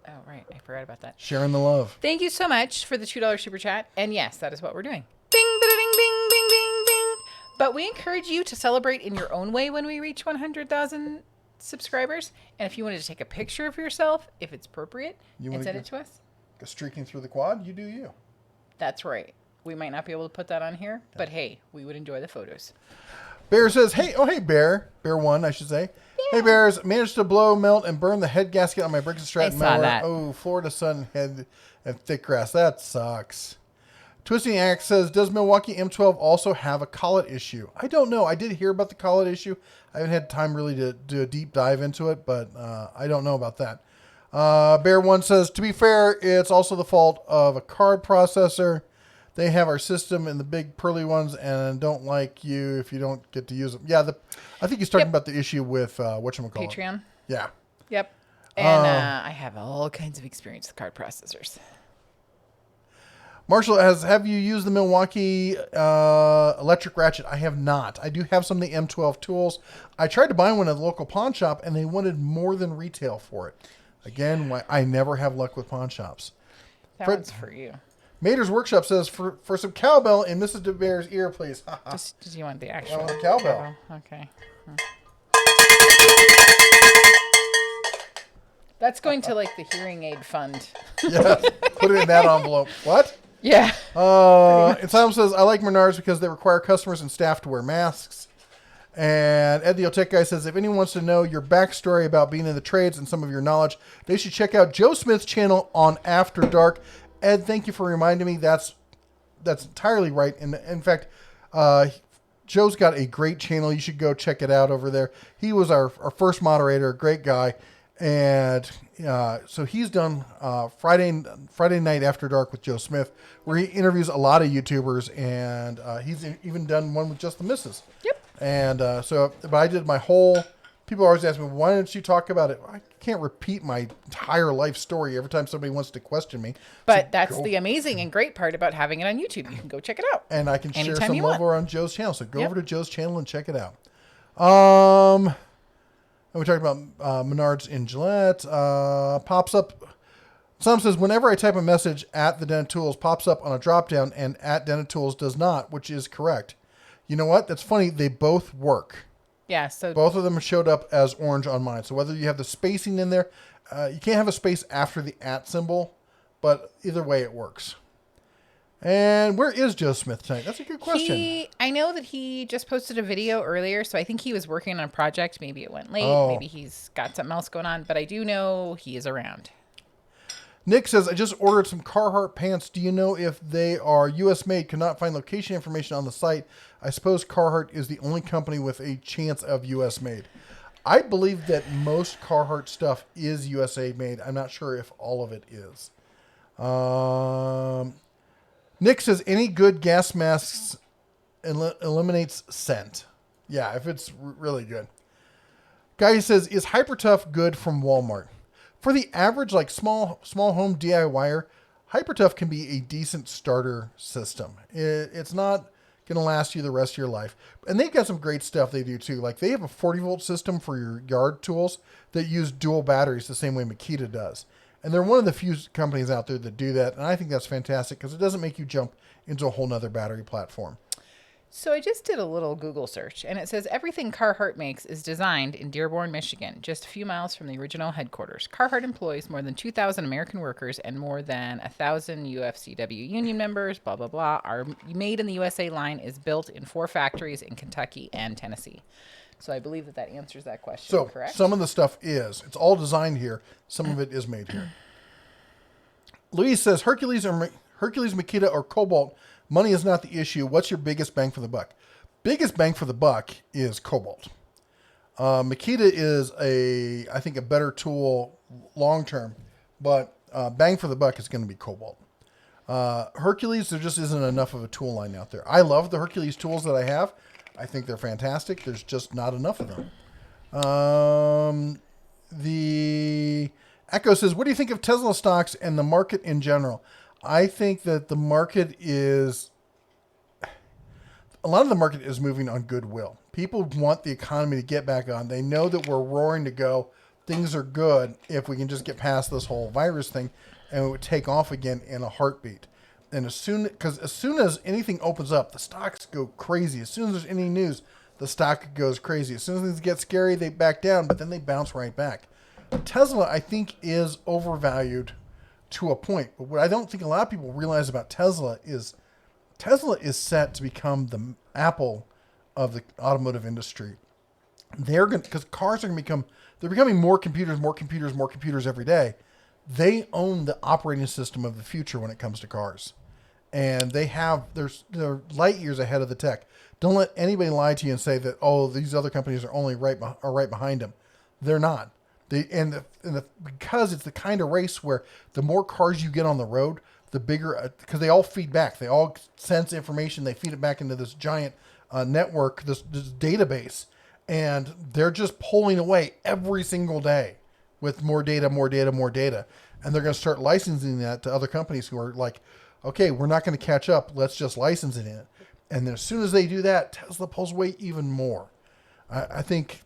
Oh, right. I forgot about that. Sharing the love. Thank you so much for the $2 super chat. And yes, that is what we're doing. Bing, bing, bing, bing, bing, bing. But we encourage you to celebrate in your own way when we reach 100,000 subscribers. And if you wanted to take a picture of yourself, if it's appropriate, and send it to us. Streaking through the quad, you do you. That's right. We might not be able to put that on here, but hey, we would enjoy the photos. Bear says, hey, Bear. Bear 1, I should say. Yeah. Hey, Bears, managed to blow, melt, and burn the head gasket on my Brick and Stratton mower. That. Oh, Florida sun, head, and thick grass. That sucks. Twisting Axe says, does Milwaukee M12 also have a collet issue? I don't know. I did hear about the collet issue. I haven't had time really to do a deep dive into it, but I don't know about that. Bear 1 says, to be fair, it's also the fault of a card processor. They have our system in the big pearly ones and don't like you if you don't get to use them. Yeah, I think he's talking about the issue with whatchamacallit. Patreon? Yeah. Yep. And I have all kinds of experience with card processors. Marshall have you used the Milwaukee electric ratchet? I have not. I do have some of the M12 tools. I tried to buy one at the local pawn shop and they wanted more than retail for it. Again, I never have luck with pawn shops. That one's for you. Mater's Workshop says, for some cowbell in Mrs. DeBear's ear, please. Does you want the actual? I want the cowbell. Okay. That's going to like the hearing aid fund. Yeah, put it in that envelope. What? Yeah. And Simon says, I like Menards because they require customers and staff to wear masks. And Ed the Tech Guy says, if anyone wants to know your backstory about being in the trades and some of your knowledge, they should check out Joe Smith's channel on After Dark. Ed, thank you for reminding me. That's entirely right. And in fact, Joe's got a great channel. You should go check it out over there. He was our first moderator, great guy. And so he's done Friday Night After Dark with Joe Smith, where he interviews a lot of YouTubers, and he's even done one with Just the Missus. Yep. And but I did my whole. People always ask me, why don't you talk about it? I can't repeat my entire life story every time somebody wants to question me. But that's the amazing and great part about having it on YouTube. You can go check it out. And I can share some love over on Joe's channel. So go over to Joe's channel and check it out. And we talked about Menards in Gillette. Pops up. Some says, whenever I type a message at the Dental Tools, pops up on a drop down, and at Dental Tools does not, which is correct. You know what? That's funny. They both work. Yeah. So both of them showed up as orange on mine. So whether you have the spacing in there, you can't have a space after the at symbol, but either way it works. And where is Joe Smith tonight? That's a good question. I know that he just posted a video earlier, so I think he was working on a project. Maybe it went late. Maybe he's got something else going on, but I do know he is around. Nick says, I just ordered some Carhartt pants. Do you know if they are U.S. made? Could not find location information on the site. I suppose Carhartt is the only company with a chance of U.S. made. I believe that most Carhartt stuff is USA made. I'm not sure if all of it is. Nick says, any good gas masks eliminates scent. Yeah, if it's really good. Guy says, is Hyper Tough good from Walmart? For the average, like small home DIYer, Hyper Tough can be a decent starter system. It's not going to last you the rest of your life. And they've got some great stuff they do too. Like they have a 40-volt system for your yard tools that use dual batteries the same way Makita does. And they're one of the few companies out there that do that. And I think that's fantastic because it doesn't make you jump into a whole nother battery platform. So I just did a little Google search, and it says everything Carhartt makes is designed in Dearborn, Michigan, just a few miles from the original headquarters. Carhartt employs more than 2,000 American workers and more than 1,000 UFCW union members, blah, blah, blah. Our Made in the USA line is built in 4 factories in Kentucky and Tennessee. So I believe that answers that question, correct? Some of the stuff it's all designed here. Some of it is made here. Louise says, Hercules, Makita, or Cobalt, money is not the issue. What's your biggest bang for the buck? Biggest bang for the buck is Cobalt. Makita is I think a better tool long term, but bang for the buck is going to be Cobalt. Hercules, there just isn't enough of a tool line out there. I love the Hercules tools that I have. I think they're fantastic. There's just not enough of them. The Echo says, what do you think of Tesla stocks and the market in general? I think that the market is... A lot of the market is moving on goodwill. People want the economy to get back on. They know that we're roaring to go. Things are good if we can just get past this whole virus thing, and it would take off again in a heartbeat. And as soon as anything opens up, the stocks go crazy. As soon as there's any news, the stock goes crazy. As soon as things get scary, they back down, but then they bounce right back. Tesla, I think, is overvalued to a point. But what I don't think a lot of people realize about Tesla is set to become the Apple of the automotive industry. Because cars are they're becoming more computers every day. They own the operating system of the future when it comes to cars. And they're light years ahead of the tech. Don't let anybody lie to you and say that, oh, these other companies are only right behind them. They're not. Because it's the kind of race where the more cars you get on the road, the bigger, because they all feed back. They all sense information. They feed it back into this giant network, this database. And they're just pulling away every single day with more data. And they're going to start licensing that to other companies who are like, okay, we're not going to catch up. Let's just license it in. And then as soon as they do that, Tesla pulls away even more. I think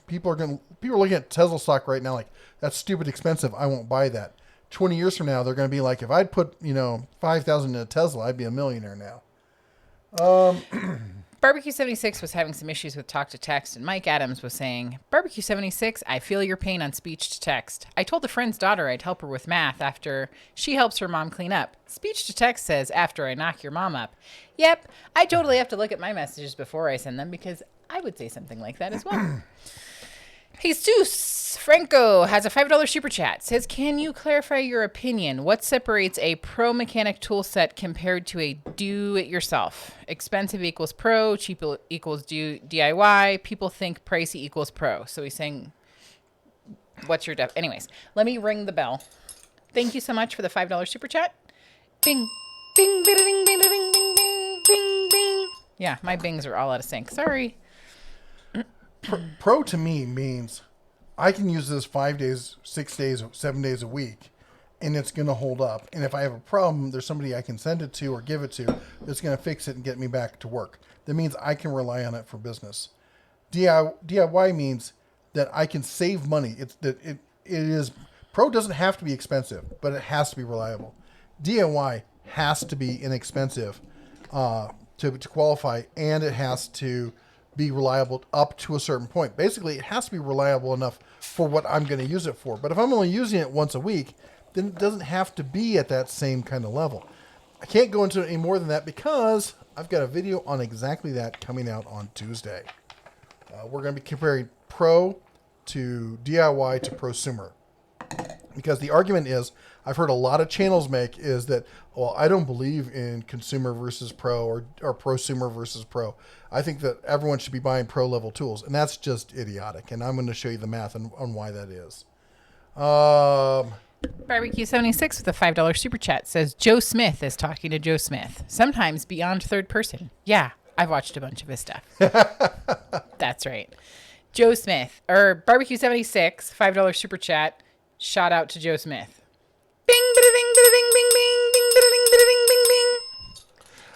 people are looking at Tesla stock right now like, that's stupid expensive. I won't buy that. 20 years from now, they're going to be like, if I'd put, $5,000 in a Tesla, I'd be a millionaire now. Barbecue 76 was having some issues with talk to text, and Mike Adams was saying, Barbecue 76, I feel your pain on speech to text. I told a friend's daughter I'd help her with math after she helps her mom clean up. Speech to text says, after I knock your mom up. Yep, I totally have to look at my messages before I send them because I would say something like that as well. Jesus Franco has a $5 super chat. Says, can you clarify your opinion? What separates a pro mechanic tool set compared to a do-it-yourself? Expensive equals pro, cheap equals DIY. People think pricey equals pro. So he's saying, what's your anyways, let me ring the bell. Thank you so much for the $5 super chat. Bing, bing, bing, bing, bing, bing, bing, bing, bing, bing. Yeah, my bings are all out of sync. Sorry. Pro to me means I can use this 5 days, 6 days, 7 days a week, and it's going to hold up. And if I have a problem, there's somebody I can send it to or give it to that's going to fix it and get me back to work. That means I can rely on it for business. DIY means that I can save money. It is pro doesn't have to be expensive, but it has to be reliable. DIY has to be inexpensive to qualify, and it has to be reliable up to a certain point. Basically, it has to be reliable enough for what I'm going to use it for. But if I'm only using it once a week, then it doesn't have to be at that same kind of level. I can't go into it any more than that because I've got a video on exactly that coming out on Tuesday. We're going to be comparing pro to DIY to prosumer. Because the argument is, I've heard a lot of channels make is that, well, I don't believe in consumer versus pro or prosumer versus pro. I think that everyone should be buying pro level tools, and that's just idiotic. And I'm going to show you the math on why that is. Barbecue 76 with a $5 super chat says, Joe Smith is talking to Joe Smith, sometimes beyond third person. Yeah, I've watched a bunch of his stuff. That's right. Joe Smith, or Barbecue 76, $5 super chat. Shout out to Joe Smith. Bing, bing, bing, bing, bing, bing, bing, bing, bing, bing, bing.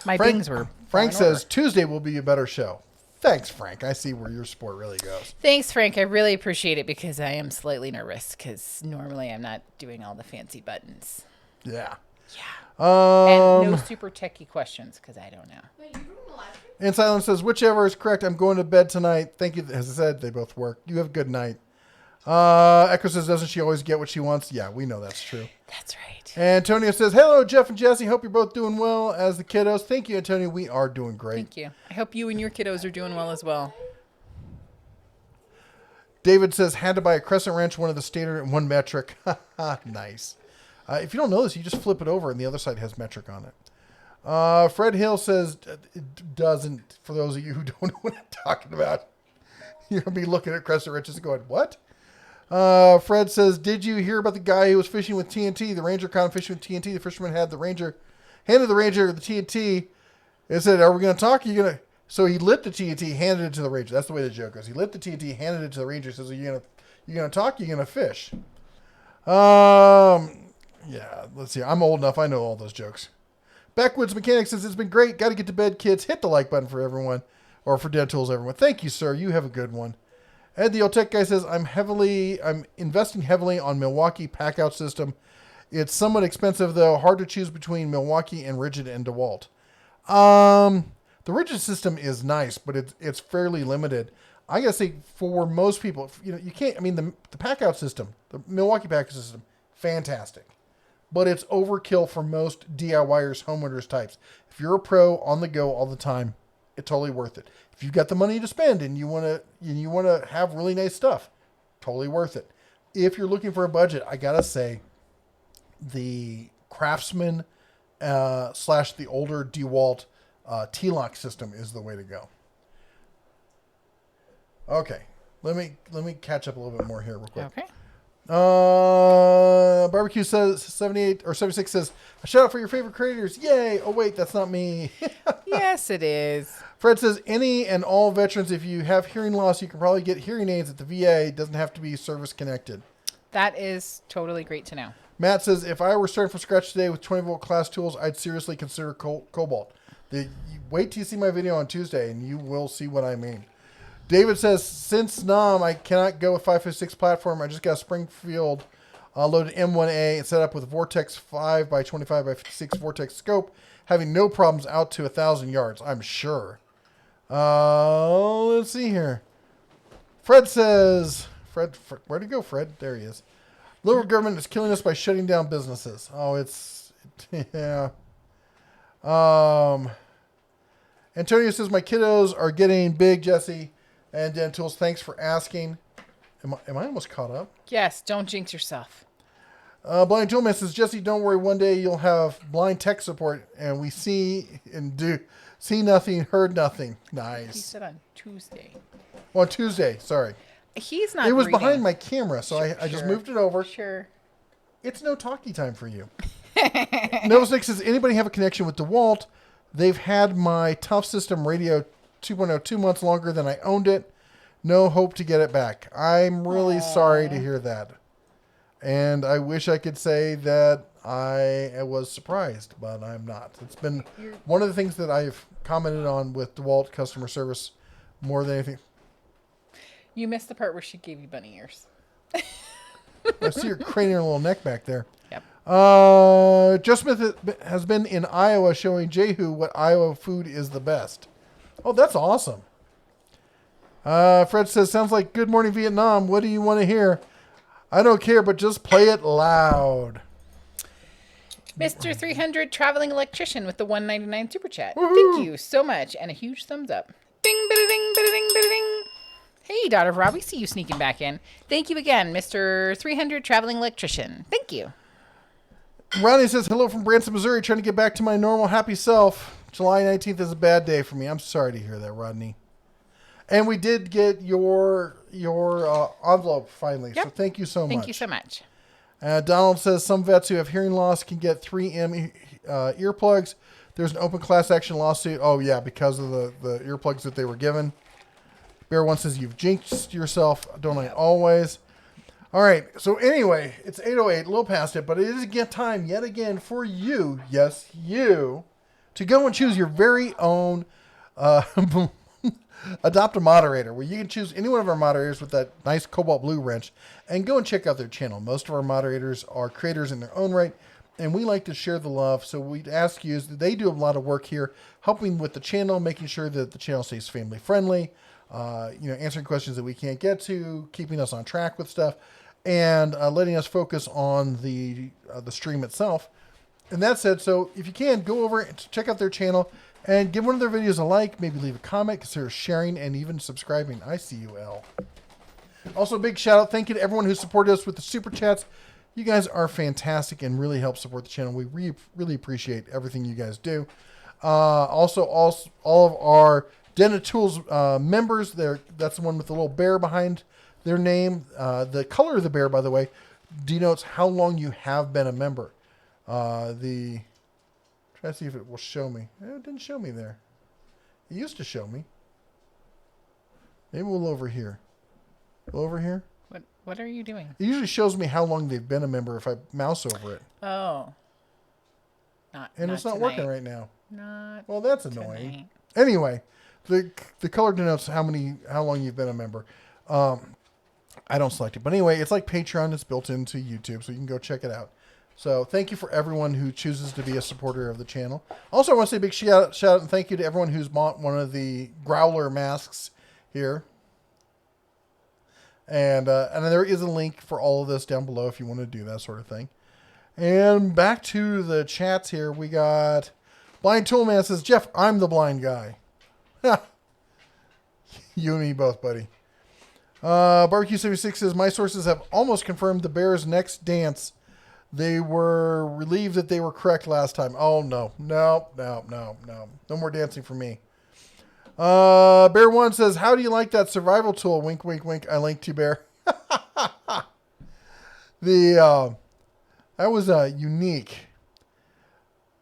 My bings were. Frank says Tuesday will be a better show. Thanks, Frank. I see where your support really goes. Thanks, Frank. I really appreciate it because I am slightly nervous because normally I'm not doing all the fancy buttons. Yeah. Yeah. And no super techie questions because I don't know. Wait, you were alive? And Silence says, whichever is correct, I'm going to bed tonight. Thank you. As I said, they both work. You have a good night. Echo says, doesn't she always get what she wants? Yeah, we know that's true. That's right. Antonio says, hello, Jeff and Jesse. Hope you're both doing well as the kiddos. Thank you, Antonio. We are doing great. Thank you. I hope you and your kiddos are doing well as well. David says, had to buy a crescent wrench, one of the standard and one metric. Nice. If you don't know this, you just flip it over and the other side has metric on it. Fred Hill says, it doesn't. For those of you who don't know what I'm talking about, you're going to be looking at crescent wrenches and going, what? Fred says, did you hear about the guy who was fishing with TNT? The ranger caught him fishing with TNT. The fisherman handed the ranger the TNT and said, are we going to talk? Are you going to... So he lit the TNT, handed it to the ranger. That's the way the joke goes. He lit the TNT, handed it to the ranger, says, are you going to talk? Are you going to fish? Yeah, let's see. I'm old enough. I know all those jokes. Backwoods Mechanic says, it's been great. Got to get to bed, kids. Hit the like button for everyone, or for Dead Tools, everyone. Thank you, sir. You have a good one. Ed, the old tech guy, says, I'm investing heavily on Milwaukee Packout system. It's somewhat expensive, though. Hard to choose between Milwaukee and Ridgid and Dewalt. The Ridgid system is nice, but it's fairly limited. I gotta say, for most people, you can't. I mean, the Packout system, the Milwaukee Packout system, fantastic, but it's overkill for most DIYers, homeowners types. If you're a pro on the go all the time, it's totally worth it. If you've got the money to spend and you wanna have really nice stuff, totally worth it. If you're looking for a budget, I gotta say, the Craftsman / the older Dewalt T-Lock system is the way to go. Okay, let me catch up a little bit more here real quick. Okay. Barbecue says 78 or 76 says, a shout out for your favorite creators. Yay. Oh wait, that's not me. Yes, it is. Fred says, any and all veterans, if you have hearing loss, you can probably get hearing aids at the VA. It doesn't have to be service connected. That is totally great to know. Matt says, if I were starting from scratch today with 20 volt class tools, I'd seriously consider Cobalt. Wait till you see my video on Tuesday and you will see what I mean. David says, since NOM, I cannot go with 556 platform. I just got a Springfield loaded M1A and set up with Vortex 5 by 25 by 56 Vortex scope, having no problems out to 1,000 yards, I'm sure. Let's see here. Fred says, Fred, where'd he go, Fred? There he is. Liberal government is killing us by shutting down businesses. Oh, yeah. Antonio says, my kiddos are getting big, Jesse. And Dan Tools, thanks for asking. Am I almost caught up? Yes, don't jinx yourself. Blind Toolman says, Jesse, don't worry. One day you'll have blind tech support, and we see nothing, heard nothing. Nice. He said on Tuesday. Well, on Tuesday, sorry. He's not It was reading. behind my camera, so I just moved it over. Sure. It's no talkie time for you. Nova Nick says, anybody have a connection with DeWalt? They've had my Tough System Radio 2.0 2 months longer than I owned it. No hope to get it back. I'm really sorry to hear that. And I wish I could say that I was surprised, but I'm not. It's been one of the things that I've commented on with DeWalt customer service more than anything. You missed the part where she gave you bunny ears. I see her craning her little neck back there. Yep. Joe Smith has been in Iowa showing Jehu what Iowa food is the best. Oh, that's awesome. Fred says, sounds like Good Morning Vietnam. What do you want to hear? I don't care, but just play it loud. Mr. 300 Traveling Electrician with the $1.99 super chat. Woohoo! Thank you so much. And a huge thumbs up. Ding, bada ding, bada ding, bada ding. Hey, Daughter of Rob, we see you sneaking back in. Thank you again, Mr. 300 Traveling Electrician. Thank you. Ronnie says, hello from Branson, Missouri, trying to get back to my normal happy self. July 19th is a bad day for me. I'm sorry to hear that, Rodney. And we did get your envelope finally, Yep. so thank you so much. Thank you so much. Donald says, some vets who have hearing loss can get 3M earplugs. There's an open class action lawsuit. Oh, yeah, because of the earplugs that they were given. Bear One says, you've jinxed yourself. Don't I always? All right. So anyway, it's 8:08, a little past it, but it is time yet again for you, yes, you, to go and choose your very own Adopt a Moderator, where you can choose any one of our moderators with that nice cobalt blue wrench and go and check out their channel. Most of our moderators are creators in their own right, and we like to share the love. So we'd ask you, they do a lot of work here, helping with the channel, making sure that the channel stays family friendly, answering questions that we can't get to, keeping us on track with stuff, and letting us focus on the stream itself. And that said, so if you can, go over and check out their channel and give one of their videos a like, maybe leave a comment, consider sharing, and even subscribing. I see you, L. Also, a big shout out. Thank you to everyone who supported us with the super chats. You guys are fantastic and really help support the channel. We really appreciate everything you guys do. Also, all of our Den of Tools members, that's the one with the little bear behind Their name, the color of the bear, by the way, denotes how long you have been a member. Try to see if it will show me. It didn't show me there. It used to show me. Maybe we'll over here. Go over here. What are you doing? It usually shows me how long they've been a member if I mouse over it. Oh. And it's not working right now. Well, that's annoying. Tonight. Anyway, the color denotes how long you've been a member. I don't select it. But anyway, it's like Patreon. It's built into YouTube, so you can go check it out. So thank you for everyone who chooses to be a supporter of the channel. Also, I want to say a big shout out and thank you to everyone who's bought one of the Growler masks here. And there is a link for all of this down below if you want to do that sort of thing. And back to the chats here. We got Blind Toolman says, Jeff, I'm the blind guy. You and me both, buddy. Barbecue 76 says, my sources have almost confirmed the Bears' next dance. They were relieved that they were correct last time. Oh, no. No more dancing for me. Bear One says, how do you like that survival tool? Wink, wink, wink. I linked to Bear. That was unique.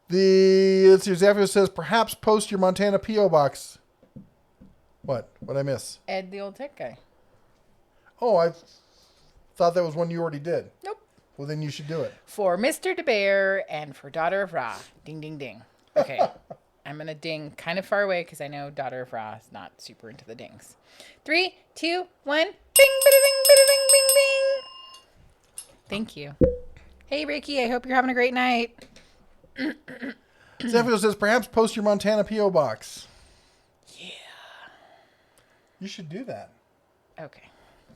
Let's see, Zafio says, perhaps post your Montana P.O. box. What'd I miss? Ed, the old tech guy. Oh, I thought that was one you already did. Nope. Well, then you should do it. For Mr. DeBear and for Daughter of Ra. Ding, ding, ding. Okay. I'm going to ding kind of far away because I know Daughter of Ra is not super into the dings. 3, 2, 1. Bing, bada, ding, bada, ding, bing, bing. Thank you. Hey, Ricky. I hope you're having a great night. Zafio says, perhaps post your Montana P.O. box. Yeah. You should do that. Okay.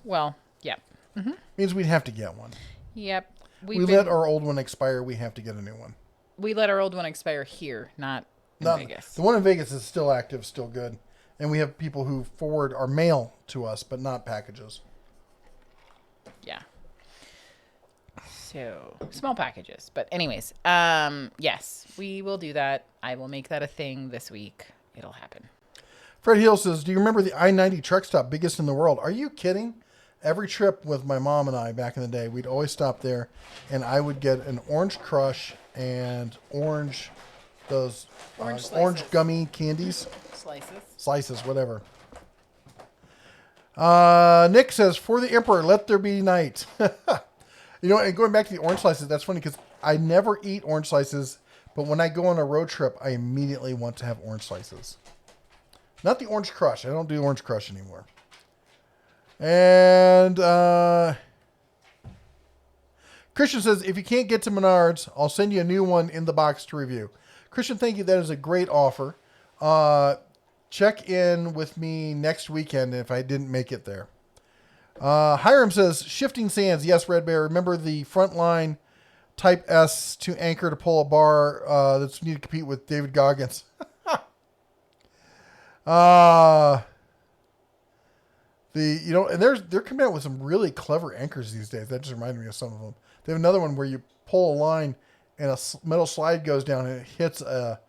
Well, yep. Mm-hmm. Means we'd have to get one. Yep. We let our old one expire. We have to get a new one. We let our old one expire here, not in Vegas. The one in Vegas is still active, still good. And we have people who forward our mail to us, but not packages. Yeah. So, small packages. But anyways, yes, we will do that. I will make that a thing this week. It'll happen. Fred Hill says, do you remember the I-90 truck stop, biggest in the world? Are you kidding? Every trip with my mom and I back in the day, we'd always stop there, and I would get an orange crush and orange gummy candies. Slices, whatever. Nick says, for the Emperor, let there be night. You know, and going back to the orange slices, that's funny because I never eat orange slices, but when I go on a road trip, I immediately want to have orange slices. Not the orange crush. I don't do orange crush anymore. And Christian says, if you can't get to Menards, I'll send you a new one in the box to review. Christian, thank you. That is a great offer. Check in with me next weekend if I didn't make it there. Hiram says, shifting sands. Yes, Red Bear. Remember the front line Type S to anchor to pull a bar that's needed to compete with David Goggins. And they're coming out with some really clever anchors these days. That just reminded me of some of them. They have another one where you pull a line and a metal slide goes down and it hits a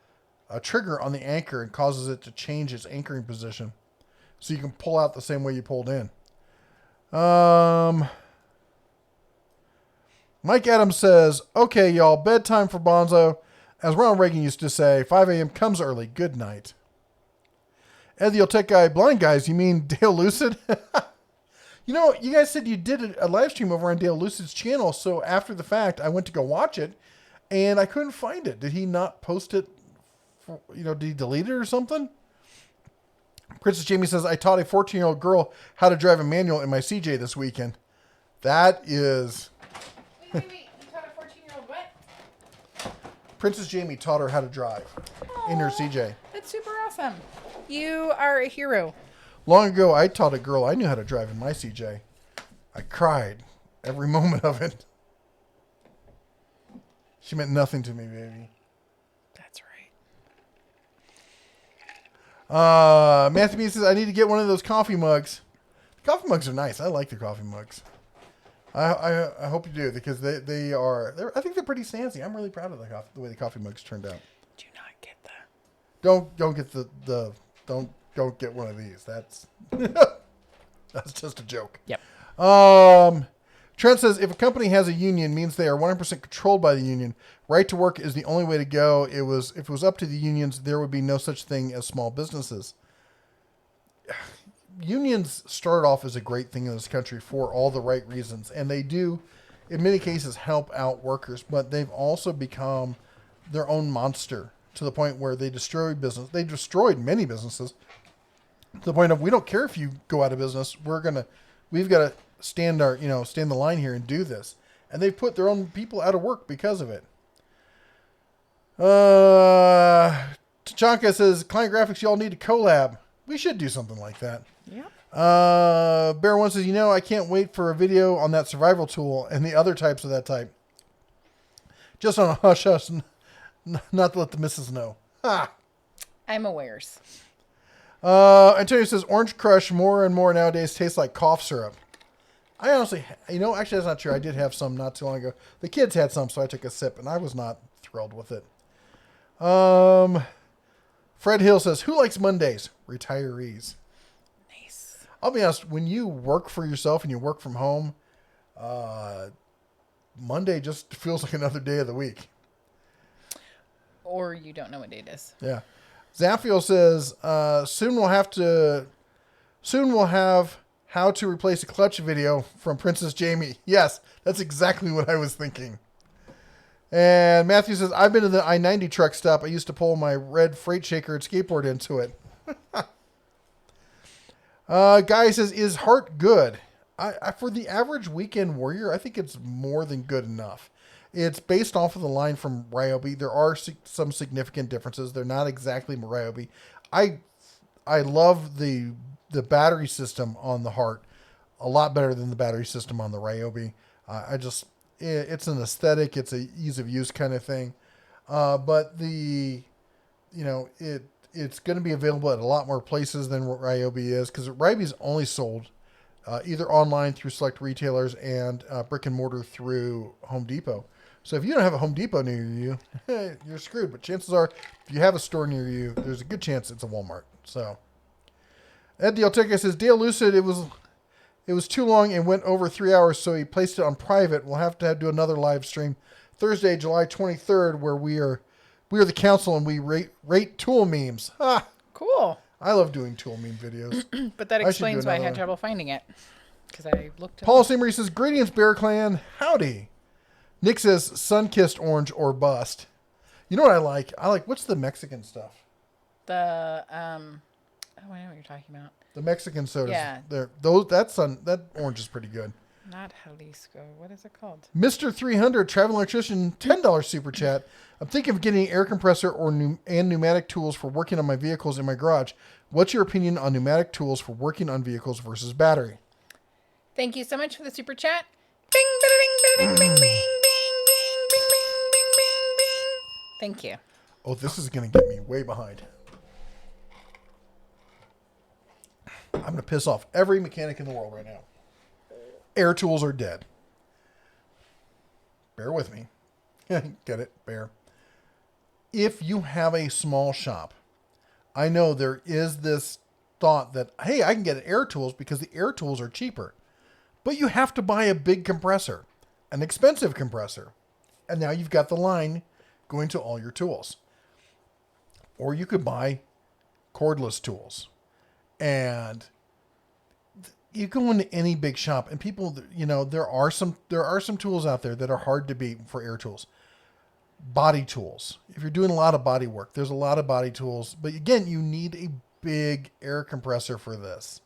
trigger on the anchor and causes it to change its anchoring position. So you can pull out the same way you pulled in. Mike Adams says, okay, y'all, bedtime for Bonzo. As Ronald Reagan used to say, 5 a.m. comes early. Good night. Ed the Old Tech Guy, blind guys, you mean Dale Lucid? You know, you guys said you did a live stream over on Dale Lucid's channel, so after the fact, I went to go watch it, and I couldn't find it. Did he not post it? Did he delete it or something? Princess Jamie says, I taught a 14-year-old girl how to drive a manual in my CJ this weekend. That is... Wait. You taught a 14-year-old what? Princess Jamie taught her how to drive in her CJ. That's super awesome. You are a hero. Long ago, I taught a girl I knew how to drive in my CJ. I cried every moment of it. She meant nothing to me, baby. That's right. Matthew B says, I need to get one of those coffee mugs. The coffee mugs are nice. I like the coffee mugs. I hope you do because they are. I think they're pretty snazzy. I'm really proud of the way the coffee mugs turned out. Do not get that. Don't get don't get one of these. That's that's just a joke. Yep. Trent says, if a company has a union, means they are 100% controlled by the union. Right to work is the only way to go. If it was up to the unions, there would be no such thing as small businesses. Unions started off as a great thing in this country for all the right reasons, and they do, in many cases, help out workers, but they've also become their own monster to the point where they destroy business. They destroyed many businesses to the point of, we don't care if you go out of business. We've got to stand the line here and do this. And they've put their own people out of work because of it. Tachanka says, Client Graphics, y'all need a collab. We should do something like that. Yeah. Bear One says, I can't wait for a video on that survival tool and the other types of that type. Just on a hush hush, not to let the missus know. I'm awares. Antonio says, Orange Crush more and more nowadays tastes like cough syrup. I honestly, actually that's not true. I did have some not too long ago. The kids had some, so I took a sip, and I was not thrilled with it. Fred Hill says, who likes Mondays? Retirees. Nice. I'll be honest, when you work for yourself and you work from home, Monday just feels like another day of the week. Or you don't know what day it is. Yeah. Zaphiel says, soon we'll have how to replace a clutch video from Princess Jamie. Yes, that's exactly what I was thinking. And Matthew says, I've been to the I-90 truck stop. I used to pull my red freight shaker and skateboard into it. Guy says, is Heart good? I for the average weekend warrior, I think it's more than good enough. It's based off of the line from Ryobi. There are some significant differences. They're not exactly Ryobi. I love the battery system on the Heart a lot better than the battery system on the Ryobi. It's an aesthetic. It's a ease of use kind of thing. But it's going to be available at a lot more places than what Ryobi is, because Ryobi is only sold either online through select retailers and brick and mortar through Home Depot. So if you don't have a Home Depot near you, you're screwed. But chances are, if you have a store near you, there's a good chance it's a Walmart. So Ed Dialtica says, Dale Lucid, it was too long and went over 3 hours, so he placed it on private. We'll have to do another live stream Thursday, July 23rd, where we are the council and we rate tool memes. Cool. I love doing tool meme videos. But that explains why I had trouble finding it. Because I looked at Paul Seamery says, greetings, Bear Clan. Howdy. Nick says, sun-kissed orange or bust. You know what I like? What's the Mexican stuff? the I know what you're talking about. The Mexican sodas. Yeah. That orange is pretty good. Not Jalisco. What is it called? Mr. 300, Travel Electrician, $10 super chat. I'm thinking of getting an air compressor and pneumatic tools for working on my vehicles in my garage. What's your opinion on pneumatic tools for working on vehicles versus battery? Thank you so much for the super chat. Bing, bing, bing, bing, bing, bing, bing, bing, bing, bing, bing, bing. Thank you. Oh, this is going to get me way behind. I'm going to piss off every mechanic in the world right now. Air tools are dead. Bear with me. Get it? Bear. If you have a small shop, I know there is this thought that, hey, I can get air tools because the air tools are cheaper. But you have to buy a big compressor, an expensive compressor. And now you've got the line going to all your tools. Or you could buy cordless tools. And you go into any big shop and people, there are some tools out there that are hard to beat for air tools. Body tools. If you're doing a lot of body work, there's a lot of body tools. But again, you need a big air compressor for this.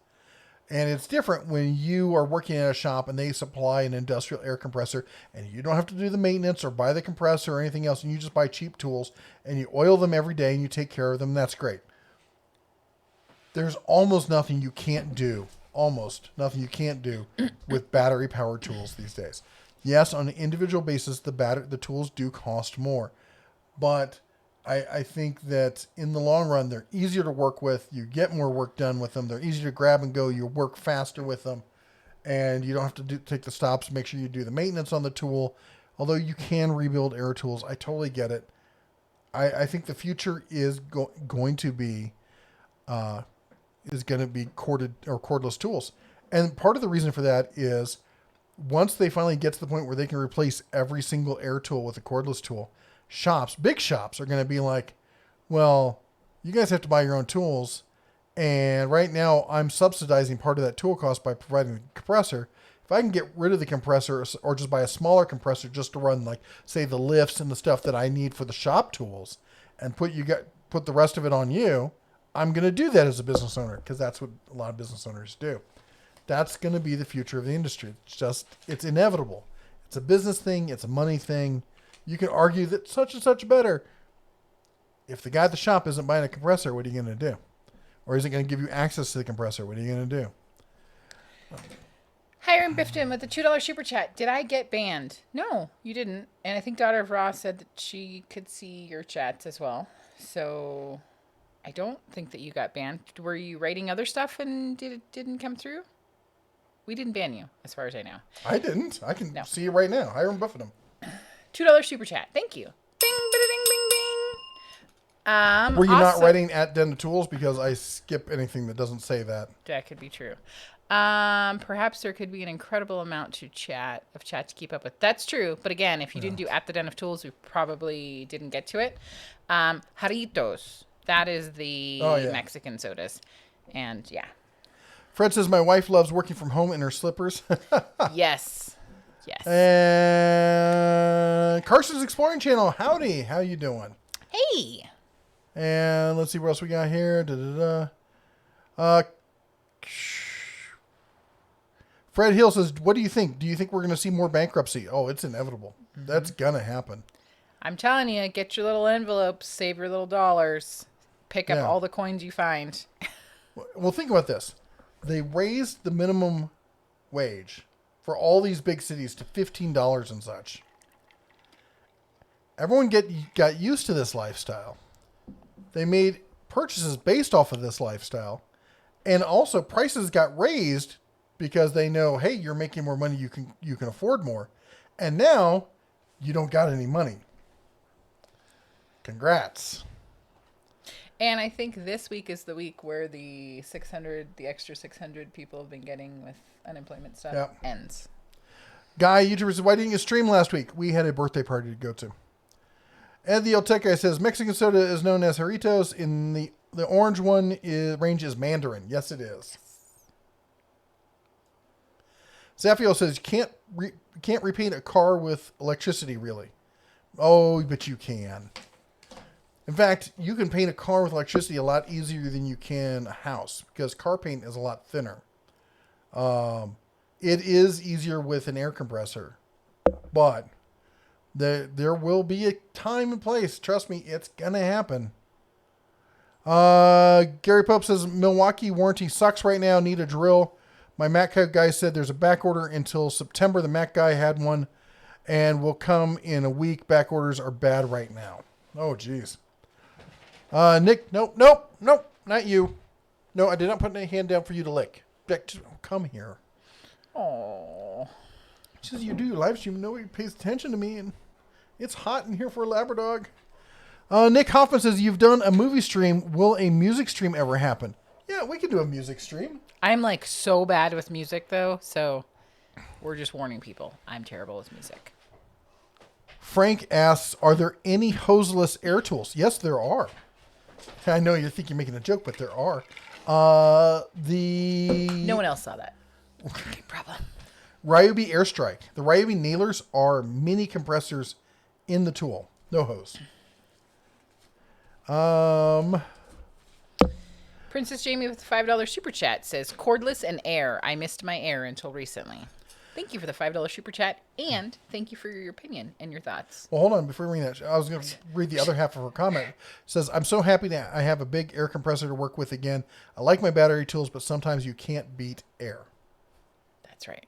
And it's different when you are working at a shop and they supply an industrial air compressor and you don't have to do the maintenance or buy the compressor or anything else. And you just buy cheap tools and you oil them every day and you take care of them. That's great. There's almost nothing you can't do. Almost nothing you can't do with battery powered tools these days. Yes, on an individual basis, the tools do cost more, but I think that in the long run, they're easier to work with. You get more work done with them. They're easier to grab and go. You work faster with them, and you don't have to take the stops. Make sure you do the maintenance on the tool. Although you can rebuild air tools, I totally get it. I think the future is going to be corded or cordless tools. And part of the reason for that is once they finally get to the point where they can replace every single air tool with a cordless tool, big shops are going to be like, well, you guys have to buy your own tools. And right now I'm subsidizing part of that tool cost by providing the compressor. If I can get rid of the compressor or just buy a smaller compressor just to run, like, say, the lifts and the stuff that I need for the shop tools and put the rest of it on you, I'm going to do that as a business owner because that's what a lot of business owners do. That's going to be the future of the industry. It's inevitable. It's a business thing. It's a money thing. You can argue that such and such better. If the guy at the shop isn't buying a compressor, what are you going to do? Or isn't going to give you access to the compressor? What are you going to do? Hiram Bifton with the $2 super chat. Did I get banned? No, you didn't. And I think Daughter of Ross said that she could see your chats as well. So I don't think that you got banned. Were you writing other stuff and it didn't come through? We didn't ban you, as far as I know. I didn't. I can see you right now. Hiram Bifton. $2 super chat. Thank you. Bing, bing, bing, bing. Were you not writing at Den of Tools? Because I skip anything that doesn't say that. That could be true. Perhaps there could be an incredible amount of chat to keep up with. That's true. But again, if you didn't do at the Den of Tools, we probably didn't get to it. Jarritos. That is the Mexican sodas. And yeah. Fred says, my wife loves working from home in her slippers. Yes. And Carson's Exploring Channel. Howdy. How you doing? Hey. And let's see what else we got here. Fred Hill says, what do you think? Do you think we're going to see more bankruptcy? Oh, it's inevitable. Mm-hmm. That's going to happen. I'm telling you, get your little envelopes, save your little dollars, pick up all the coins you find. Well, think about this. They raised the minimum wage for all these big cities to $15 and such. Everyone got used to this lifestyle. They made purchases based off of this lifestyle. And also prices got raised because they know, hey, you're making more money, you can afford more. And now you don't got any money. Congrats. And I think this week is the week where the extra 600 people have been getting with unemployment stuff ends. Guy, YouTuber says, why didn't you stream last week? We had a birthday party to go to. Ed the Old Tech Guy says, Mexican soda is known as Jarritos. In the orange one range is Mandarin. Yes, it is. Zafio says, can't repaint a car with electricity, really. Oh, but you can. In fact, you can paint a car with electricity a lot easier than you can a house because car paint is a lot thinner. It is easier with an air compressor, but there will be a time and place. Trust me, it's going to happen. Gary Pope says, Milwaukee warranty sucks right now. Need a drill. My Mac guy said there's a back order until September. The Mac guy had one and will come in a week. Back orders are bad right now. Oh, geez. Nick, nope, not you. No, I did not put any hand down for you to lick. Come here. Oh. Says you do your live stream. Nobody pays attention to me, and it's hot in here for a Labradog. Nick Hoffman says you've done a movie stream. Will a music stream ever happen? Yeah, we can do a music stream. I'm like so bad with music though, so we're just warning people. I'm terrible with music. Frank asks, are there any hoseless air tools? Yes, there are. I know you think you're making a joke, but there are. No one else saw that. Problem. Ryobi Airstrike. The Ryobi nailers are mini compressors in the tool. No hose. Princess Jamie with the $5 super chat says, cordless and air. I missed my air until recently. Thank you for the $5 super chat, and thank you for your opinion and your thoughts. Well, hold on. Before we read that, I was going to read the other half of her comment. It says, I'm so happy that I have a big air compressor to work with again. I like my battery tools, but sometimes you can't beat air. That's right.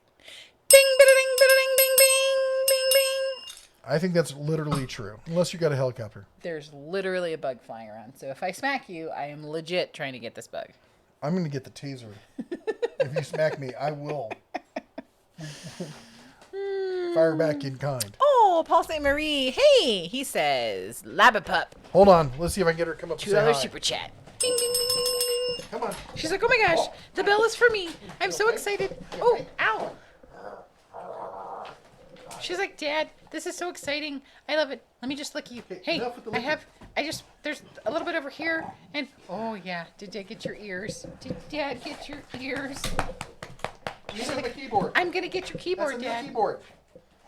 Ding, bing, bing, bing, bing, bing, bing. I think that's literally true, unless you got a helicopter. There's literally a bug flying around. So if I smack you, I am legit trying to get this bug. I'm going to get the taser. If you smack me, I will. Fire back in kind. Oh, Paul St. Marie. Hey, he says, Labapup. Hold on. Let's see if I can get her to come up and say hi. $2 super chat. Ding, ding, ding, ding, ding. Come on. She's like, oh my gosh, the bell is for me. I'm so excited. Oh, ow. She's like, Dad, this is so exciting. I love it. Let me just lick you. Okay, Hey, enough with the licking. there's a little bit over here. And, oh yeah, did Dad get your ears? Did Dad get your ears? You got the keyboard. I'm going to get your That's keyboard, a new Dad. keyboard.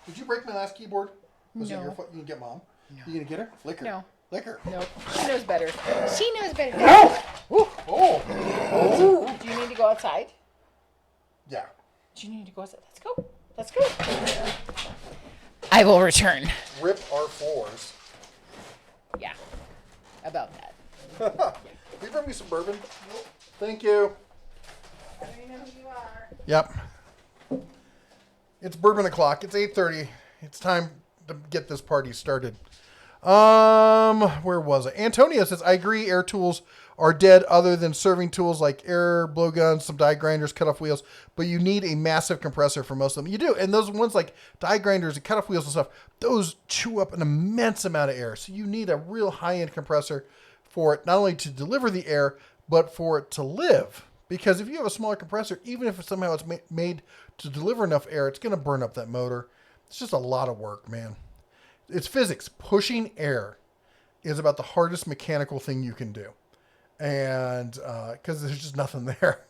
Did you break my last keyboard? Was it No. your fault? You can get Mom. You gonna get her? Lick her. No. Lick her. No, she knows better. She knows better. Oh. Oh. Do you need to go outside? Yeah. Do you need to go outside? Let's go. Let's go. I will return. Rip our floors. Yeah, about that. Will you bring me some bourbon? Thank you. I don't know who you are. Yep. It's bourbon o'clock. It's 8:30. It's time to get this party started. Where was it? Antonio says, I agree, air tools are dead other than serving tools like air blowguns, some die grinders, cut-off wheels, but you need a massive compressor for most of them. You do, and those ones like die grinders and cut-off wheels and stuff, those chew up an immense amount of air. So you need a real high-end compressor for it, not only to deliver the air, but for it to live. Because if you have a smaller compressor, even if somehow it's made to deliver enough air, it's going to burn up that motor. It's just a lot of work, man. It's physics. Pushing air is about the hardest mechanical thing you can do. And because there's just nothing there.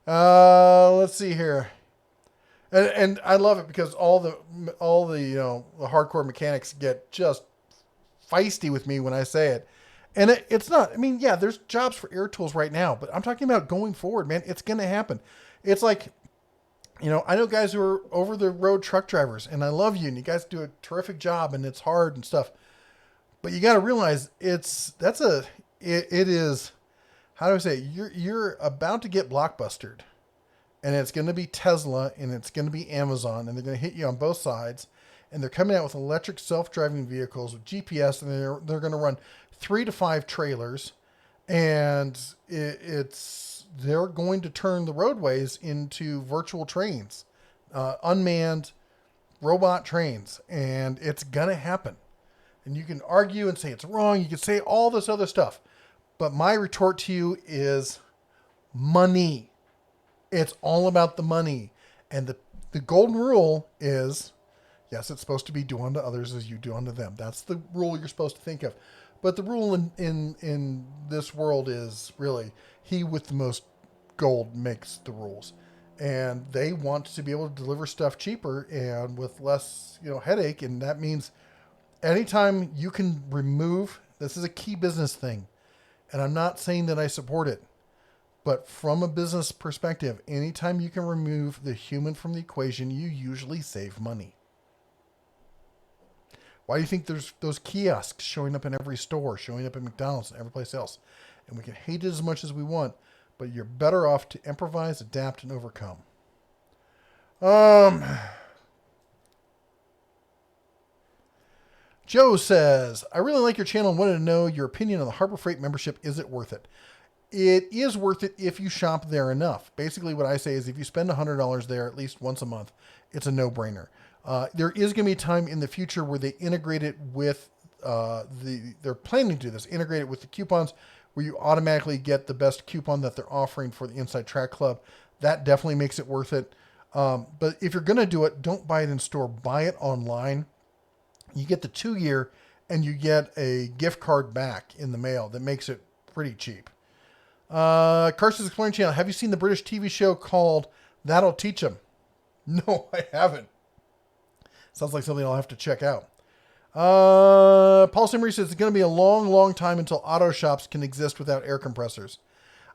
Let's see here. And I love it because all the the hardcore mechanics get just feisty with me when I say it. And it's not, I mean, yeah, there's jobs for air tools right now, but I'm talking about going forward, man. It's going to happen. It's like, I know guys who are over the road truck drivers, and I love you, and you guys do a terrific job, and it's hard and stuff. But you got to realize it is, how do I say, you're about to get blockbustered, and it's going to be Tesla, and it's going to be Amazon, and they're going to hit you on both sides, and they're coming out with electric self-driving vehicles with GPS, and they're going to run 3 to 5 trailers, and they're going to turn the roadways into virtual trains, unmanned robot trains, and it's going to happen. And you can argue and say it's wrong. You can say all this other stuff. But my retort to you is money. It's all about the money. And the golden rule is, yes, it's supposed to be do unto others as you do unto them. That's the rule you're supposed to think of. But the rule in this world is really he with the most gold makes the rules. And they want to be able to deliver stuff cheaper and with less, headache. And that means anytime you can remove, this is a key business thing. And I'm not saying that I support it, but from a business perspective, anytime you can remove the human from the equation, you usually save money. Why do you think there's those kiosks showing up in every store, showing up in McDonald's and every place else? And we can hate it as much as we want, but you're better off to improvise, adapt, and overcome. Joe says, I really like your channel and wanted to know your opinion on the Harbor Freight membership. Is it worth it? It is worth it if you shop there enough. Basically what I say is if you spend $100 there at least once a month, it's a no-brainer. There is going to be a time in the future where they integrate it with they're planning to do this, integrate it with the coupons where you automatically get the best coupon that they're offering for the Inside Track Club. That definitely makes it worth it. But if you're going to do it, don't buy it in store, buy it online. You get the 2-year and you get a gift card back in the mail that makes it pretty cheap. Carson's Exploring Channel. Have you seen the British TV show called That'll Teach 'Em? No, I haven't. Sounds like something I'll have to check out. Paul Simery says it's going to be a long, long time until auto shops can exist without air compressors.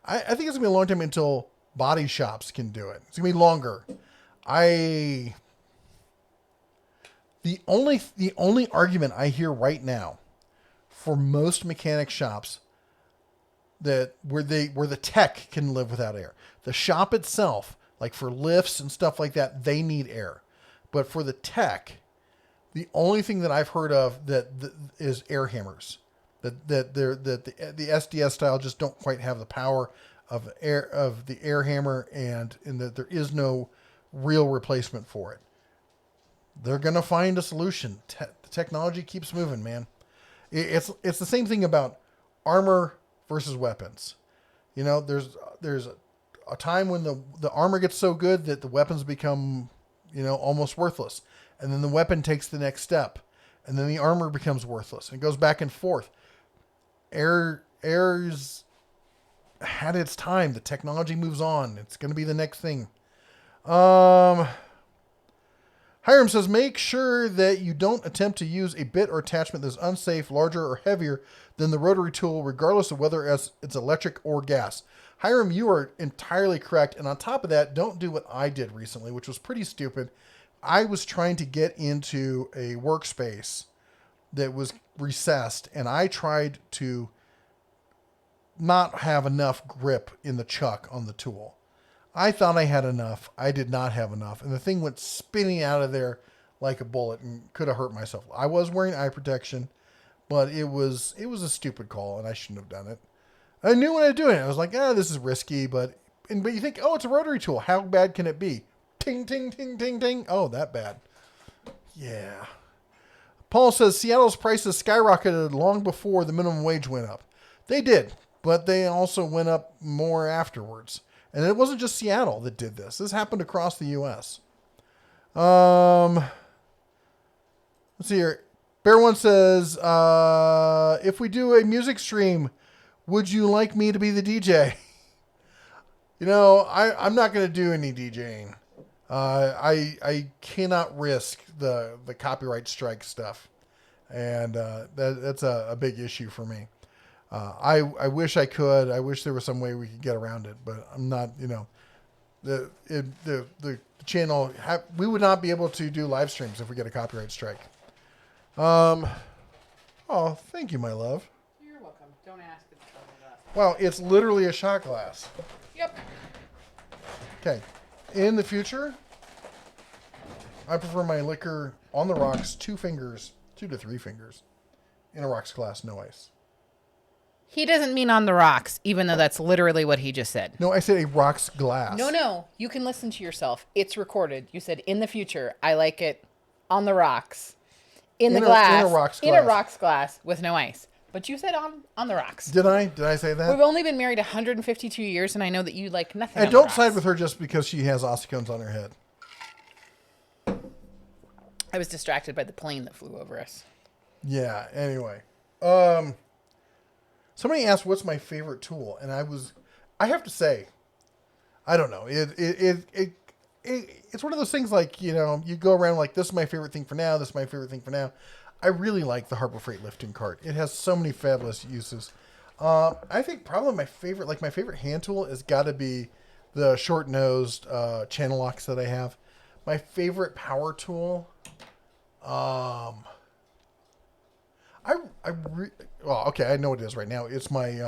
I think it's going to be a long time until body shops can do it. It's going to be longer. The only argument I hear right now for most mechanic shops that where the tech can live without air. The shop itself, like for lifts and stuff like that, they need air. But for the tech, the only thing that I've heard of that is air hammers. That the SDS style just don't quite have the power of the air hammer, and that there is no real replacement for it. They're gonna find a solution. The technology keeps moving, man. It's the same thing about armor versus weapons. You know, there's a time when the armor gets so good that the weapons become, you know, almost worthless. And then the weapon takes the next step. And then the armor becomes worthless. And it goes back and forth. Air's had its time. The technology moves on. It's going to be the next thing. Hiram says, make sure that you don't attempt to use a bit or attachment that's unsafe, larger, or heavier than the rotary tool, regardless of whether it's electric or gas. Hiram, you are entirely correct. And on top of that, don't do what I did recently, which was pretty stupid. I was trying to get into a workspace that was recessed, and I tried to not have enough grip in the chuck on the tool. I thought I had enough. I did not have enough. And the thing went spinning out of there like a bullet and could have hurt myself. I was wearing eye protection, but it was a stupid call, and I shouldn't have done it. I knew when I was doing it. I was like, this is risky, but you think, oh, it's a rotary tool. How bad can it be? Ting, ting, ting, ting, ting. Oh, that bad. Yeah. Paul says Seattle's prices skyrocketed long before the minimum wage went up. They did, but they also went up more afterwards. And it wasn't just Seattle that did this. This happened across the U.S. Let's see here. Bear One says, if we do a music stream, would you like me to be the DJ? You know, I'm not going to do any DJing. I cannot risk the copyright strike stuff, and that's a big issue for me. I wish I could. I wish there was some way we could get around it, but I'm not. You know, the channel we would not be able to do live streams if we get a copyright strike. Oh, thank you, my love. You're welcome. Don't ask. It's Wow, it's literally a shot glass. Yep. Okay. In the future, I prefer my liquor on the rocks, 2 to 3 fingers, in a rocks glass, no ice. He doesn't mean on the rocks, even though that's literally what he just said. No, I said a rocks glass. No. You can listen to yourself. It's recorded. You said in the future, I like it on the rocks, in the glass, in a rocks glass with no ice. But you said on the rocks. Did I? Did I say that? We've only been married 152 years, and I know that you like nothing. And don't side with her just because she has ossicones on her head. I was distracted by the plane that flew over us. Yeah. Anyway, somebody asked what's my favorite tool, and I have to say, I don't know. It's one of those things like, you know, you go around like, this is my favorite thing for now. This is my favorite thing for now. I really like the Harbor Freight lifting cart. It has so many fabulous uses. I think probably my favorite hand tool has got to be the short-nosed channel locks that I have. My favorite power tool, well, okay, I know what it is right now. It's my,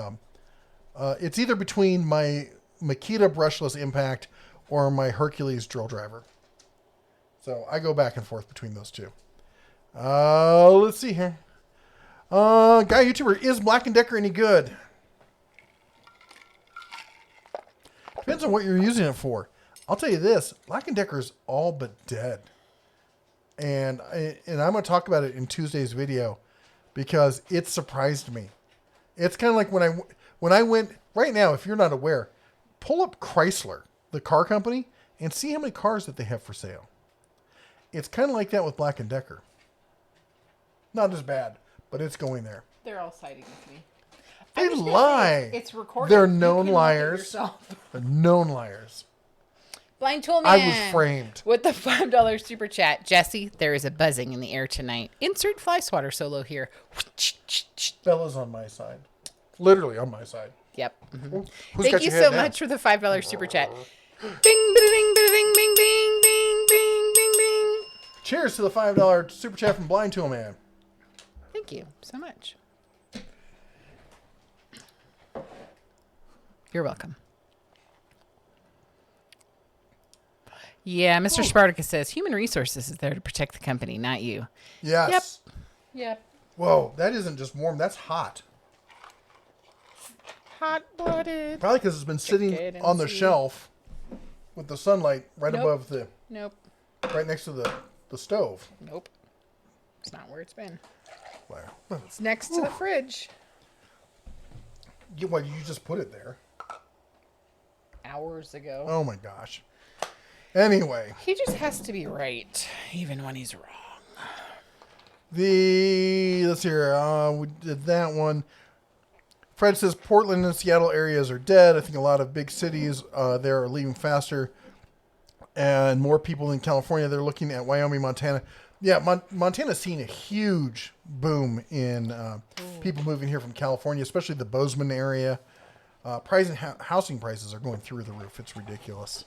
it's either between my Makita brushless impact or my Hercules drill driver. So I go back and forth between those two. Let's see here. Guy YouTuber, is Black & Decker any good? Depends on what you're using it for. I'll tell you this, Black & Decker's all but dead. And I'm going to talk about it in Tuesday's video because it surprised me. It's kind of like when I went, right now, if you're not aware, pull up Chrysler, the car company, and see how many cars that they have for sale. It's kind of like that with Black & Decker. Not as bad, but it's going there. They're all siding with me. They lie. It's recorded. They're known liars. They're known liars. Blind Tool Man. I was framed. With the $5 super chat. Jesse, there is a buzzing in the air tonight. Insert fly swatter solo here. Bella's on my side. Literally on my side. Yep. Mm-hmm. Thank you so much for the $5 super chat. Bing, bing, bing, bing, bing, bing, bing, bing, bing, bing. Cheers to the $5 super chat from Blind Tool Man. Thank you so much. You're welcome. Yeah, Mr. Spartacus says, human resources is there to protect the company, not you. Yes. Yep. Whoa, that isn't just warm. That's hot. Hot-blooded. Probably because it's been sitting on the shelf with the sunlight right above the... Nope. Right next to the stove. Nope. It's not where it's been. Wow. It's next to the fridge. Well, you just put it there. hours ago. Oh my gosh. Anyway. He just has to be right, even when he's wrong. Let's hear. We did that one. Fred says Portland and Seattle areas are dead. I think a lot of big cities there are leaving faster, and more people in California. They're looking at Wyoming, Montana. Yeah, Montana's seen a huge boom in people moving here from California, especially the Bozeman area. Housing prices are going through the roof. It's ridiculous.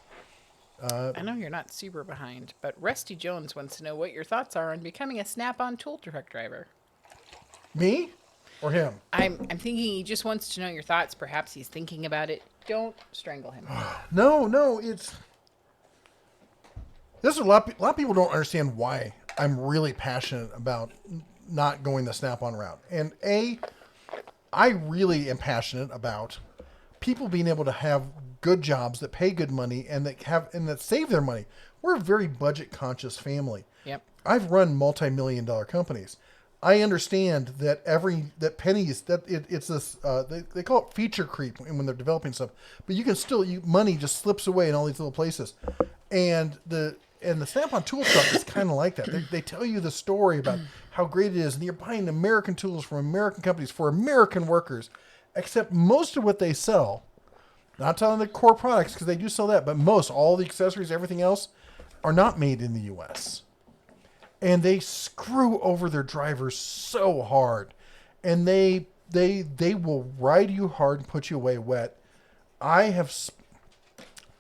I know you're not super behind, but Rusty Jones wants to know what your thoughts are on becoming a Snap-on tool truck driver. Me? Or him? I'm thinking he just wants to know your thoughts. Perhaps he's thinking about it. Don't strangle him. No, it's... A lot of people don't understand why I'm really passionate about not going the Snap-on route. And I really am passionate about people being able to have good jobs that pay good money and that save their money. We're a very budget-conscious family. Yep. I've run multi-million-dollar companies. I understand that it's this they call it feature creep when they're developing stuff, but you can still money just slips away in all these little places, and the Snap-on tool truck is kind of like that. They tell you the story about how great it is, and you're buying American tools from American companies for American workers, except most of what they sell, not telling the core products because they do sell that, but all the accessories, everything else, are not made in the U.S. And they screw over their drivers so hard, and they will ride you hard and put you away wet. I have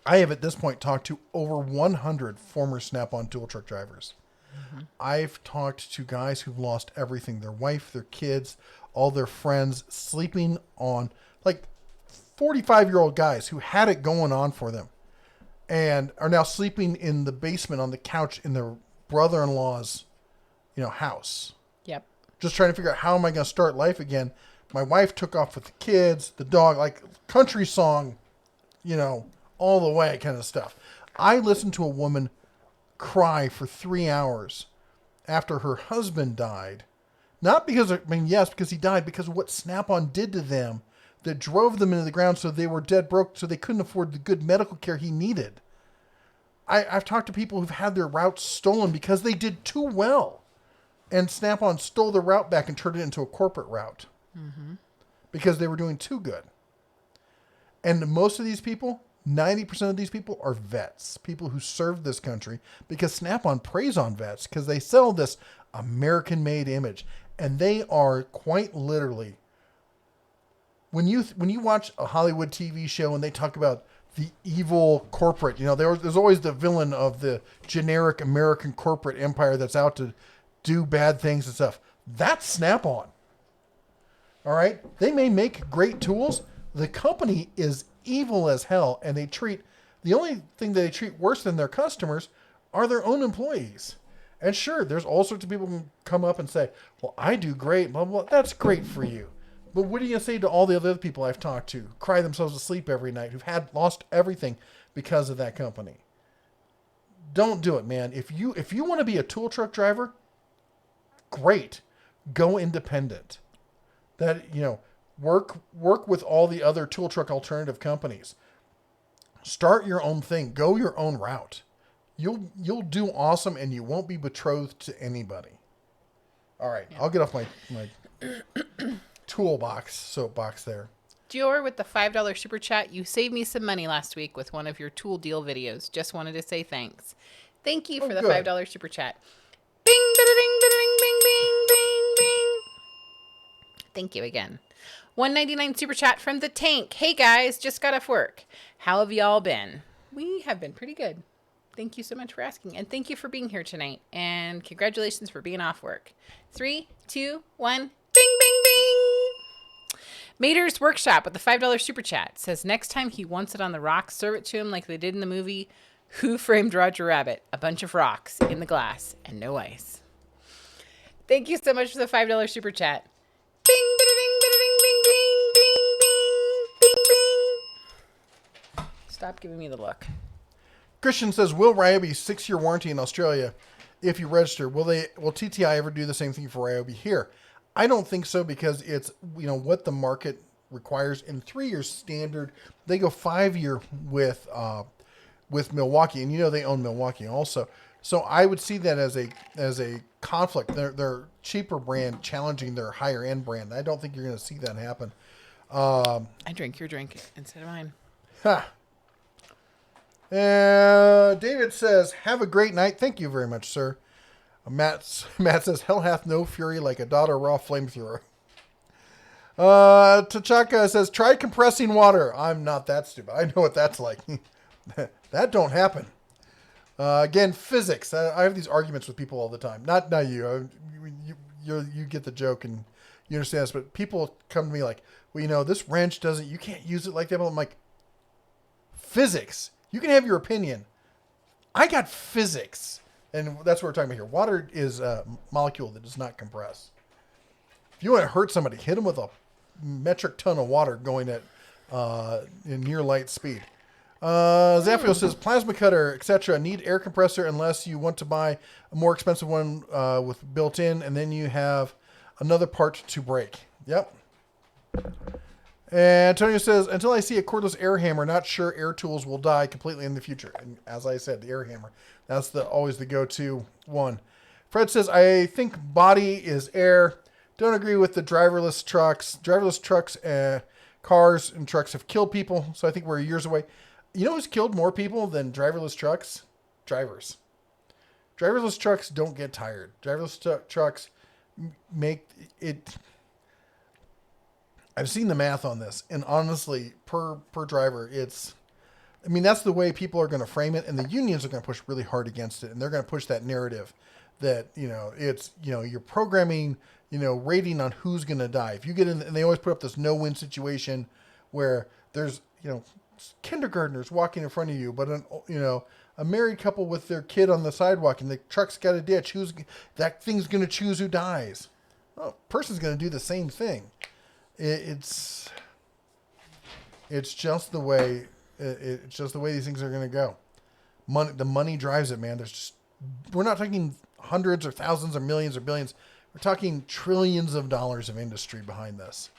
at this point talked to over 100 former Snap-on tool truck drivers. Mm-hmm. I've talked to guys who've lost everything: their wife, their kids, all their friends, sleeping on 45-year-old guys who had it going on for them, and are now sleeping in the basement on the couch in their brother-in-law's, house. Yep. Just trying to figure out how am I going to start life again. My wife took off with the kids, the dog, country song, all the way kind of stuff. I listened to a woman cry for 3 hours after her husband died. Not because, because he died, because of what Snap-on did to them that drove them into the ground so they were dead broke, so they couldn't afford the good medical care he needed. I've talked to people who've had their routes stolen because they did too well. And Snap-on stole the route back and turned it into a corporate route. Mm-hmm. Because they were doing too good. And most of these people, 90% of these people are vets. People who served this country. Because Snap-on preys on vets because they sell this American-made image. And they are quite literally... When you watch a Hollywood TV show and they talk about the evil corporate, there's always the villain of the generic American corporate empire that's out to do bad things and stuff. That's Snap-on. All right? They may make great tools. The company is evil as hell, and the only thing they treat worse than their customers are their own employees. And sure, there's all sorts of people who come up and say, well, I do great, blah, blah, blah. That's great for you. But what are you going to say to all the other people I've talked to, cry themselves to sleep every night, who've lost everything because of that company? Don't do it, man. If you want to be a tool truck driver, great. Go independent. Work with all the other tool truck alternative companies. Start your own thing. Go your own route. You'll do awesome, and you won't be betrothed to anybody. All right, yeah. I'll get off my soapbox there. Dior with the $5 super chat. You saved me some money last week with one of your tool deal videos. Just wanted to say thanks. Thank you for the good. $5 super chat. Bing, bing, bing, bing, bing, bing, bing. Thank you again. $1.99 super chat from the Tank. Hey guys, just got off work. How have y'all been? We have been pretty good. Thank you so much for asking. And thank you for being here tonight. And congratulations for being off work. 3, 2, 1. Bing, bing, bing. Mater's Workshop with the $5 super chat says next time he wants it on the rocks, serve it to him like they did in the movie Who Framed Roger Rabbit? A bunch of rocks in the glass and no ice. Thank you so much for the $5 super chat. Bing, bing, bing, bing, bing, bing, bing, bing, bing. Stop giving me the look. Christian says, will Ryobi 6-year warranty in Australia if you register? Will TTI ever do the same thing for Ryobi here? I don't think so because it's, what the market requires, and 3 years standard. They go 5-year with Milwaukee, and they own Milwaukee also. So I would see that as a conflict. Their cheaper brand challenging their higher end brand. I don't think you're going to see that happen. I drink your drink instead of mine. Ha. David says, "Have a great night." Thank you very much, sir. Matt says, "Hell hath no fury like a daughter raw flamethrower." T'Chaka says, "Try compressing water." I'm not that stupid. I know what that's like. That don't happen. Again, physics. I have these arguments with people all the time. Not you. You get the joke and you understand this. But people come to me like, "Well, this wrench doesn't. You can't use it like that." But I'm like, physics. You can have your opinion. I got physics, and that's what we're talking about here. Water is a molecule that does not compress. If you want to hurt somebody, hit them with a metric ton of water going at in near light speed. Zaphio says, "Plasma cutter, etc. need air compressor unless you want to buy a more expensive one with built-in, and then you have another part to break." Yep. And Antonio says, "Until I see a cordless air hammer, not sure air tools will die completely in the future." And as I said, the air hammer, that's always the go-to one. Fred says, "I think body is air. Don't agree with the driverless trucks. Driverless trucks, cars and trucks have killed people, so I think we're years away." You know who's killed more people than driverless trucks? Drivers. Driverless trucks don't get tired. Driverless trucks make it... I've seen the math on this, and honestly, per driver, that's the way people are going to frame it, and the unions are going to push really hard against it, and they're going to push that narrative that, you're programming, rating on who's going to die. If you get in, and they always put up this no-win situation where there's, kindergartners walking in front of you, but a married couple with their kid on the sidewalk, and the truck's got a ditch. That thing's going to choose who dies? Well, person's going to do the same thing. It's just the way these things are going to go. The money drives it, man. We're not talking hundreds or thousands or millions or billions. We're talking trillions of dollars of industry behind this.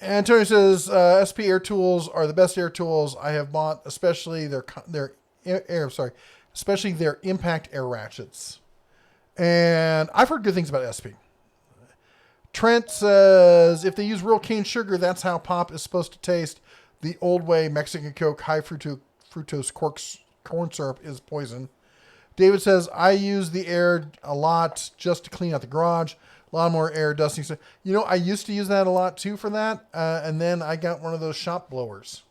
Antonio says, "SP air tools are the best air tools I have bought, especially their impact air ratchets." And I've heard good things about SP. Trent says, "If they use real cane sugar, that's how pop is supposed to taste. The old way, Mexican Coke, high fructose corn syrup is poison." David says, "I use the air a lot just to clean out the garage. Lawnmower air, dusting." I used to use that a lot too for that. And then I got one of those shop blowers.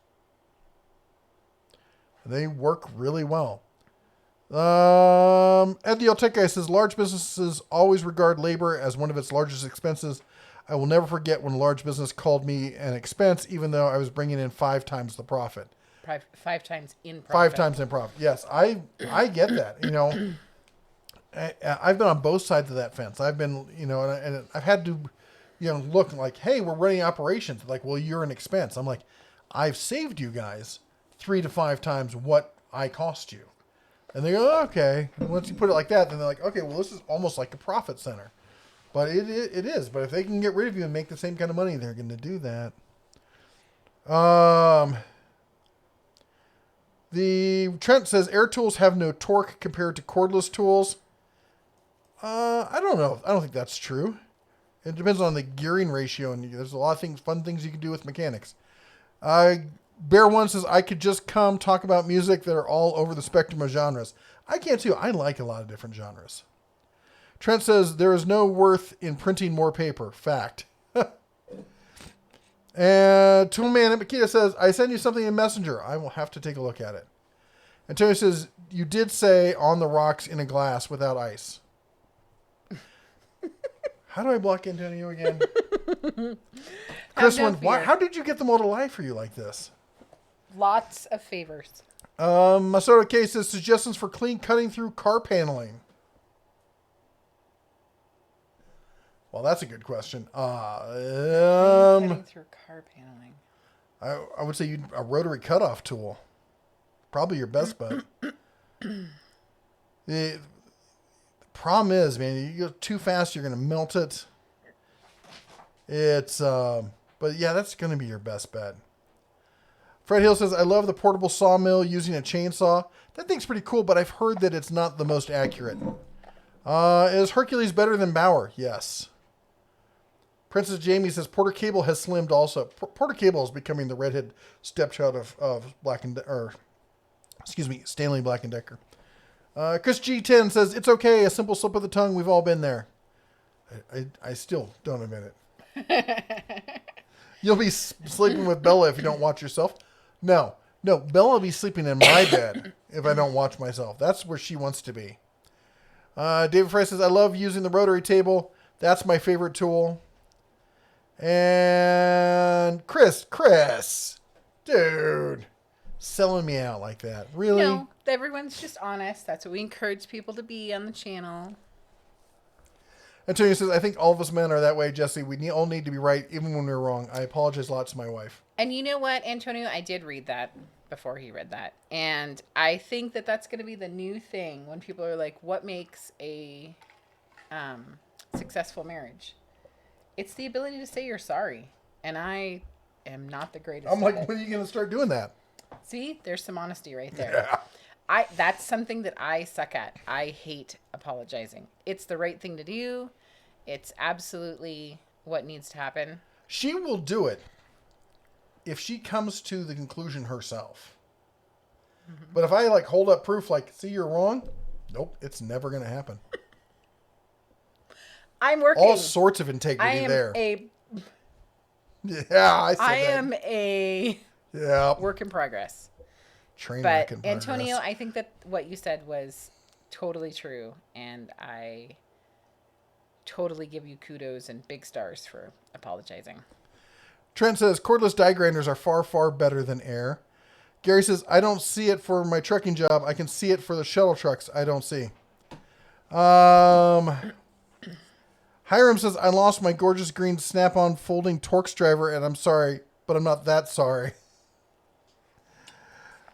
They work really well. Ed the Tech Guy says, "Large businesses always regard labor as one of its largest expenses. I will never forget when a large business called me an expense, even though I was bringing in 5 times the profit." 5 times in profit. 5 times in profit. Yes, I get that. I've been on both sides of that fence. I've been, and I've had to, look like, "Hey, we're running operations." Like, "Well, you're an expense." I'm like, "I've saved you guys 3 to 5 times what I cost you." And they go, "Oh, okay." And once you put it like that, then they're like, "Okay, well, this is almost like a profit center." But it is. But if they can get rid of you and make the same kind of money, they're going to do that. The Trent says, "Air tools have no torque compared to cordless tools." I don't know. I don't think that's true. It depends on the gearing ratio, and there's a lot of fun things you can do with mechanics. Bear One says, "I could just come talk about music that are all over the spectrum of genres." I can too. I like a lot of different genres. Trent says, "There is no worth in printing more paper." Fact. And Toolman and Makita says, "I send you something in Messenger. I will have to take a look at it." And Tony says, "You did say on the rocks in a glass without ice." How do I block Antonio again? Chris, how did you get them all to lie for you like this? Lots of favors. Masoto K says, "Suggestions for clean cutting through car paneling." Well, that's a good question. Cutting through car paneling. I would say a rotary cutoff tool. Probably your best bet. The problem is, man, you go too fast, you're going to melt it. It's, but yeah, that's going to be your best bet. Fred Hill says, I love the portable sawmill using a chainsaw. That thing's pretty cool, but I've heard that it's not the most accurate. Is Hercules better than Bauer? Yes. Princess Jamie says, Porter Cable has slimmed also. Porter Cable is becoming the redhead stepchild of Stanley Black & Decker. Chris G10 says, it's okay, a simple slip of the tongue, we've all been there. I still don't admit it. You'll be sleeping with Bella if you don't watch yourself. No, Bella will be sleeping in my bed if I don't watch myself. That's where she wants to be. David Fry says, I love using the rotary table. That's my favorite tool. And Chris, dude, selling me out like that. Really? No, everyone's just honest. That's what we encourage people to be on the channel. Antonio says, I think all of us men are that way, Jesse. We all need to be right, even when we're wrong. I apologize a lot to my wife. And you know what, Antonio? I did read that before he read that. And I think that that's going to be the new thing when people are like, what makes a successful marriage? It's the ability to say you're sorry. And I am not the greatest I'm like, at it. when are you going to start doing that? See, there's some honesty right there. Yeah. That's something that I suck at. I hate apologizing. It's the right thing to do. It's absolutely what needs to happen. She will do it if she comes to the conclusion herself. Mm-hmm. But if I like hold up proof, like, see, you're wrong. Nope, it's never going to happen. I'm working. All sorts of integrity there. Yeah, I said that. I am a work in progress. Train but wreck in progress. Antonio, I think that what you said was totally true, and I totally give you kudos and big stars for apologizing. Trent says cordless die grinders are far, far better than air. Gary says, I don't see it for my trucking job. I can see it for the shuttle trucks. I don't see. Hiram says, I lost my gorgeous green snap-on folding Torx driver, and I'm sorry, but I'm not that sorry.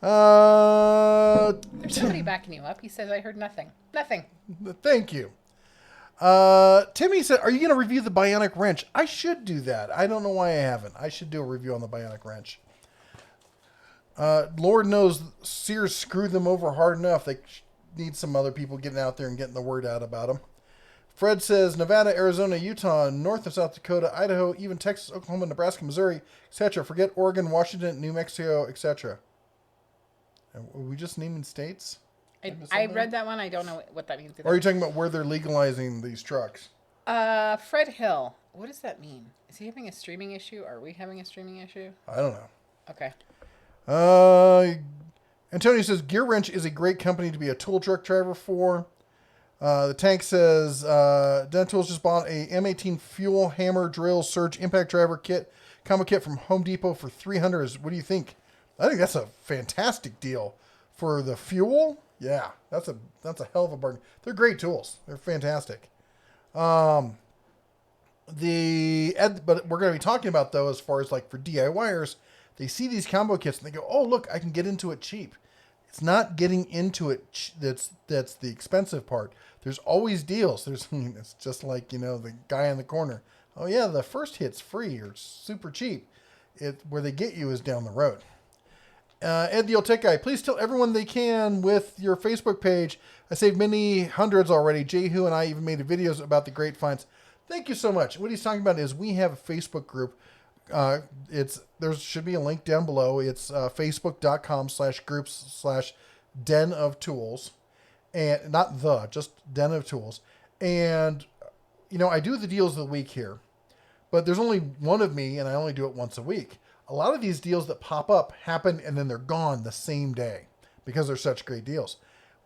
There's somebody backing you up. He says, I heard nothing. Nothing. Thank you. Timmy said, are you going to review the bionic wrench? I should do that. I don't know why I haven't. I should do a review on the bionic wrench. Lord knows Sears screwed them over hard enough. They need some other people getting out there and getting the word out about them. Fred says, Nevada, Arizona, Utah, North and South Dakota, Idaho, even Texas, Oklahoma, Nebraska, Missouri, etc. Forget Oregon, Washington, New Mexico, etc. Are we just naming states? I read that one. I don't know what that means either. Or are you talking about where they're legalizing these trucks? Fred Hill. What does that mean? Is he having a streaming issue? Are we having a streaming issue? I don't know. Okay. Antonio says, Gear Wrench is a great company to be a tool truck driver for. The tank says, Den Tools just bought a M18 fuel hammer drill surge impact driver kit, combo kit from Home Depot for $300. What do you think? I think that's a fantastic deal for the fuel. Yeah, that's a hell of a bargain. They're great tools. They're fantastic. But we're going to be talking about though, as far as like for DIYers, they see these combo kits and they go, "Oh, look, I can get into it cheap." It's not getting into it that's the expensive part. There's always deals. It's just like, the guy in the corner. Oh yeah, the first hit's free or super cheap. Where they get you is down the road. Ed the Old Tech Guy, please tell everyone they can with your Facebook page. I saved many hundreds already. Jehu and I even made videos about the great finds. Thank you so much. What he's talking about is we have a Facebook group. There should be a link down below. It's facebook.com/groups/den of tools, and not just den of tools. And I do the deals of the week here, but there's only one of me, and I only do it once a week. A lot of these deals that pop up happen and then they're gone the same day because they're such great deals.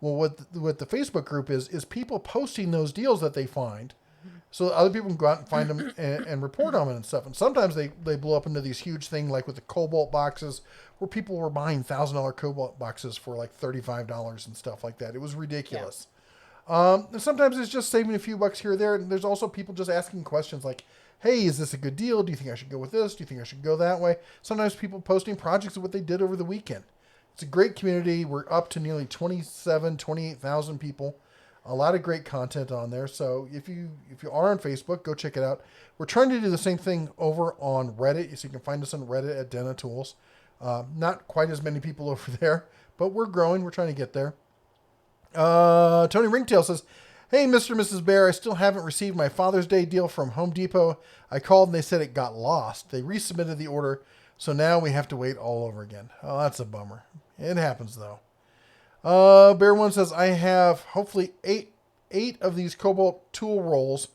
Well, what the Facebook group is people posting those deals that they find, so other people can go out and find them and report on them and stuff. And sometimes they blow up into these huge things like with the Cobalt boxes, where people were buying $1,000 Cobalt boxes for like $35 and stuff like that. It was ridiculous. Yeah. And sometimes it's just saving a few bucks here or there. And there's also people just asking questions like, hey, is this a good deal? Do you think I should go with this? Do you think I should go that way? Sometimes people posting projects of what they did over the weekend. It's a great community. We're up to nearly 28,000 people. A lot of great content on there. So if you are on Facebook, go check it out. We're trying to do the same thing over on Reddit. So you can find us on Reddit at Dena Tools. Not quite as many people over there, but we're growing. We're trying to get there. Tony Ringtail says, "Hey, Mr. and Mrs. Bear, I still haven't received my Father's Day deal from Home Depot. I called and they said it got lost. They resubmitted the order, so now we have to wait all over again." Oh, that's a bummer. It happens, though. Bear One says, "I have hopefully eight of these Cobalt tool rolls.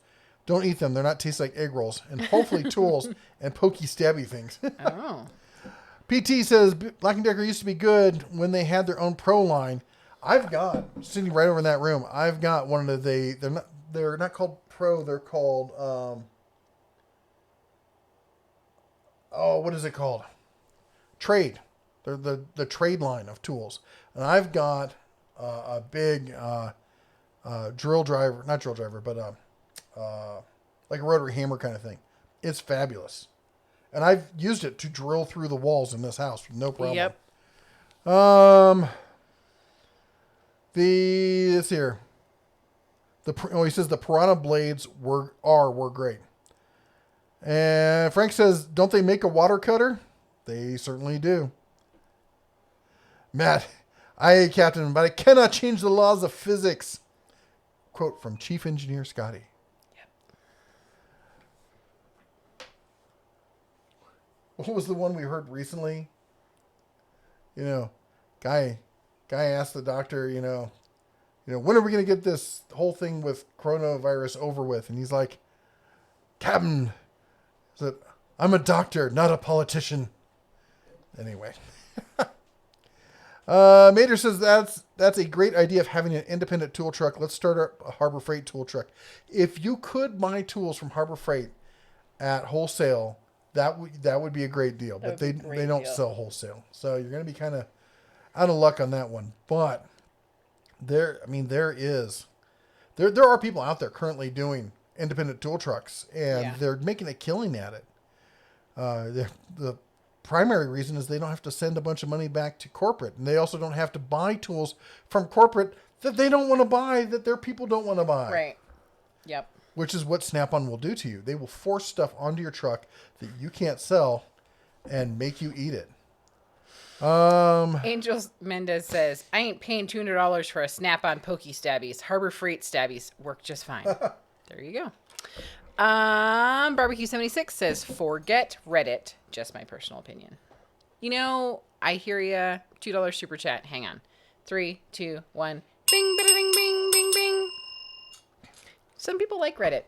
Don't eat them. They're not taste like egg rolls. And hopefully tools and pokey stabby things." Oh. PT says, "Black & Decker used to be good when they had their own pro line. I've got, sitting right over in that room, I've got one of they're not called pro, they're called, what is it called? Trade. They're the trade line of tools. And I've got a big drill driver, not drill driver, but like a rotary hammer kind of thing. It's fabulous. And I've used it to drill through the walls in this house with no problem." Yep. This here. He says the Piranha blades were great. And Frank says, "Don't they make a water cutter?" They certainly do. Matt, "Aye, Captain, but I cannot change the laws of physics." Quote from Chief Engineer Scotty. Yep. What was the one we heard recently? Guy asked the doctor, when are we going to get this whole thing with coronavirus over with? And he's like, "Captain, I'm a doctor, not a politician." Anyway. Mater says that's a great idea of having an independent tool truck. Let's start a Harbor Freight tool truck. If you could buy tools from Harbor Freight at wholesale, that would be a great deal. But they don't sell wholesale, so you're going to be kind of out of luck on that one. But there are people out there currently doing independent tool trucks, and they're making a killing at it. The primary reason is they don't have to send a bunch of money back to corporate, and they also don't have to buy tools from corporate that they don't want to buy, that their people don't want to buy. Right. Yep. Which is what Snap-on will do to you. They will force stuff onto your truck that you can't sell and make you eat it. Angel Mendez says, "I ain't paying $200 for a Snap-on pokey stabbies. Harbor Freight stabbies work just fine." There you go. Barbecue 76 says, "Forget Reddit. Just my personal opinion." I hear ya. $2 super chat. Hang on. 3, 2, 1. Bing, bing, bing, bing, bing, bing. Some people like Reddit.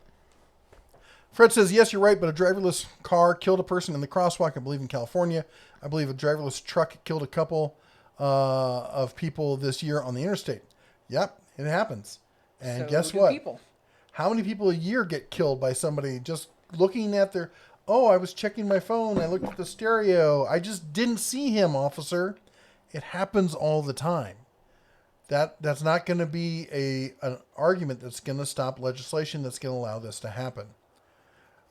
Fred says, "Yes, you're right, but a driverless car killed a person in the crosswalk, I believe, in California. I believe a driverless truck killed a couple of people this year on the interstate." Yep, it happens. And so guess what? People. How many people a year get killed by somebody just looking at their, I was checking my phone, I looked at the stereo, I just didn't see him, officer. It happens all the time. That's not going to be an argument that's going to stop legislation that's going to allow this to happen.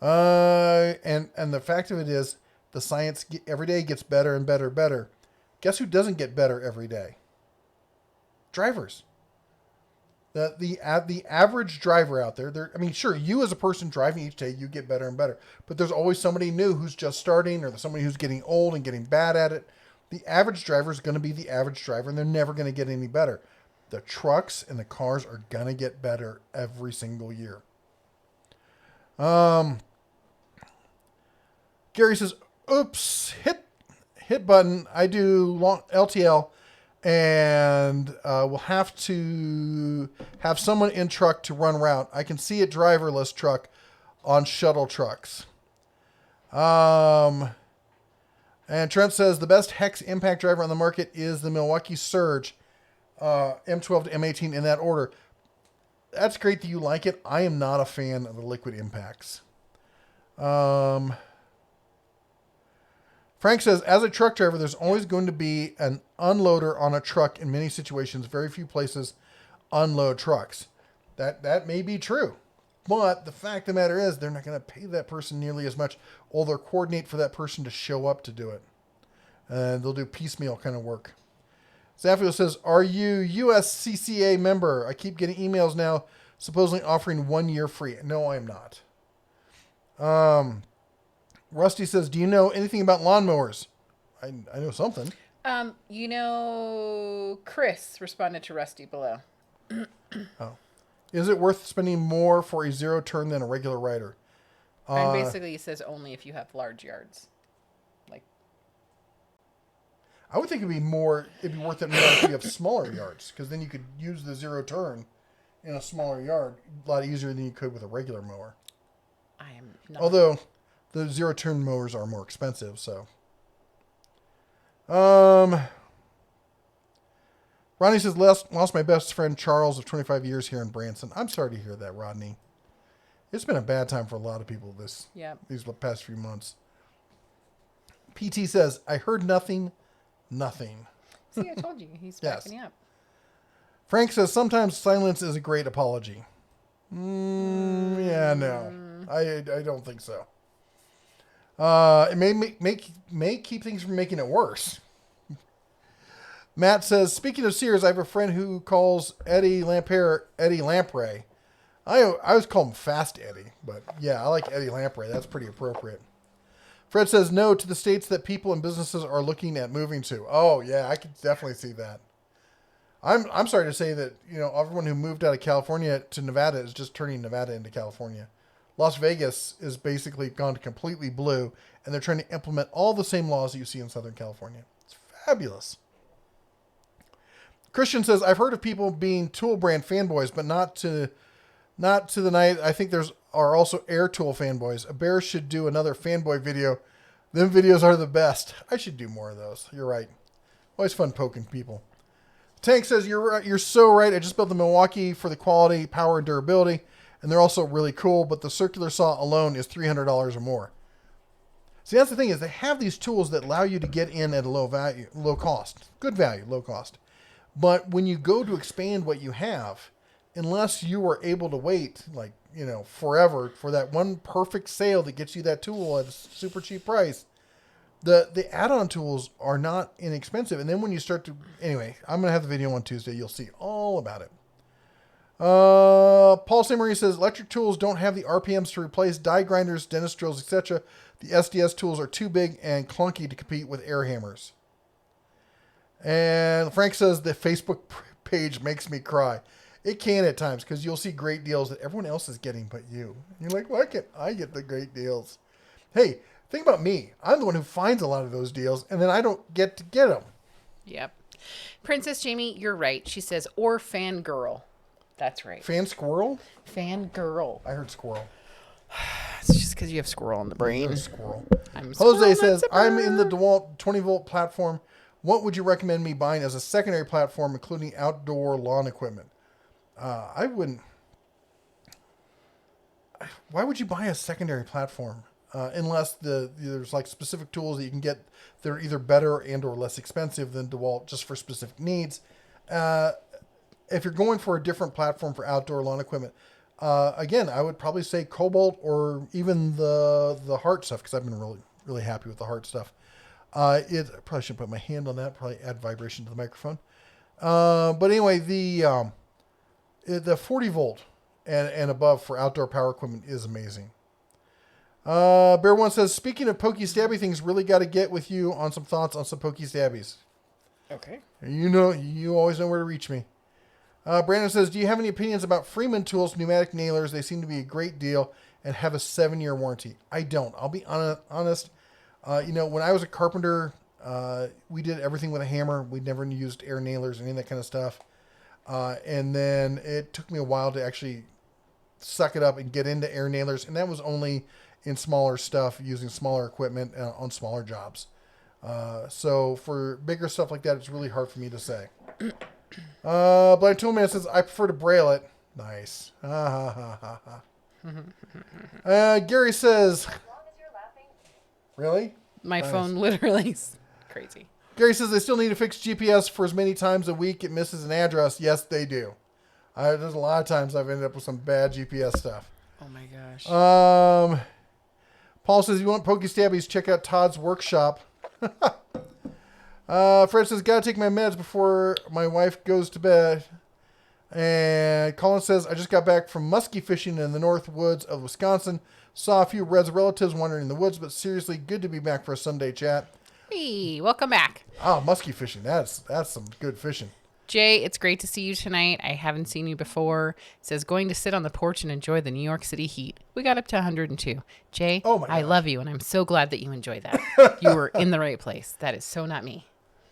And the fact of it is, the science every day gets better and better and better. Guess who doesn't get better every day? Drivers. The average driver out there, sure, you as a person driving each day, you get better and better. But there's always somebody new who's just starting, or somebody who's getting old and getting bad at it. The average driver is going to be the average driver, and they're never going to get any better. The trucks and the cars are going to get better every single year. Gary says, "Oops, hit button. I do long LTL, and we'll have to have someone in truck to run route. I can see a driverless truck on shuttle trucks." And Trent says, "The best hex impact driver on the market is the Milwaukee Surge, M12 to M18 in that order." That's great that you like it. I am not a fan of the liquid impacts. Frank says, "As a truck driver, there's always going to be an unloader on a truck in many situations. Very few places unload trucks." That may be true. But the fact of the matter is, they're not going to pay that person nearly as much, or they'll coordinate for that person to show up to do it. And they'll do piecemeal kind of work. Zafio says, are you USCCA member? I keep getting emails now supposedly offering 1 year free. No, I am not. Rusty says, do you know anything about lawnmowers? I know something. Chris responded to Rusty below. Oh. Is it worth spending more for a zero turn than a regular rider? And basically he says only if you have large yards. Like, I would think it'd be worth it more if you have smaller yards, because then you could use the zero turn in a smaller yard a lot easier than you could with a regular mower. I am not. Although the zero turn mowers are more expensive, so. Rodney says, lost my best friend Charles of 25 years here in Branson. I'm sorry to hear that, Rodney. It's been a bad time for a lot of people these past few months. PT says, I heard nothing. See, I told you. He's backing up. Frank says, sometimes silence is a great apology. Yeah, no. I don't think so. It may keep things from making it worse. Matt says, speaking of Sears, I have a friend who calls Eddie Lampere Eddie Lamprey. I always call him Fast Eddie, but yeah, I like Eddie Lamprey. That's pretty appropriate. Fred says no to the states that people and businesses are looking at moving to. Oh yeah, I could definitely see that. I'm sorry to say that, everyone who moved out of California to Nevada is just turning Nevada into California. Las Vegas is basically gone completely blue, and they're trying to implement all the same laws that you see in Southern California. It's fabulous. Christian says, I've heard of people being tool brand fanboys, but not to the night. I think are also air tool fanboys. A bear should do another fanboy video. Them videos are the best. I should do more of those. You're right. Always fun poking people. Tank says, you're so right. I just built the Milwaukee for the quality, power, and durability, and they're also really cool, but the circular saw alone is $300 or more. See, that's the thing, is they have these tools that allow you to get in at a low cost. Good value, low cost. But when you go to expand what you have, unless you are able to wait, forever for that one perfect sale that gets you that tool at a super cheap price, the add-on tools are not inexpensive. And then when you start to... Anyway, I'm going to have the video on Tuesday. You'll see all about it. Paul St. Marie says, electric tools don't have the RPMs to replace die grinders, dentist drills, etc. The SDS tools are too big and clunky to compete with air hammers. And Frank says the Facebook page makes me cry. It can at times, because you'll see great deals that everyone else is getting but you. You're like, why can't I get the great deals? Hey, think about me. I'm the one who finds a lot of those deals, and then I don't get to get them. Yep. Princess Jamie, you're right. She says, or fangirl. That's right. Fan squirrel? Fangirl. I heard squirrel. It's just because you have squirrel in the brain. Squirrel. Jose says, I'm in the Dewalt 20-volt platform. What would you recommend me buying as a secondary platform, including outdoor lawn equipment? I wouldn't. Why would you buy a secondary platform? Unless there's like specific tools that you can get that are either better and or less expensive than DeWalt just for specific needs. If you're going for a different platform for outdoor lawn equipment, again, I would probably say Cobalt or even the Hart stuff, because I've been really, really happy with the Hart stuff. I probably shouldn't put my hand on that, probably add vibration to the microphone. But anyway, the 40 volt and above for outdoor power equipment is amazing. Bear One says, speaking of pokey stabby things, really got to get with you on some thoughts on some pokey stabbies. Okay. You always know where to reach me. Brandon says, do you have any opinions about Freeman Tools pneumatic nailers? They seem to be a great deal and have a 7-year warranty. I don't. I'll be honest. When I was a carpenter, we did everything with a hammer. We never used air nailers or any of that kind of stuff. And then it took me a while to actually suck it up and get into air nailers. And that was only in smaller stuff, using smaller equipment on smaller jobs. So for bigger stuff like that, it's really hard for me to say. Blind Toolman says, I prefer to braille it. Nice. Gary says, really? My phone literally is crazy. Gary says they still need to fix GPS for as many times a week it misses an address. Yes, they do. There's a lot of times I've ended up with some bad GPS stuff. Oh my gosh. Paul says, if you want pokey stabbies, check out Todd's workshop. Fred says, gotta take my meds before my wife goes to bed. And Colin says, I just got back from muskie fishing in the north woods of Wisconsin. Saw a few Reds relatives wandering in the woods, but seriously, good to be back for a Sunday chat. Hey, welcome back. Oh, muskie fishing. That's some good fishing. Jay, it's great to see you tonight. I haven't seen you before. It says, going to sit on the porch and enjoy the New York City heat. We got up to 102. Jay, I love you, and I'm so glad that you enjoyed that. You were in the right place. That is so not me.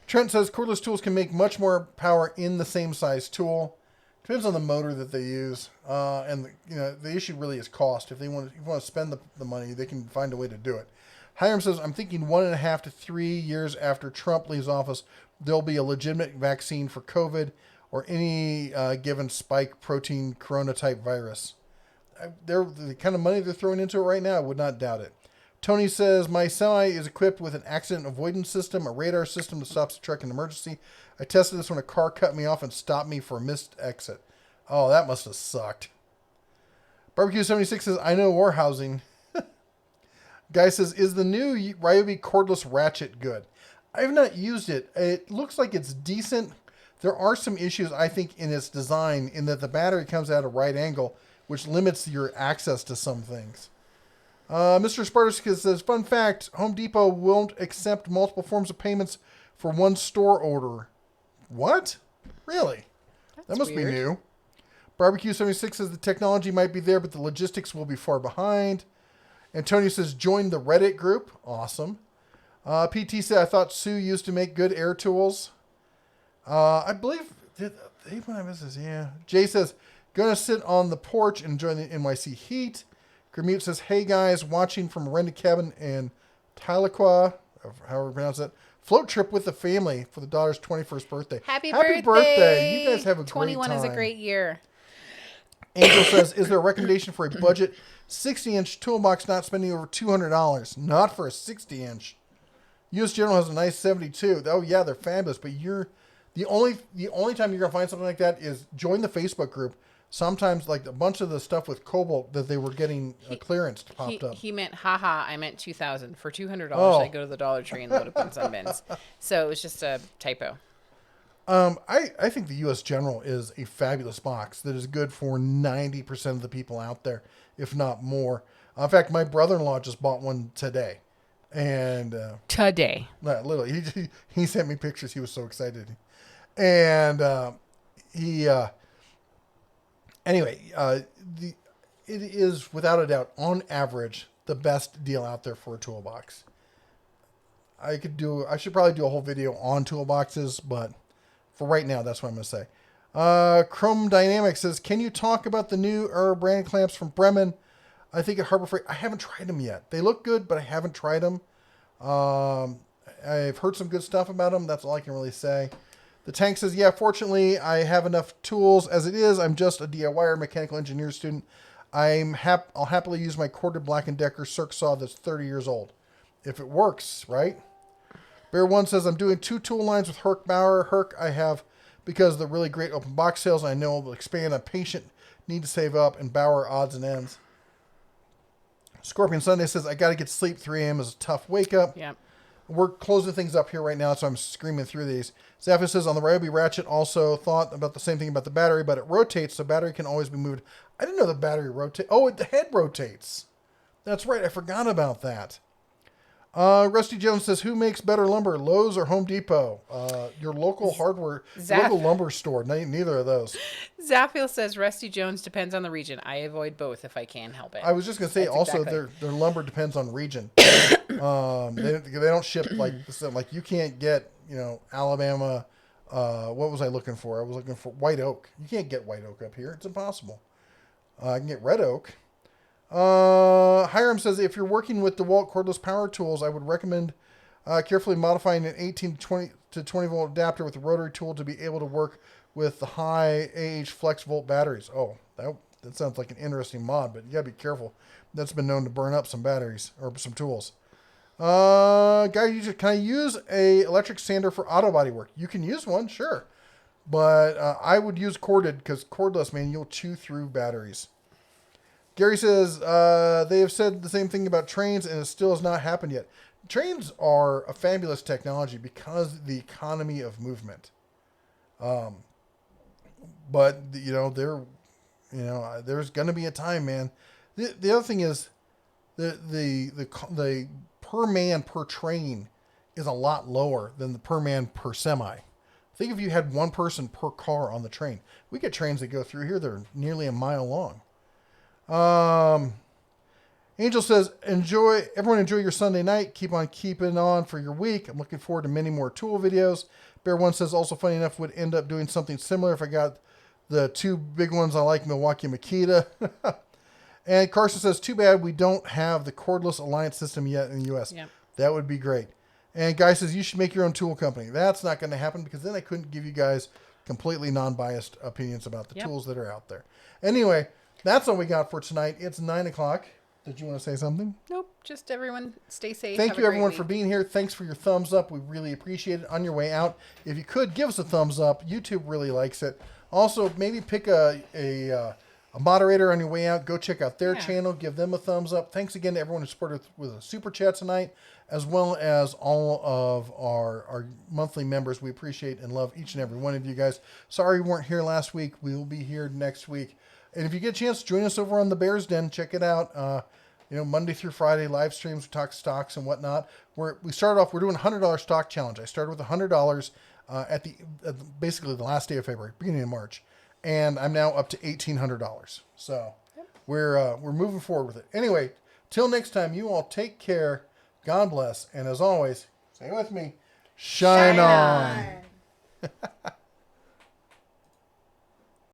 Trent says, cordless tools can make much more power in the same size tool. Depends on the motor that they use, and the issue really is cost. If you want to spend the money, they can find a way to do it. Hiram says, I'm thinking 1.5 to 3 years after Trump leaves office, there'll be a legitimate vaccine for COVID or any given spike protein corona type virus. The kind of money they're throwing into it right now, I would not doubt it. Tony says, my semi is equipped with an accident avoidance system, a radar system that stops the truck in emergency. I tested this when a car cut me off and stopped me for a missed exit. Oh, that must have sucked. Barbecue 76 says, I know warehousing. Guy says, is the new Ryobi cordless ratchet good? I have not used it. It looks like it's decent. There are some issues, I think, in its design, in that the battery comes at a right angle, which limits your access to some things. Mr. Spartacus says, fun fact, Home Depot won't accept multiple forms of payments for one store order. What? Really? That must be new. Barbecue 76 says the technology might be there, but the logistics will be far behind. Antonio says, join the Reddit group. Awesome. PT said, I thought Sue used to make good air tools. I believe, did they when I missed this? Yeah. Jay says, gonna sit on the porch and enjoy the NYC heat. Gramute says, hey guys, watching from a rented cabin in Tahlequah, however you pronounce it. Float trip with the family for the daughter's 21st birthday. Happy birthday. You guys have a 21 great time. 21 is a great year. Angel says, is there a recommendation for a budget 60-inch toolbox not spending over $200? Not for a 60-inch. U.S. General has a nice 72. Oh, yeah, they're fabulous. But the only time you're going to find something like that is join the Facebook group. Sometimes, like a bunch of the stuff with Cobalt that they were getting clearance popped up. He meant, haha, I meant 2,000. For $200, I go to the Dollar Tree and load up on some bins. So it was just a typo. I think the U.S. General is a fabulous box that is good for 90% of the people out there, if not more. In fact, my brother-in-law just bought one today. And literally, he sent me pictures. He was so excited. And it is without a doubt, on average, the best deal out there for a toolbox. I should probably do a whole video on toolboxes, but for right now, that's what I'm going to say. Chrome Dynamics says, can you talk about the new brand clamps from Bremen? I think at Harbor Freight, I haven't tried them yet. They look good, but I haven't tried them. I've heard some good stuff about them. That's all I can really say. The Tank says, yeah, fortunately, I have enough tools as it is. I'm just a DIYer mechanical engineer student. I'll happily use my corded Black & Decker circ saw that's 30 years old. If it works, right? Bear One says, I'm doing 2 tool lines with Herc Bauer. Herc I have because of the really great open box sales. I know will expand. I'm patient, need to save up, and Bauer odds and ends. Scorpion Sunday says, I got to get sleep. 3 a.m. is a tough wake up. Yep. We're closing things up here right now, so I'm screaming through these. Zaffa says, on the Ryobi ratchet, also thought about the same thing about the battery, but it rotates, so battery can always be moved. I didn't know the battery rotates. Oh, the head rotates. That's right. I forgot about that. Rusty Jones says, who makes better lumber, Lowe's or Home Depot? Your local hardware, local lumber store. Neither of those. Zaffiel says, Rusty Jones depends on the region. I avoid both if I can help it. I was just going to say, their lumber depends on region. They don't ship like you can't get, Alabama. What was I looking for? I was looking for white oak. You can't get white oak up here. It's impossible. I can get red oak. Hiram says, if you're working with DeWalt cordless power tools, I would recommend carefully modifying an 18 to 20 volt adapter with a rotary tool to be able to work with the high AH flex volt batteries. Oh, that sounds like an interesting mod, but you gotta be careful. That's been known to burn up some batteries or some tools. Can I use a electric sander for auto body work? You can use one, sure. But I would use corded, because cordless, man, you'll chew through batteries. Gary says, they have said the same thing about trains, and it still has not happened yet. trains are a fabulous technology because of the economy of movement. But there's going to be a time, man. The other thing is the per man per train is a lot lower than the per man per semi. Think if you had one person per car on the train. We get trains that go through here that are nearly a mile long. Angel says, everyone enjoy your Sunday night. Keep on keeping on for your week. I'm looking forward to many more tool videos. Bear One says, also funny enough, would end up doing something similar if I got the two big ones I like, Milwaukee and Makita. And Carson says, too bad we don't have the cordless alliance system yet in the U.S. Yep. That would be great. And Guy says, you should make your own tool company. That's not going to happen because then I couldn't give you guys completely non-biased opinions about the tools that are out there. Anyway, that's all we got for tonight. It's 9 o'clock. Did you want to say something? Nope. Just everyone stay safe. Thank you, everyone, for being here. Thanks for your thumbs up. We really appreciate it. On your way out, if you could, give us a thumbs up. YouTube really likes it. Also, maybe pick a moderator on your way out. Go check out their channel. Give them a thumbs up. Thanks again to everyone who supported with a super chat tonight, as well as all of our monthly members. We appreciate and love each and every one of you guys. Sorry we weren't here last week. We will be here next week. And if you get a chance, join us over on the Bears Den. Check it out. Monday through Friday, live streams, we talk stocks and whatnot. We're doing a $100 stock challenge. I started with $100 at basically the last day of February, beginning of March. And I'm now up to $1,800. So we're moving forward with it. Anyway, till next time, you all take care. God bless. And as always, say it with me, shine on.